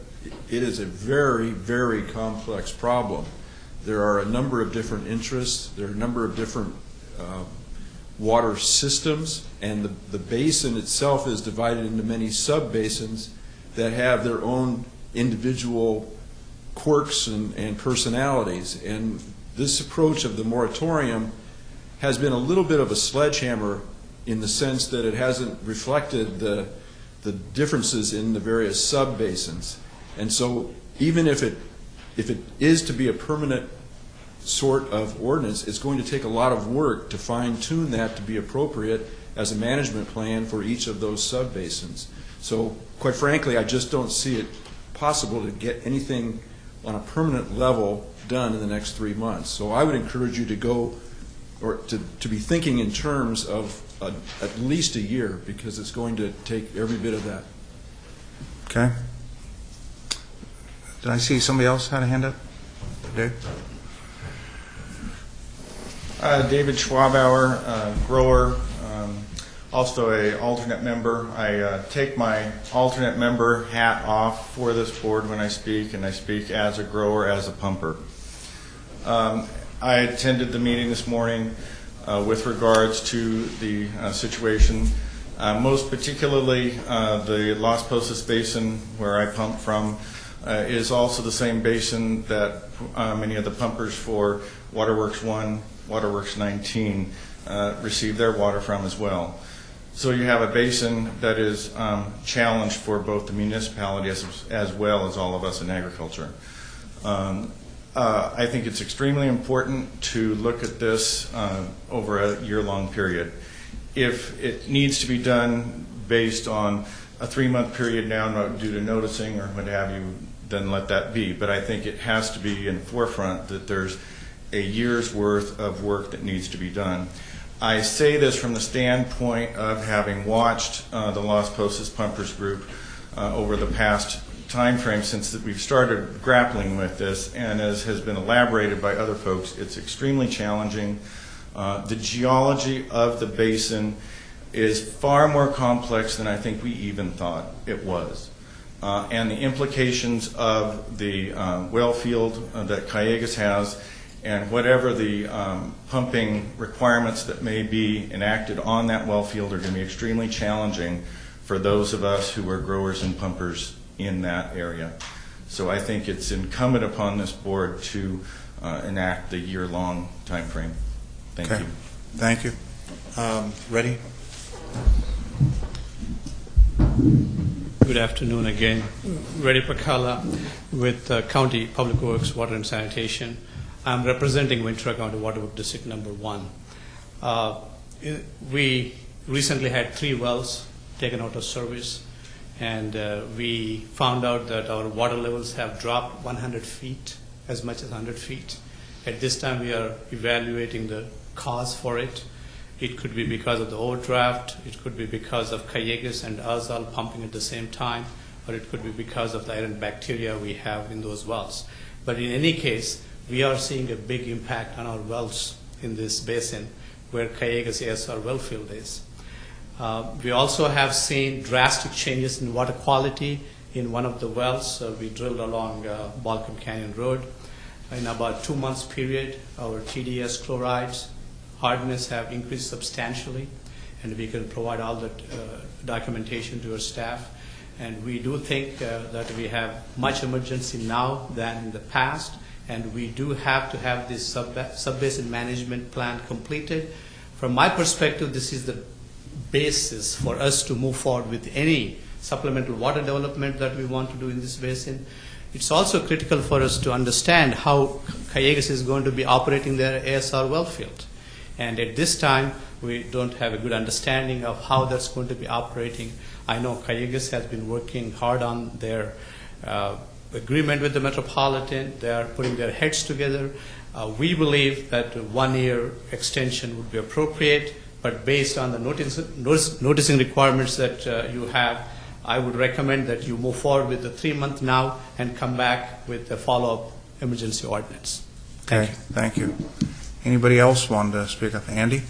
it is a very, very complex problem. There are a number of different interests. There are a number of different water systems, and the basin itself is divided into many sub-basins that have their own individual quirks and personalities. And this approach of the moratorium has been a little bit of a sledgehammer in the sense that it hasn't reflected the differences in the various sub-basins. And so even if it is to be a permanent sort of ordinance, it's going to take a lot of work to fine-tune that to be appropriate as a management plan for each of those sub-basins. So quite frankly, I just don't see it possible to get anything on a permanent level done in the next 3 months. So I would encourage you to go, or to be thinking in terms of at least a year, because it's going to take every bit of that. Okay. Did I see somebody else had a hand up? Dave? David Schwabauer, grower, also a alternate member. I take my alternate member hat off for this board when I speak, and I speak as a grower, as a pumper. I attended the meeting this morning with regards to the situation, most particularly the Las Posas Basin where I pump from is also the same basin that many of the pumpers for Waterworks 1, Waterworks 19 receive their water from as well. So you have a basin that is challenged for both the municipality as well as all of us in agriculture. I think it's extremely important to look at this over a year-long period. If it needs to be done based on a 3-month period now due to noticing or what have you, then let that be. But I think it has to be in the forefront that there's a year's worth of work that needs to be done. I say this from the standpoint of having watched the Las Posas Pumpers Group over the past time frame since that we've started grappling with this, and as has been elaborated by other folks, it's extremely challenging. The geology of the basin is far more complex than I think we even thought it was. And the implications of the well field that Cayugas has, and whatever the pumping requirements that may be enacted on that well field are going to be extremely challenging for those of us who are growers and pumpers in that area. So I think it's incumbent upon this board to enact the year-long time frame. Thank you. Thank you. Ready? Good afternoon again. Reddy Pakala with County Public Works, Water and Sanitation. I'm representing Ventura County Water Works District Number 1. We recently had 3 wells taken out of service, and we found out that our water levels have dropped 100 feet, as much as 100 feet. At this time, we are evaluating the cause for it. It could be because of the overdraft, it could be because of Callejas and Azal pumping at the same time, or it could be because of the iron bacteria we have in those wells. But in any case, we are seeing a big impact on our wells in this basin where Callejas ASR well field is. We also have seen drastic changes in water quality in one of the wells. We drilled along Balcom Canyon Road. In about 2 months period, our TDS chlorides hardness have increased substantially, and we can provide all the documentation to our staff. And we do think that we have much emergency now than in the past, and we do have to have this sub-basin management plan completed. From my perspective, this is the basis for us to move forward with any supplemental water development that we want to do in this basin. It's also critical for us to understand how Callejas is going to be operating their ASR well field. And at this time, we don't have a good understanding of how that's going to be operating. I know Callejas has been working hard on their agreement with the Metropolitan. They are putting their heads together. We believe that a 1-year extension would be appropriate, but based on the noticing requirements that you have, I would recommend that you move forward with the 3-month now and come back with a follow-up emergency ordinance. Okay, thank you. Anybody else want to speak up? Andy?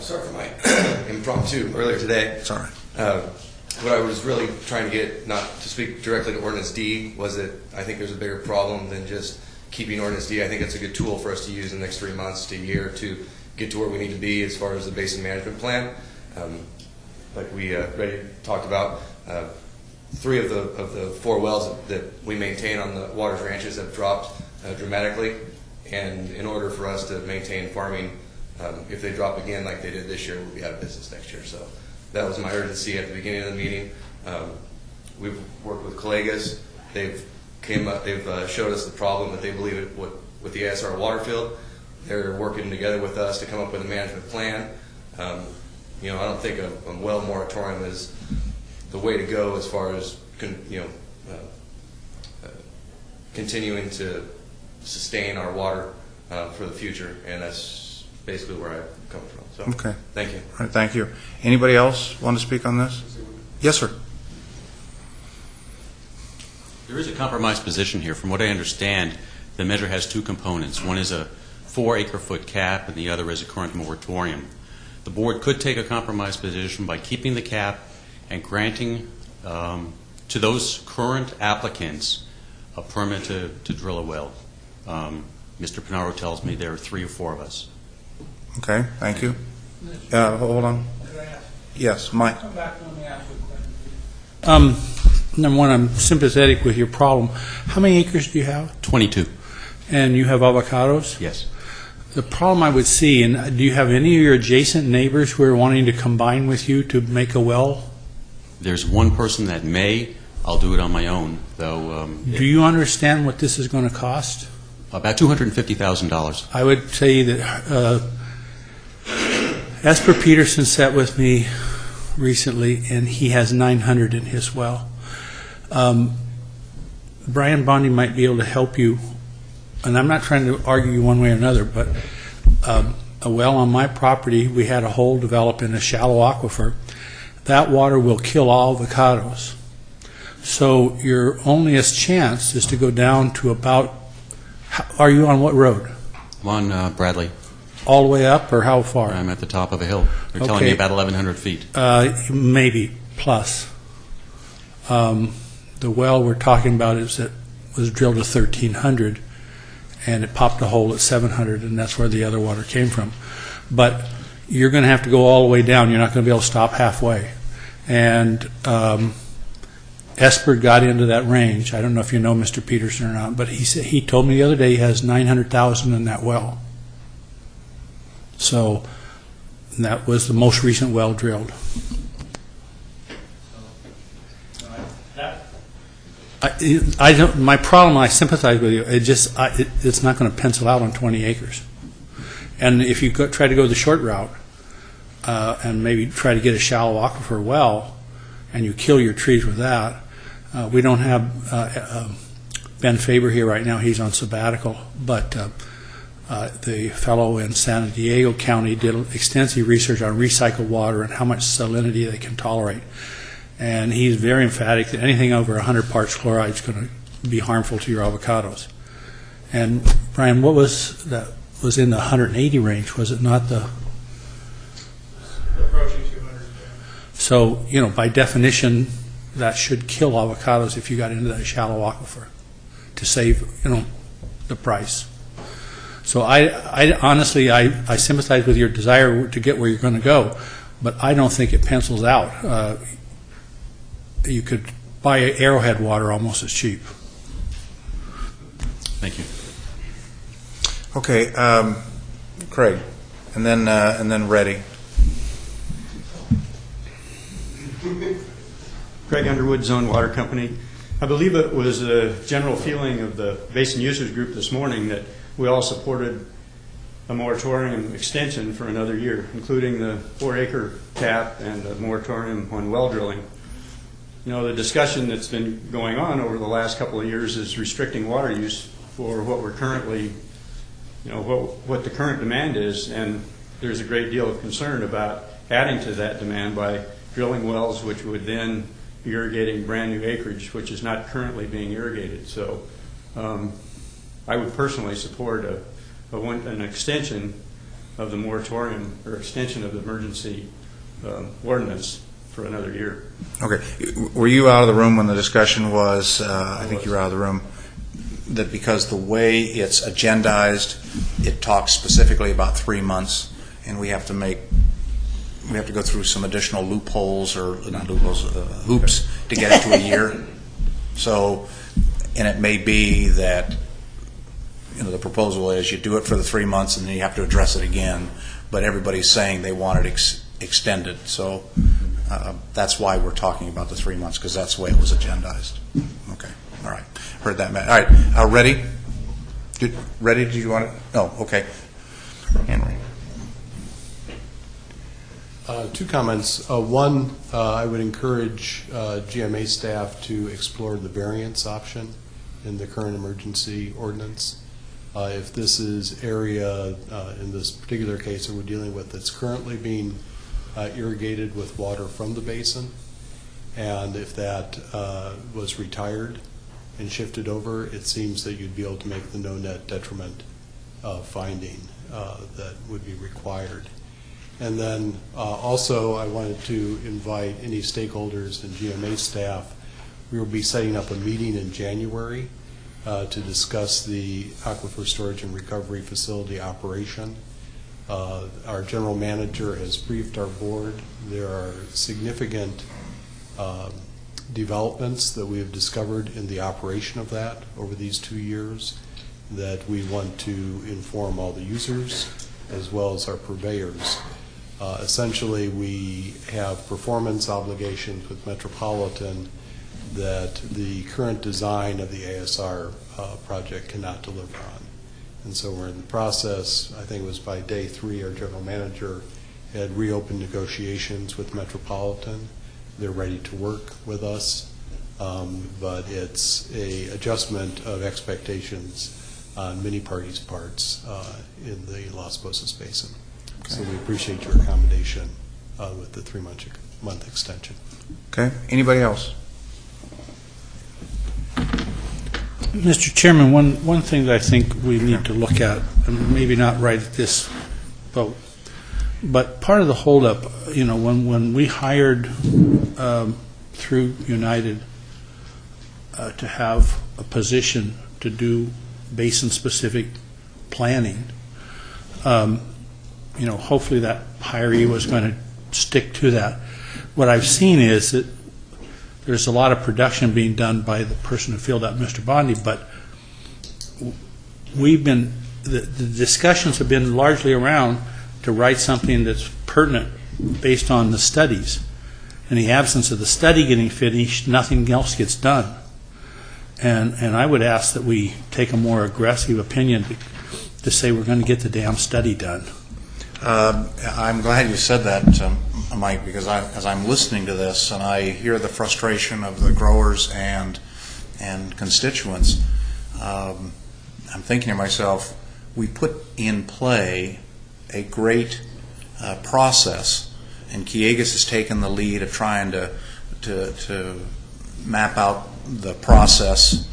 Sorry for my impromptu earlier today. Sorry. What I was really trying to get, not to speak directly to Ordinance D, was that I think there's a bigger problem than just keeping Ordinance D. I think it's a good tool for us to use in the next 3 months to a year to get to where we need to be as far as the basin management plan. Like we already talked about, 3 of the 4 wells that we maintain on the Waters Ranches have dropped dramatically, and in order for us to maintain farming, if they drop again like they did this year, we'll be out of business next year. So that was my urgency at the beginning of the meeting. We've worked with Callejas. They've showed us the problem that they believe with the ASR water field. They're working together with us to come up with a management plan. I don't think a well moratorium is the way to go as far as continuing to sustain our water for the future, and that's basically where I'm coming from. So, okay. Thank you. All right, thank you. Anybody else want to speak on this? Yes, sir. There is a compromise position here. From what I understand, the measure has 2 components. One is a 4 acre-foot cap, and the other is a current moratorium. The board could take a compromise position by keeping the cap and granting to those current applicants a permit to drill a well. Mr. Pinaro tells me there are 3 or 4 of us. Okay, thank you. Hold on. Yes, Mike. Come back and let me ask you a question. Number one, I'm sympathetic with your problem. How many acres do you have? 22. And you have avocados? Yes. The problem I would see, and do you have any of your adjacent neighbors who are wanting to combine with you to make a well? There's one person that may. I'll do it on my own, though. Do you understand what this is going to cost? About $250,000. I would say that Esper Peterson sat with me recently, and he has 900 in his well. Brian Bondi might be able to help you, and I'm not trying to argue you one way or another, but a well on my property, we had a hole develop in a shallow aquifer. That water will kill all avocados. So your onlyest chance is to go down to about, are you on what road? I'm on Bradley. All the way up, or how far? I'm at the top of a hill. They're telling me about 1,100 feet. Maybe, plus. The well we're talking about was drilled to 1,300, and it popped a hole at 700, and that's where the other water came from. But you're going to have to go all the way down. You're not going to be able to stop halfway. And Esper got into that range. I don't know if you know Mr. Peterson or not, but he told me the other day he has 900,000 in that well. So And that was the most recent well drilled. I don't. My problem. I sympathize with you. It's not going to pencil out on 20 acres. And if you try to go the short route and maybe try to get a shallow aquifer well, and you kill your trees with that, we don't have Ben Faber here right now. He's on sabbatical, but the fellow in San Diego County did extensive research on recycled water and how much salinity they can tolerate. And he's very emphatic that anything over 100 parts chloride is going to be harmful to your avocados. And Brian, what was that? Was in the 180 range, was it not the? Approaching 200. So, by definition, that should kill avocados if you got into that shallow aquifer to save, the price. So I honestly, I sympathize with your desire to get where you're going to go, but I don't think it pencils out. You could buy Arrowhead water almost as cheap. Thank you. Okay, Craig, and then Reddy. Craig Underwood, Zone Water Company. I believe it was a general feeling of the Basin Users Group this morning that we all supported a moratorium extension for another year, including the 4-acre cap and the moratorium on well drilling. The discussion that's been going on over the last couple of years is restricting water use for what we're currently, what the current demand is, and there's a great deal of concern about adding to that demand by drilling wells which would then be irrigating brand new acreage which is not currently being irrigated. So I would personally support an extension of the moratorium or extension of the emergency ordinance for another year. Okay. Were you out of the room when the discussion was, I think you were out of the room, that because the way it's agendized, it talks specifically about 3 months, and we have to go through some additional loopholes, or not loopholes, hoops to get it to a year. So, and it may be that, the proposal is you do it for the 3 months and then you have to address it again, but everybody's saying they want it extended. So that's why we're talking about the 3 months, because that's the way it was agendized. Okay. All right. Heard that, Matt. All right. Ready? Ready? Did you want it? Oh, okay. Henry. 2 comments. One, I would encourage GMA staff to explore the variance option in the current emergency ordinance. If this is area, in this particular case that we're dealing with, that's currently being irrigated with water from the basin, and if that was retired and shifted over, it seems that you'd be able to make the no net detriment finding that would be required. And then also I wanted to invite any stakeholders and GMA staff. We will be setting up a meeting in January to discuss the aquifer storage and recovery facility operation. Our general manager has briefed our board. There are significant developments that we have discovered in the operation of that over these 2 years that we want to inform all the users as well as our purveyors. Essentially, we have performance obligations with Metropolitan that the current design of the ASR project cannot deliver on. And so we're in the process. I think it was by day 3 our general manager had reopened negotiations with Metropolitan. They're ready to work with us, but it's a adjustment of expectations on many parties' parts in the Las Posas Basin. Okay. So we appreciate your accommodation with the 3-month extension. Okay. Anybody else? Mr. Chairman, one thing that I think we need to look at, and maybe not right at this vote, but part of the holdup, when we hired through United to have a position to do basin-specific planning, hopefully that hiree was going to stick to that. What I've seen is that there's a lot of production being done by the person who filled out Mr. Bondi, but the discussions have been largely around to write something that's pertinent based on the studies. In the absence of the study getting finished, nothing else gets done. And I would ask that we take a more aggressive opinion to say we're going to get the damn study done. I'm glad you said that, Mike, because as I'm listening to this and I hear the frustration of the growers and constituents, I'm thinking to myself, we put in play a great process, and Kiegas has taken the lead of trying to map out the process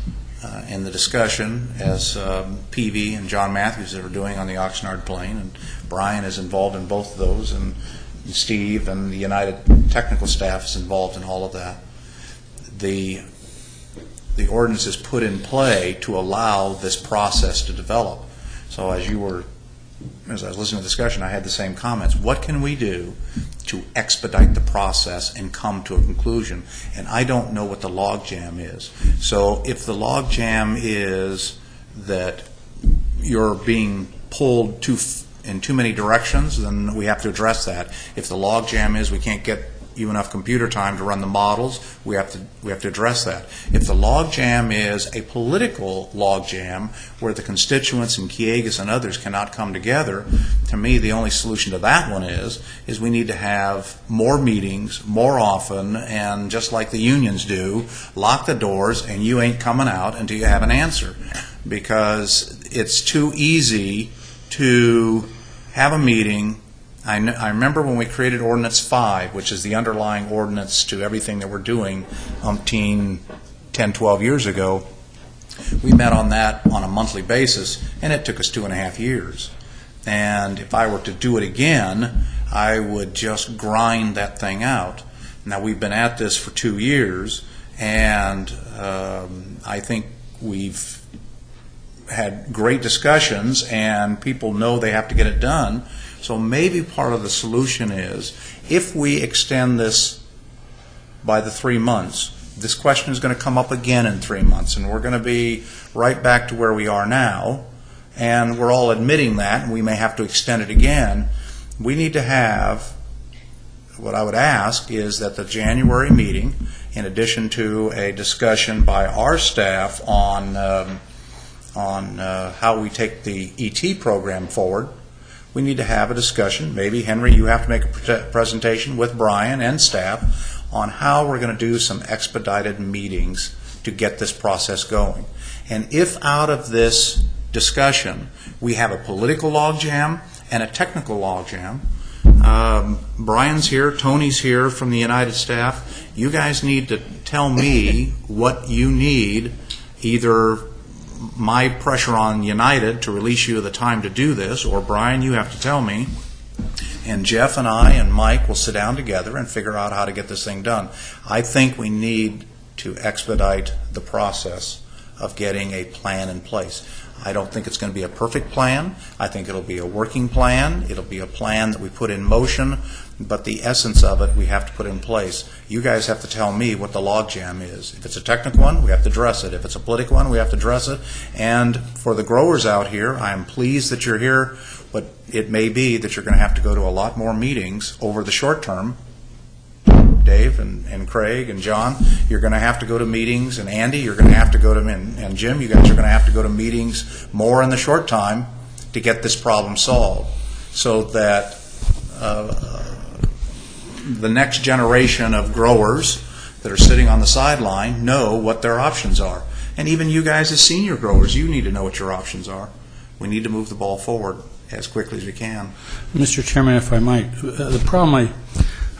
in the discussion, as Peavy and John Matthews are doing on the Oxnard Plain, and Brian is involved in both of those, and Steve and the United technical staff is involved in all of that. The ordinance is put in play to allow this process to develop. So as I was listening to the discussion, I had the same comments. What can we do to expedite the process and come to a conclusion? And I don't know what the logjam is. So if the logjam is that you're being pulled in too many directions, then we have to address that. If the logjam is we can't get you enough computer time to run the models, we have to address that. If the logjam is a political logjam where the constituents and Kiegas and others cannot come together, to me the only solution to that one is we need to have more meetings more often, and just like the unions do, lock the doors and you ain't coming out until you have an answer, because it's too easy to have a meeting. I remember when we created Ordinance 5, which is the underlying ordinance to everything that we're doing 10, 12 years ago, we met on that on a monthly basis, and it took us 2.5 years. And if I were to do it again, I would just grind that thing out. Now, we've been at this for 2 years, and I think we've had great discussions, and people know they have to get it done. So maybe part of the solution is, if we extend this by the 3 months, this question is going to come up again in 3 months, and we're going to be right back to where we are now, and we're all admitting that, and we may have to extend it again. We need to have, what I would ask is that the January meeting, in addition to a discussion by our staff on how we take the ET program forward, we need to have a discussion. Maybe, Henry, you have to make a presentation with Brian and staff on how we're going to do some expedited meetings to get this process going. And if out of this discussion we have a political logjam and a technical logjam, Brian's here, Tony's here from the United staff, you guys need to tell me what you need, either my pressure on United to release you the time to do this, or Brian, you have to tell me, and Jeff and I and Mike will sit down together and figure out how to get this thing done. I think we need to expedite the process of getting a plan in place. I don't think it's going to be a perfect plan. I think it'll be a working plan. It'll be a plan that we put in motion, but the essence of it we have to put in place. You guys have to tell me what the logjam is. If it's a technical one, we have to address it. If it's a political one, we have to address it. And for the growers out here, I am pleased that you're here, but it may be that you're going to have to go to a lot more meetings over the short term. Dave and Craig and John, you're going to have to go to meetings, and Andy, you're going to have to go to, and Jim, you guys are going to have to go to meetings more in the short time to get this problem solved, so that the next generation of growers that are sitting on the sideline know what their options are. And even you guys as senior growers, you need to know what your options are. We need to move the ball forward as quickly as we can. Mr. Chairman, if I might, the problem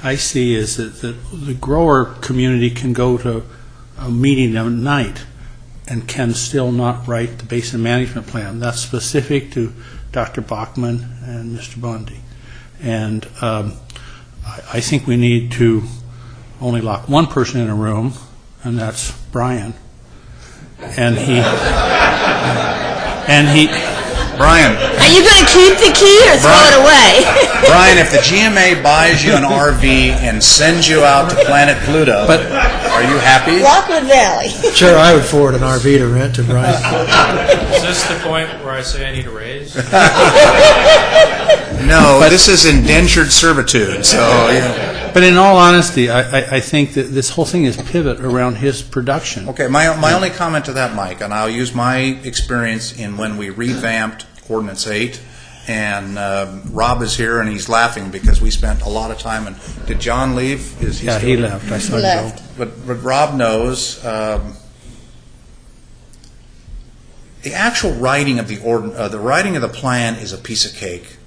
I see is that the grower community can go to a meeting at night and can still not write the basin management plan. That's specific to Dr. Bachman and Mr. Bundy. And I think we need to only lock one person in a room, and that's Brian. And he Brian. Are you going to keep the key or throw it away? Brian, if the GMA buys you an RV and sends you out to planet Pluto, are you happy? Rockwood Valley. Sure, I would forward an RV to rent to Brian. Is this the point where I say I need a raise? No, this is indentured servitude, so, yeah. But in all honesty, I think that this whole thing is pivot around his production. Okay, my only comment to that, Mike, and I'll use my experience in when we revamped Ordinance 8, and Rob is here, and he's laughing because we spent a lot of time, and did John leave? Is he Yeah, still he left. I saw him Left. go. But Rob knows, the actual writing of the writing of the plan is a piece of cake.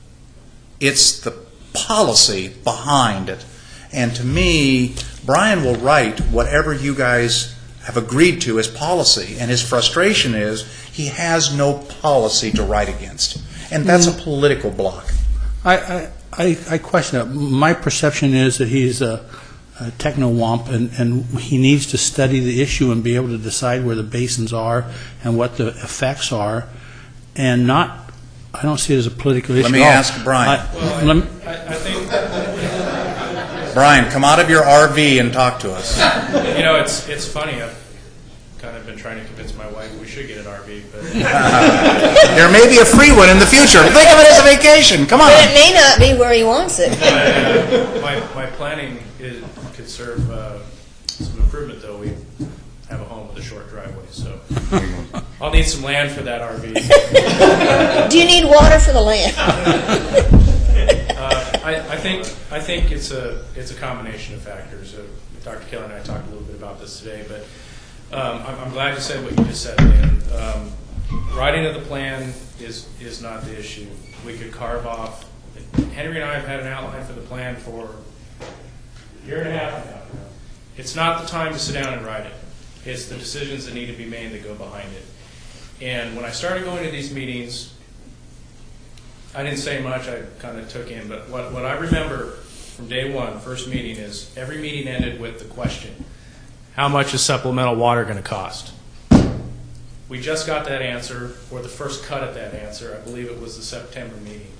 It's the policy behind it. And to me, Brian will write whatever you guys have agreed to as policy, and his frustration is he has no policy to write against. And that's a political block. I question it. My perception is that he's a techno-womp, and he needs to study the issue and be able to decide where the basins are and what the effects are, and not, I don't see it as a political issue. Let me ask Brian. I think, Brian, come out of your RV and talk to us. you know, it's funny. I've kind of been trying to convince my wife we should get an RV, but There may be a free one in the future. Think of it as a vacation. Come on. But it may not be where he wants it. my planning could serve some improvement, though. We have a home with a short driveway, so I'll need some land for that RV. Do you need water for the land? I think it's a combination of factors. Dr. Kelly and I talked a little bit about this today, but I'm glad you said what you just said, Dan. Writing of the plan is not the issue. We could carve off. Henry and I have had an outline for the plan for a year and a half now. It's not the time to sit down and write it. It's the decisions that need to be made that go behind it. And when I started going to these meetings, I didn't say much. I kind of took in, but what I remember from day one, first meeting, is every meeting ended with the question, how much is supplemental water going to cost? We just got that answer, or the first cut at that answer. I believe it was the September meeting.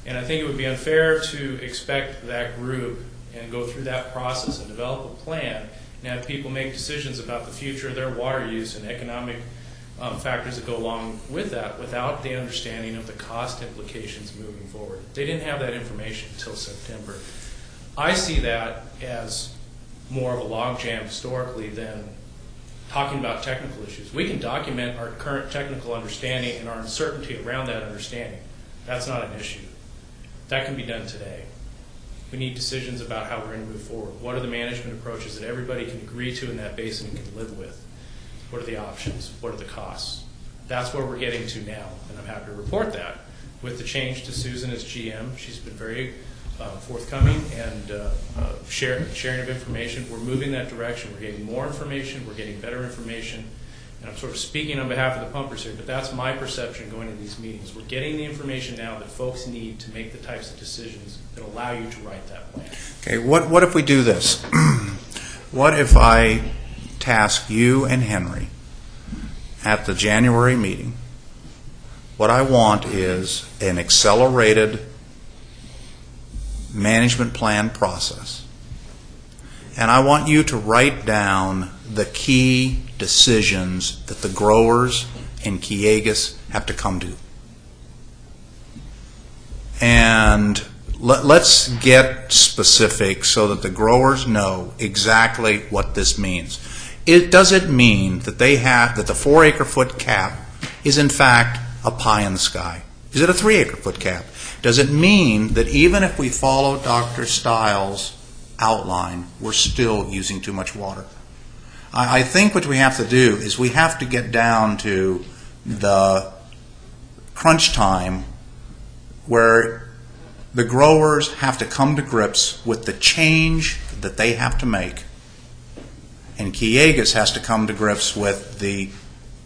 And I think it would be unfair to expect that group and go through that process and develop a plan and have people make decisions about the future of their water use and economic factors that go along with that without the understanding of the cost implications moving forward. They didn't have that information until September. I see that as more of a logjam historically than talking about technical issues. We can document our current technical understanding and our uncertainty around that understanding. That's not an issue. That can be done today. We need decisions about how we're going to move forward. What are the management approaches that everybody can agree to in that basin and can live with? What are the options? What are the costs? That's where we're getting to now, and I'm happy to report that. With the change to Susan as GM, she's been very forthcoming and sharing of information. We're moving that direction. We're getting more information. We're getting better information. And I'm sort of speaking on behalf of the pumpers here, but that's my perception going to these meetings. We're getting the information now that folks need to make the types of decisions that allow you to write that plan. Okay, what if we do this? What if I task you and Henry at the January meeting? What I want is an accelerated management plan process. And I want you to write down the key decisions that the growers in Kiegas have to come to. And let's get specific so that the growers know exactly what this means. Does it mean that that the 4 acre-foot cap is in fact a pie in the sky? Is it a 3 acre-foot cap? Does it mean that even if we follow Dr. Stiles' outline, we're still using too much water? I think what we have to do is we have to get down to the crunch time where the growers have to come to grips with the change that they have to make, and Kiegas has to come to grips with the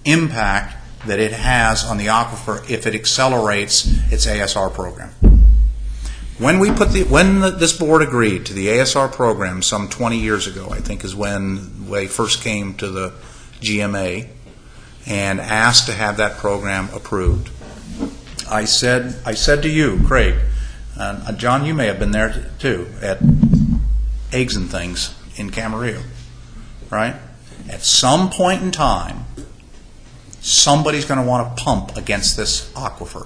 impact that it has on the aquifer if it accelerates its ASR program. When this board agreed to the ASR program some 20 years ago, I think is when they first came to the GMA and asked to have that program approved. I said to you, Craig, John, you may have been there too, at Eggs and Things in Camarillo, right? At some point in time, somebody's going to want to pump against this aquifer.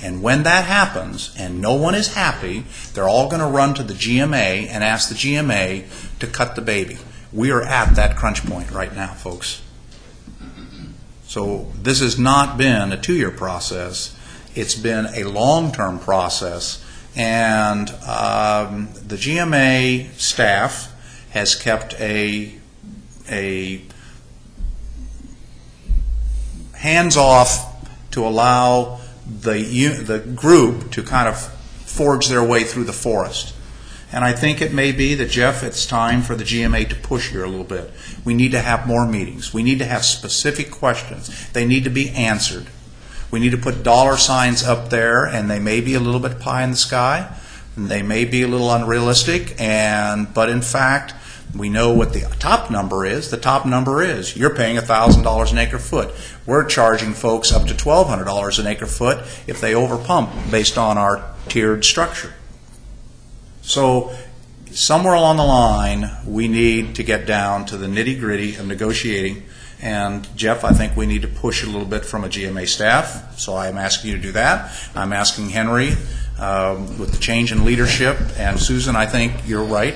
And when that happens, and no one is happy, they're all going to run to the GMA and ask the GMA to cut the baby. We are at that crunch point right now, folks. So this has not been a 2-year process. It's been a long-term process. And the GMA staff has kept a hands-off to allow the group to kind of forge their way through the forest. And I think it may be that, Jeff, it's time for the GMA to push here a little bit. We need to have more meetings. We need to have specific questions. They need to be answered. We need to put dollar signs up there, and they may be a little bit pie in the sky, and they may be a little unrealistic, but in fact, we know what the top number is. The top number is you're paying $1,000 an acre foot. We're charging folks up to $1,200 an acre foot if they overpump based on our tiered structure. So somewhere along the line, we need to get down to the nitty-gritty of negotiating. And Jeff, I think we need to push a little bit from a GMA staff. So I'm asking you to do that. I'm asking Henry with the change in leadership. And Susan, I think you're right.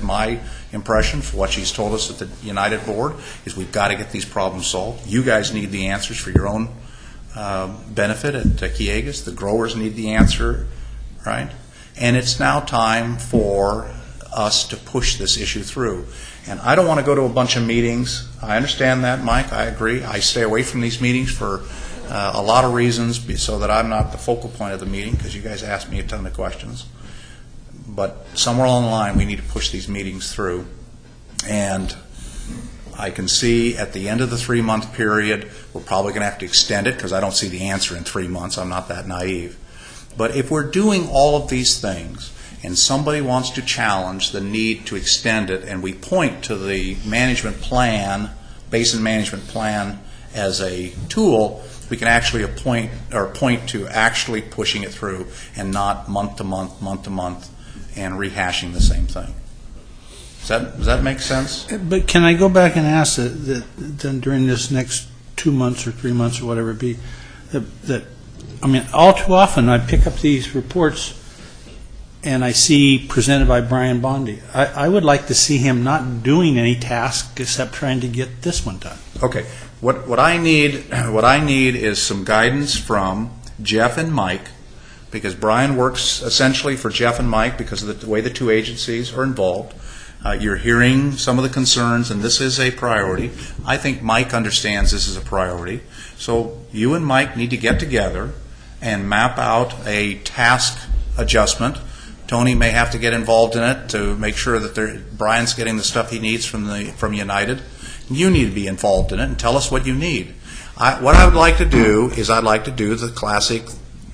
My impression for what she's told us at the United Board is we've got to get these problems solved. You guys need the answers for your own benefit at Kiegas. The growers need the answer, right? And it's now time for us to push this issue through. And I don't want to go to a bunch of meetings. I understand that, Mike. I agree. I stay away from these meetings for a lot of reasons so that I'm not the focal point of the meeting because you guys ask me a ton of questions. But somewhere along the line, we need to push these meetings through. And I can see at the end of the 3-month period, we're probably going to have to extend it because I don't see the answer in 3 months. I'm not that naive. But if we're doing all of these things and somebody wants to challenge the need to extend it and we point to the management plan, basin management plan as a tool, we can actually point to actually pushing it through and not month to month and rehashing the same thing. Does that make sense? But can I go back and ask that then during this next 2 months or 3 months or whatever it be, that I mean, all too often I pick up these reports and I see presented by Brian Bondi. I would like to see him not doing any task except trying to get this one done. Okay. What I need is some guidance from Jeff and Mike, because Brian works essentially for Jeff and Mike because of the way the two agencies are involved. You're hearing some of the concerns, and this is a priority. I think Mike understands this is a priority. So you and Mike need to get together and map out a task adjustment. Tony may have to get involved in it to make sure that Brian's getting the stuff he needs from United. You need to be involved in it and tell us what you need. What I would like to do is I'd like to do the classic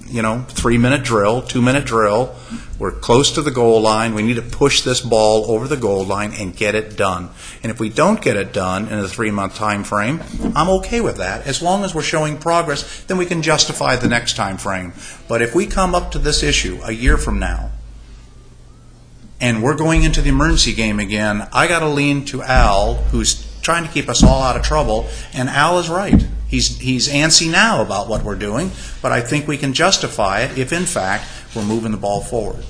3-minute drill, 2-minute drill. We're close to the goal line. We need to push this ball over the goal line and get it done. And if we don't get it done in a 3-month time frame, I'm okay with that. As long as we're showing progress, then we can justify the next time frame. But if we come up to this issue a year from now, and we're going into the emergency game again, I got to lean to Al, who's trying to keep us all out of trouble, and Al is right. He's antsy now about what we're doing, but I think we can justify it if, in fact, we're moving the ball forward.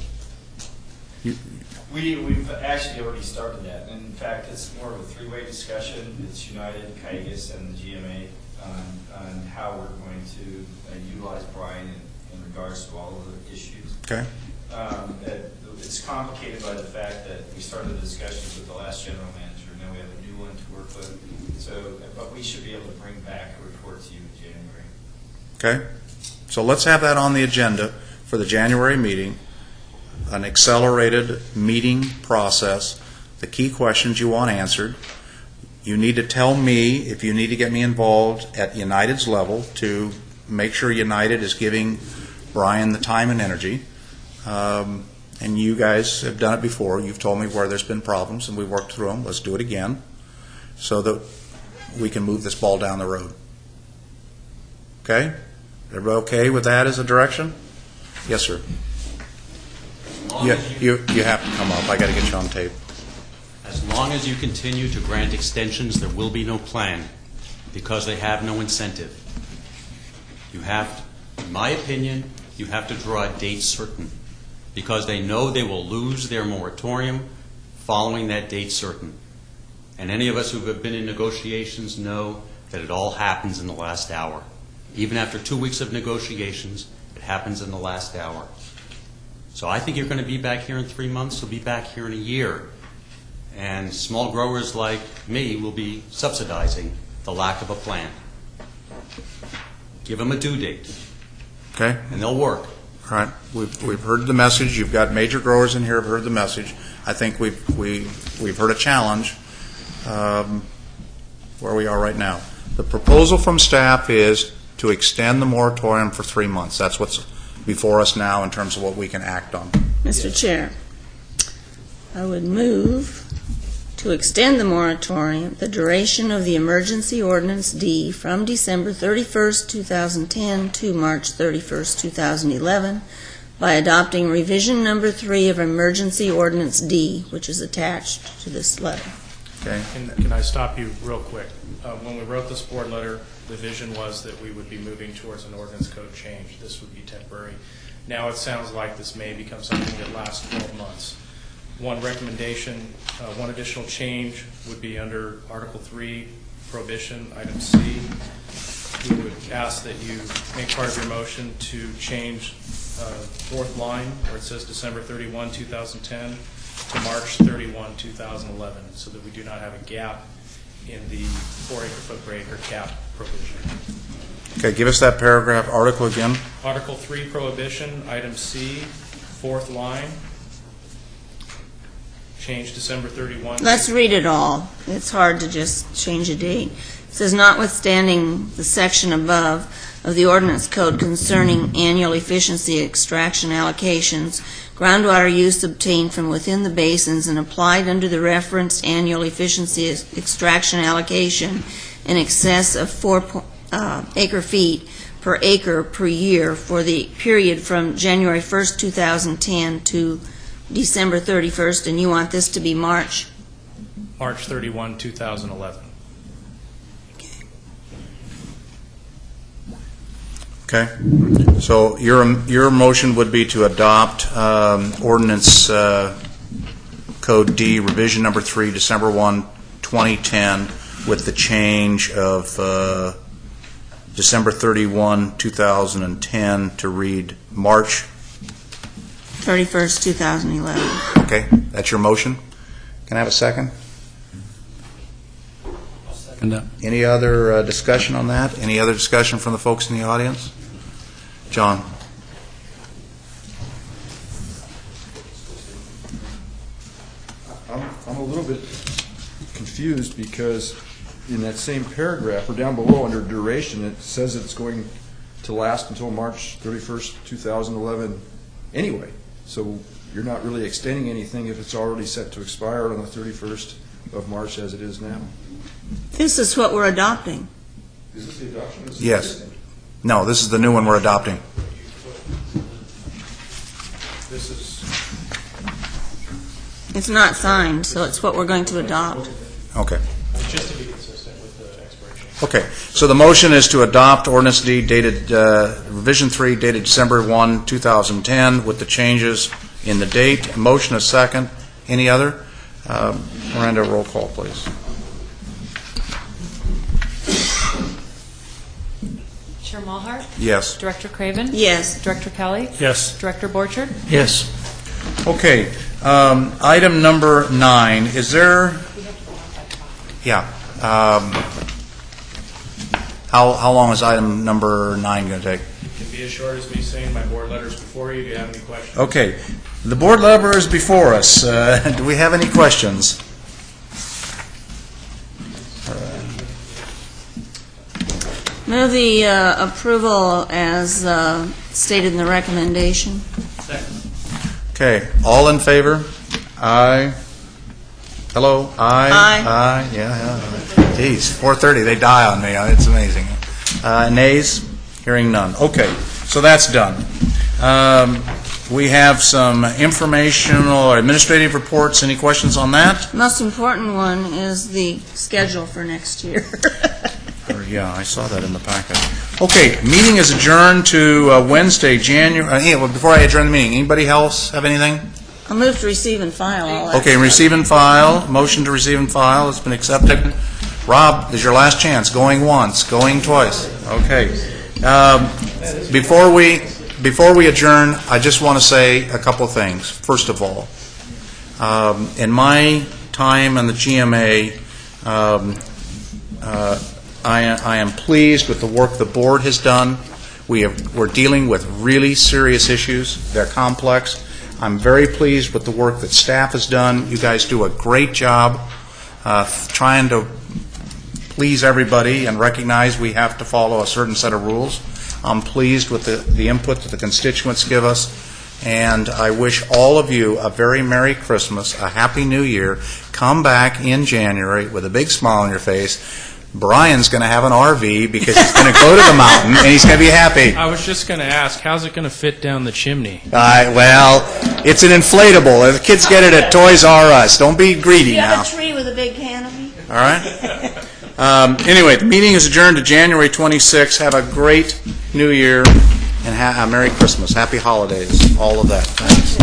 We've actually already started that. In fact, it's more of a 3-way discussion. It's United, Kiegas, and the GMA on how we're going to utilize Brian in regards to all of the issues. Okay. It's complicated by the fact that we started the discussions with the last general manager. Now we have a new one to work with. But we should be able to bring back a report to you in January. Okay. So let's have that on the agenda for the January meeting, an accelerated meeting process, the key questions you want answered. You need to tell me if you need to get me involved at United's level to make sure United is giving Brian the time and energy. And you guys have done it before. You've told me where there's been problems, and we worked through them. Let's do it again so that we can move this ball down the road. Okay? Everybody okay with that as a direction? Yes, sir. You have to come up. I got to get you on tape. As long as you continue to grant extensions, there will be no plan because they have no incentive. You have, in my opinion, You have to draw a date certain, because they know they will lose their moratorium following that date certain. And any of us who have been in negotiations know that it all happens in the last hour. Even after 2 weeks of negotiations, it happens in the last hour. So I think you're going to be back here in 3 months. You'll be back here in a year. And small growers like me will be subsidizing the lack of a plan. Give them a due date. Okay? And they'll work. All right. We've heard the message. You've got major growers in here who've heard the message. I think we've heard a challenge where we are right now. The proposal from staff is to extend the moratorium for 3 months. That's what's before us now in terms of what we can act on. Mr. Chair, I would move to extend the moratorium, the duration of the emergency ordinance D from December 31st, 2010 to March 31st, 2011 by adopting revision number 3 of emergency ordinance D, which is attached to this letter. Okay. Can I stop you real quick? When we wrote this board letter, the vision was that we would be moving towards an ordinance code change. This would be temporary. Now it sounds like this may become something that lasts 12 months. One recommendation, one additional change would be under Article 3, Prohibition, Item C. We would ask that you make part of your motion to change fourth line where it says December 31, 2010 to March 31, 2011, so that we do not have a gap in the 4 acre-foot per acre cap provision. Okay, give us that paragraph article again. Article 3, Prohibition, Item C, fourth line. Change December 31. Let's read it all. It's hard to just change a date. It says, notwithstanding the section above of the ordinance code concerning annual efficiency extraction allocations, groundwater use obtained from within the basins and applied under the referenced annual efficiency extraction allocation in excess of 4 acre feet per acre per year for the period from January 1st, 2010 to December 31st, and you want this to be March? March 31, 2011. Okay. So your motion would be to adopt ordinance code D, revision number 3, December 1, 2010, with the change of December 31, 2010 to read March 31st, 2011. Okay, that's your motion. Can I have a second? Any other discussion on that? Any other discussion from the folks in the audience? John? I'm a little bit confused because in that same paragraph, or down below under duration, it says it's going to last until March 31st, 2011 anyway. So you're not really extending anything if it's already set to expire on the 31st of March as it is now. This is what we're adopting. Is this the adoption? Yes. No, this is the new one we're adopting. This is It's not signed, so it's what we're going to adopt. Okay. just to be consistent with the expiration. Okay. So the motion is to adopt ordinance D dated, revision 3 dated December 1, 2010 with the changes in the date. Motion is second. Any other? Miranda, roll call, please. Chair Mulhart? Yes. Director Craven? Yes. Director Kelly? Yes. Director Borchard? Yes. Okay. Item number 9. Is there? Yeah. How long is item number 9 going to take? It can be as short as me saying my board letters before you. Do you have any questions? Okay. The board letter is before us. Do we have any questions? Move the approval as stated in the recommendation. Okay. All in favor? Aye. Hello? Aye? Aye. Aye. Yeah. Geez, 4:30. They die on me. It's amazing. Nays? Hearing none. Okay. So that's done. We have some informational or administrative reports. Any questions on that? Most important one is the schedule for next year. Very Yeah, I saw that in the packet. Okay, meeting is adjourned to Wednesday, January, well, before I adjourn the meeting, anybody else have anything? I'll move to receive and file all that. Okay, receive and file, motion to receive and file has been accepted. Rob, this is your last chance, going once, going twice. Okay. Before we adjourn, I just want to say a couple of things. First of all, in my time in the GMA, I am pleased with the work the board has done. We're dealing with really serious issues. They're complex. I'm very pleased with the work that staff has done. You guys do a great job trying to please everybody and recognize we have to follow a certain set of rules. I'm pleased with the input that the constituents give us, and I wish all of you a very Merry Christmas, a Happy New Year. Come back in January with a big smile on your face. Brian's going to have an RV because he's going to go to the mountain and he's going to be happy. I was just going to ask, how's it going to fit down the chimney? Well, it's an inflatable. The kids get it at Toys R Us. Don't be greedy Do you now. have a tree with a big canopy? All right? Anyway, the meeting is adjourned to January 26th. Have a great New Year and a Merry Christmas. Happy holidays. All of that. Thanks.